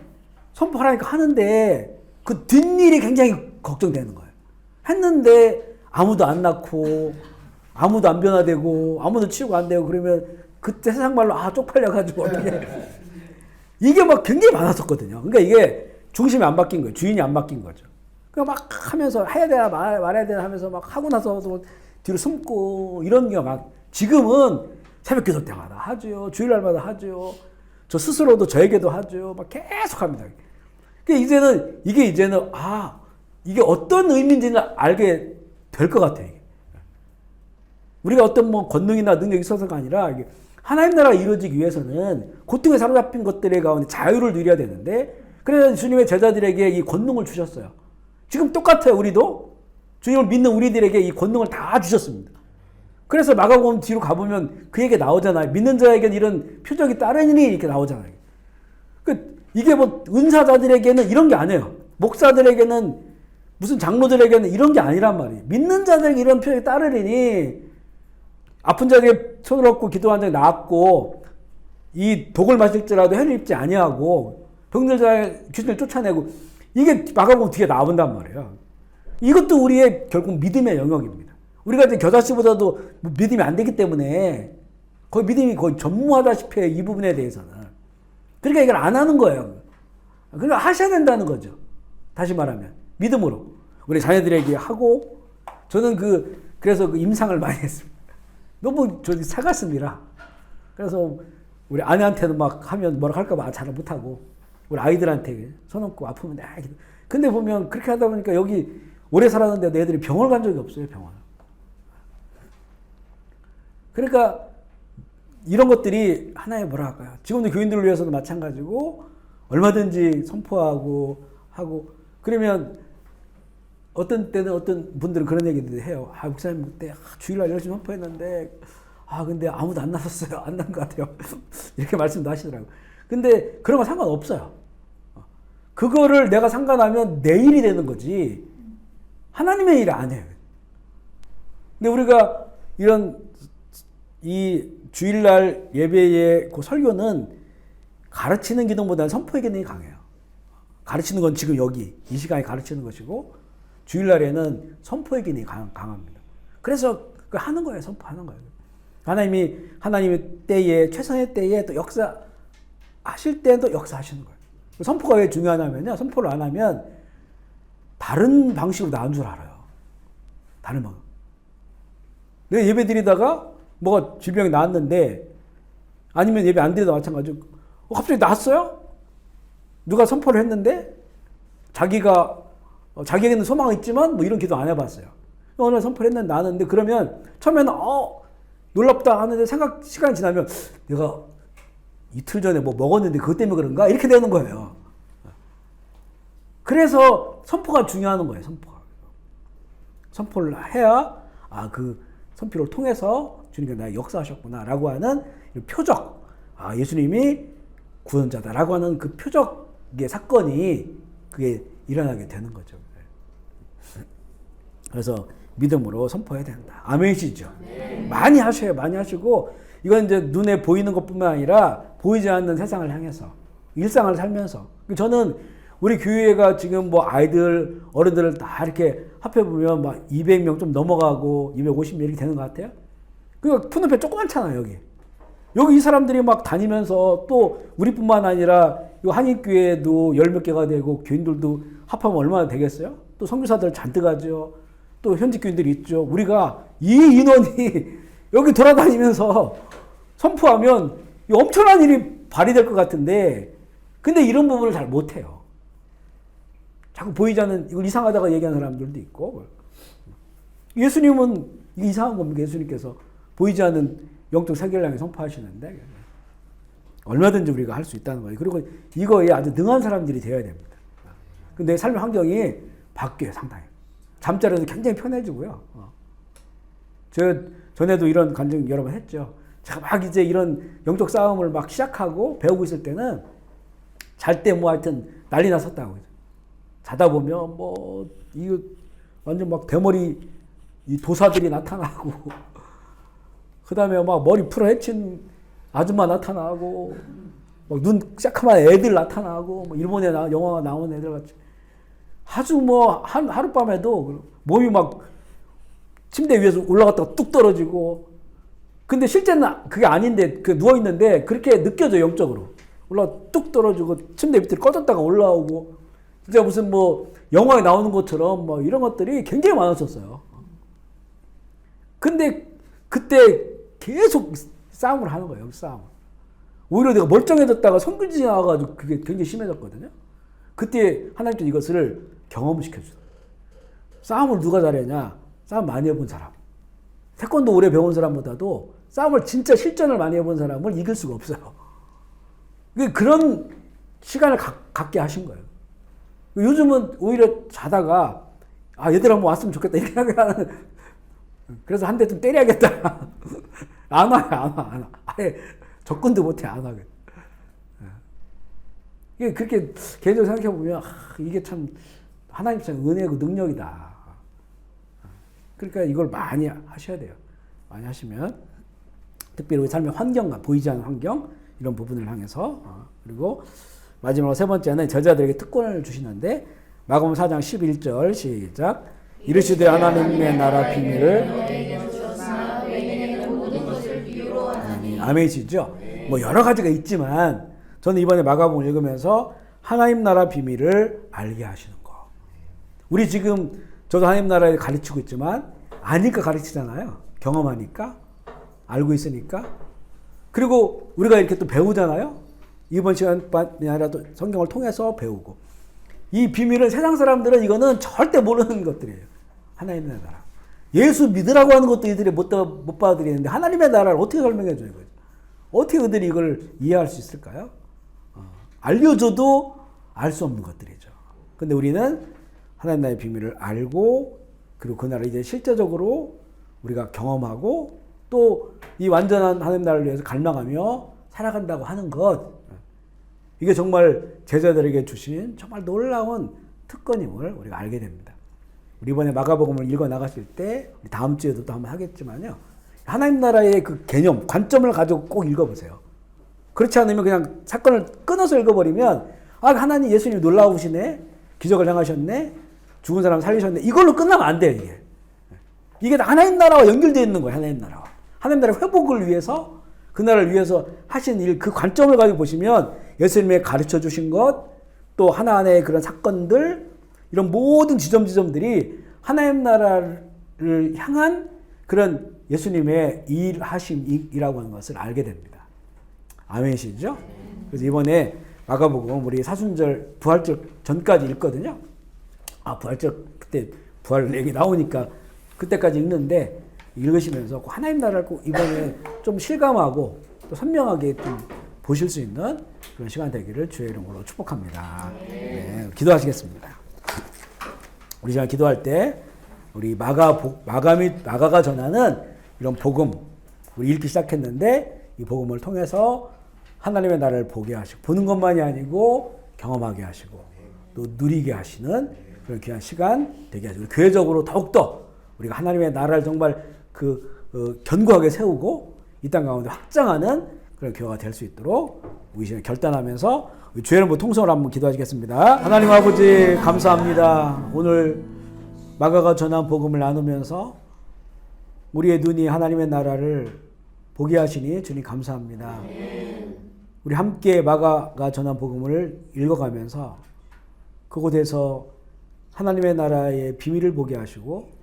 선포하라니까 하는데 그 뒷일이 굉장히 걱정되는 거예요. 했는데 아무도 안 낳고 아무도 안 변화되고 아무도 치유가 안 되고 그러면 그때 세상 말로 쪽팔려가지고 어떻게 이게 막 굉장히 많았었거든요. 그러니까 이게 중심이 안 바뀐 거예요. 주인이 안 바뀐 거죠. 그러니까 막 하면서 해야 되나 말아야 되나 하면서 막 하고 나서도 뒤로 숨고 이런 게 막 지금은 새벽 기도 때마다 하죠. 주일날마다 하죠. 저 스스로도 저에게도 하죠. 막 계속 합니다. 그러니까 이제는 이게 어떤 의미인지는 알게 될 것 같아요. 우리가 어떤 뭐 권능이나 능력이 있어서가 아니라 이게 하나님 나라가 이루어지기 위해서는 고통에 사로잡힌 것들의 가운데 자유를 누려야 되는데 그래서 주님의 제자들에게 이 권능을 주셨어요. 지금 똑같아요. 우리도 주님을 믿는 우리들에게 이 권능을 다 주셨습니다. 그래서 마가복음 뒤로 가보면 그 얘기 나오잖아요. 믿는 자에게는 이런 표적이 따르니 이렇게 나오잖아요. 이게 뭐 은사자들에게는 이런 게 아니에요. 목사들에게는 무슨 장로들에게는 이런 게 아니란 말이에요. 믿는 자들에게 이런 표적이 따르니 아픈 자에게 손을 얹고 기도한 자가 나았고 이 독을 마실지라도 해를 입지 아니하고 병들 자의 귀신을 쫓아내고 이게 마가복음 뒤에 나온단 말이에요. 이것도 우리의 결국 믿음의 영역입니다. 우리가 이제 겨자씨보다도 믿음이 안 되기 때문에 거의 믿음이 거의 전무하다시피 해요. 이 부분에 대해서는. 그러니까 이걸 안 하는 거예요. 그러니까 하셔야 된다는 거죠. 다시 말하면 믿음으로 우리 자녀들에게 하고 저는 그래서 그 임상을 많이 했습니다. 너무 저 사갔습니다. 그래서 우리 아내한테는 막 하면 뭐라 할까 봐 잘 못하고 우리 아이들한테 손 얹고 아프면 내가 기도. 근데 보면 그렇게 하다 보니까 여기 오래 살았는데 애들이 병원 간 적이 없어요, 병원. 그러니까 이런 것들이 하나의 뭐라 할까요? 지금도 교인들을 위해서도 마찬가지고 얼마든지 선포하고 하고 그러면 어떤 때는 어떤 분들은 그런 얘기도 해요. 아, 목사님 그때 주일날 열심히 선포했는데 근데 아무도 안 나섰어요. 안 난 것 같아요. 이렇게 말씀도 하시더라고요. 근데 그런 거 상관없어요. 그거를 내가 상관하면 내 일이 되는 거지 하나님의 일 아니에요. 근데 우리가 이런 이 주일날 예배의 그 설교는 가르치는 기능보다는 선포의 기능이 강해요. 가르치는 건 지금 여기 이 시간에 가르치는 것이고 주일날에는 선포의 기능이 강합니다. 그래서 그 하는 거예요. 선포하는 거예요. 하나님의 때에 최선의 때에 또 역사하실 때도 역사하시는 거예요. 선포가 왜 중요하냐면요. 선포를 안 하면 다른 방식으로 나온 줄 알아요. 다른 방식. 내가 예배 드리다가 뭐가 질병이 나왔는데 아니면 예배 안 드리다 마찬가지고 갑자기 나았어요? 누가 선포를 했는데 자기에게는 소망이 있지만 뭐 이런 기도 안 해봤어요. 오늘 선포를 했는데 나았는데 그러면 처음에는 놀랍다 하는데 시간이 지나면 내가 이틀 전에 뭐 먹었는데 그것 때문에 그런가? 이렇게 되는 거예요. 그래서 선포가 중요한 거예요. 선포를 해야 그 선포를 통해서 주님께서 나에게 역사하셨구나 라고 하는 표적, 예수님이 구원자다라고 하는 그 표적의 사건이 그게 일어나게 되는 거죠. 그래서 믿음으로 선포해야 된다. 아멘이시죠? 네. 많이 하셔요. 많이 하시고 이건 이제 눈에 보이는 것뿐만 아니라 보이지 않는 세상을 향해서 일상을 살면서 저는 우리 교회가 지금 뭐 아이들 어른들을 다 이렇게 합해보면 막 200명 좀 넘어가고 250명 이렇게 되는 것 같아요. 그러니까 푸른배 조그맣잖아요. 여기 이 사람들이 막 다니면서 또 우리뿐만 아니라 이 한인교회도 10몇 개가 되고 교인들도 합하면 얼마나 되겠어요? 또 선교사들 잔뜩 하죠. 또 현직 교인들이 있죠. 우리가 이 인원이 여기 돌아다니면서 선포하면 엄청난 일이 발휘될 것 같은데 근데 이런 부분을 잘 못해요. 자꾸 보이지 않는 이걸 이상하다고 얘기하는 사람들도 있고 예수님은 이게 이상한 겁니까? 예수님께서 보이지 않는 영적 세계를 향해 선포하시는데 얼마든지 우리가 할 수 있다는 거예요. 그리고 이거에 아주 능한 사람들이 되어야 됩니다. 근데 삶의 환경이 바뀌어요. 상당히. 잠자리도 굉장히 편해지고요. 전에도 이런 간증 여러 번 했죠. 제가 막 이제 이런 영적 싸움을 막 시작하고 배우고 있을 때는 잘 때 뭐 하여튼 난리 났었다고. 자다 보면 뭐 이거 완전 막 대머리 이 도사들이 나타나고 그다음에 막 머리 풀어 헤친 아줌마 나타나고 막 눈 새까만 애들 나타나고 뭐 일본에 영화가 나온 애들 같이 아주 뭐 하룻밤에도 몸이 막 침대 위에서 올라갔다가 뚝 떨어지고 근데 실제는 그게 아닌데 그 누워 있는데 그렇게 느껴져 영적으로 올라 뚝 떨어지고 침대 밑으로 꺼졌다가 올라오고 진짜 무슨 뭐 영화에 나오는 것처럼 뭐 이런 것들이 굉장히 많았었어요. 근데 그때 계속 싸움을 하는 거예요. 싸움. 오히려 내가 멀쩡해졌다가 성질이 나와가지고 그게 굉장히 심해졌거든요. 그때 하나님께서 이것을 경험시켜주세요. 싸움을 누가 잘하냐? 싸움 많이 해본 사람. 태권도 오래 배운 사람보다도 싸움을 진짜 실전을 많이 해본 사람을 이길 수가 없어요. 그런 시간을 갖게 하신 거예요. 요즘은 오히려 자다가 얘들 한번 왔으면 좋겠다 이렇게 하는 그래서 한 대 좀 때려야겠다. 안 와. 아예 접근도 못해 안 하게. 이게 그렇게 개인적으로 생각해 보면 이게 참 하나님 참 은혜고 능력이다. 그러니까 이걸 많이 하셔야 돼요. 많이 하시면 특별히 우리 삶의 환경과 보이지 않는 환경 이런 부분을 향해서 그리고 마지막으로 세 번째는 저자들에게 특권을 주시는데 마가복음 4장 11절 시작 이르시되 하나님의 나라 비밀을 아멘이시죠? 뭐 여러 가지가 있지만 저는 이번에 마가복음을 읽으면서 하나님 나라 비밀을 알게 하시는 거. 우리 지금 저도 하나님 나라를 가르치고 있지만 아니까 가르치잖아요. 경험하니까 알고 있으니까. 그리고 우리가 이렇게 또 배우잖아요. 이번 시간뿐이 아니라 또 성경을 통해서 배우고 이 비밀은 세상 사람들은 이거는 절대 모르는 것들이에요. 하나님의 나라. 예수 믿으라고 하는 것도 이들이 못 받아들이는데 하나님의 나라를 어떻게 설명해 줘요? 어떻게 그들이 이걸 이해할 수 있을까요? 알려줘도 알 수 없는 것들이죠. 근데 우리는 하나님 나라의 비밀을 알고 그리고 그 나라를 이제 실제적으로 우리가 경험하고 또 이 완전한 하나님 나라를 위해서 갈망하며 살아간다고 하는 것, 이게 정말 제자들에게 주신 정말 놀라운 특권임을 우리가 알게 됩니다. 우리 이번에 마가복음을 읽어 나가실 때 다음 주에도 또 한번 하겠지만요, 하나님 나라의 그 개념, 관점을 가지고 꼭 읽어보세요. 그렇지 않으면 그냥 사건을 끊어서 읽어버리면 하나님 예수님 놀라우시네, 기적을 행하셨네, 죽은 사람 살리셨네, 이걸로 끝나면 안 돼요. 이게 하나님 나라와 연결되어 있는 거예요. 하나님 나라와. 하나님 나라의 회복을 위해서, 그 나라를 위해서 하신 일, 그 관점을 가지고 보시면 예수님의 가르쳐 주신 것, 또 하나하나의 그런 사건들, 이런 모든 지점들이 하나님 나라를 향한 그런 예수님의 일하심이라고 하는 것을 알게 됩니다. 아멘이시죠? 그래서 이번에 마가복음 우리 사순절 부활절 전까지 읽거든요. 부활절 그때 부활 얘기 나오니까 그때까지 읽는데, 읽으시면서 하나님 나라를 꼭 이번에 좀 실감하고 또 선명하게 좀 보실 수 있는 그런 시간 되기를 주의 이름으로 축복합니다. 네, 기도하시겠습니다. 우리 제가 기도할 때 우리 마가가 전하는 이런 복음 우리 읽기 시작했는데, 이 복음을 통해서 하나님의 나라를 보게 하시고, 보는 것만이 아니고 경험하게 하시고 또 누리게 하시는 그런 귀한 시간 되게 하시고, 교회적으로 더욱더 우리가 하나님의 나라를 정말 견고하게 세우고 이 땅 가운데 확장하는 그런 교회가 될 수 있도록 우리 시간 결단하면서 주의 이름으로 통성을 한번 기도하시겠습니다. 하나님 아버지 감사합니다. 오늘 마가가 전한 복음을 나누면서 우리의 눈이 하나님의 나라를 보게 하시니 주님 감사합니다. 우리 함께 마가가 전한 복음을 읽어가면서 그곳에서 하나님의 나라의 비밀을 보게 하시고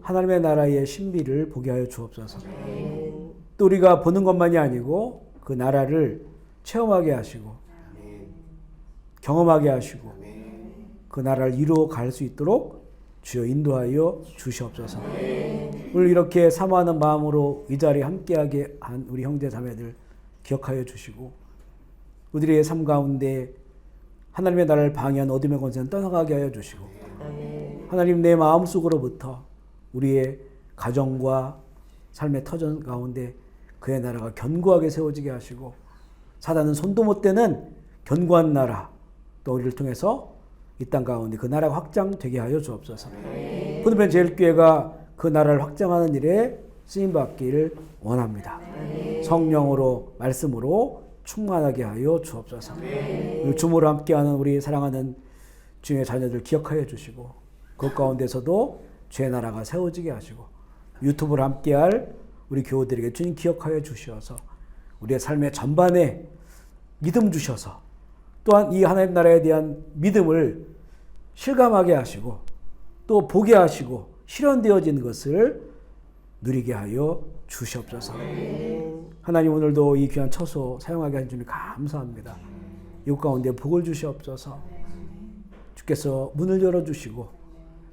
하나님의 나라의 신비를 보게 하여 주옵소서. 또 우리가 보는 것만이 아니고 그 나라를 체험하게 하시고 경험하게 하시고 그 나라를 이루어 갈 수 있도록 주여 인도하여 주시옵소서. 오늘 이렇게 사모하는 마음으로 이 자리에 함께하게 한 우리 형제 자매들 기억하여 주시고, 우리의 삶 가운데 하나님의 나라를 방해한 어둠의 권세는 떠나가게 하여 주시고, 하나님 내 마음속으로부터 우리의 가정과 삶의 터전 가운데 그의 나라가 견고하게 세워지게 하시고, 사단은 손도 못 대는 견고한 나라 또 우리를 통해서 이 땅 가운데 그 나라가 확장되게 하여 주옵소서. 푸드밴 제일교회가 그 나라를 확장하는 일에 쓰임받기를 원합니다. 성령으로 말씀으로 충만하게 하여 주옵소서. 주무로 함께하는 우리 사랑하는 주의 자녀들 기억하여 주시고, 그 가운데서도 주의 나라가 세워지게 하시고, 유튜브를 함께할 우리 교우들에게 주님 기억하여 주셔서 우리의 삶의 전반에 믿음 주셔서 또한 이 하나님 나라에 대한 믿음을 실감하게 하시고 또 보게 하시고 실현되어진 것을 누리게 하여 주시옵소서. 하나님 오늘도 이 귀한 처소 사용하게 하신 주님 감사합니다. 이곳 가운데 복을 주시옵소서. 주께서 문을 열어주시고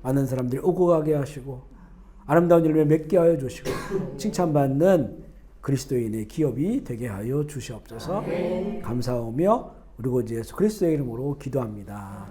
많은 사람들이 오고 가게 하시고 아름다운 열매 맺게 하여 주시고 칭찬받는 그리스도인의 기업이 되게 하여 주시옵소서. 감사하며 우리 구주 예수 그리스도의 이름으로 기도합니다.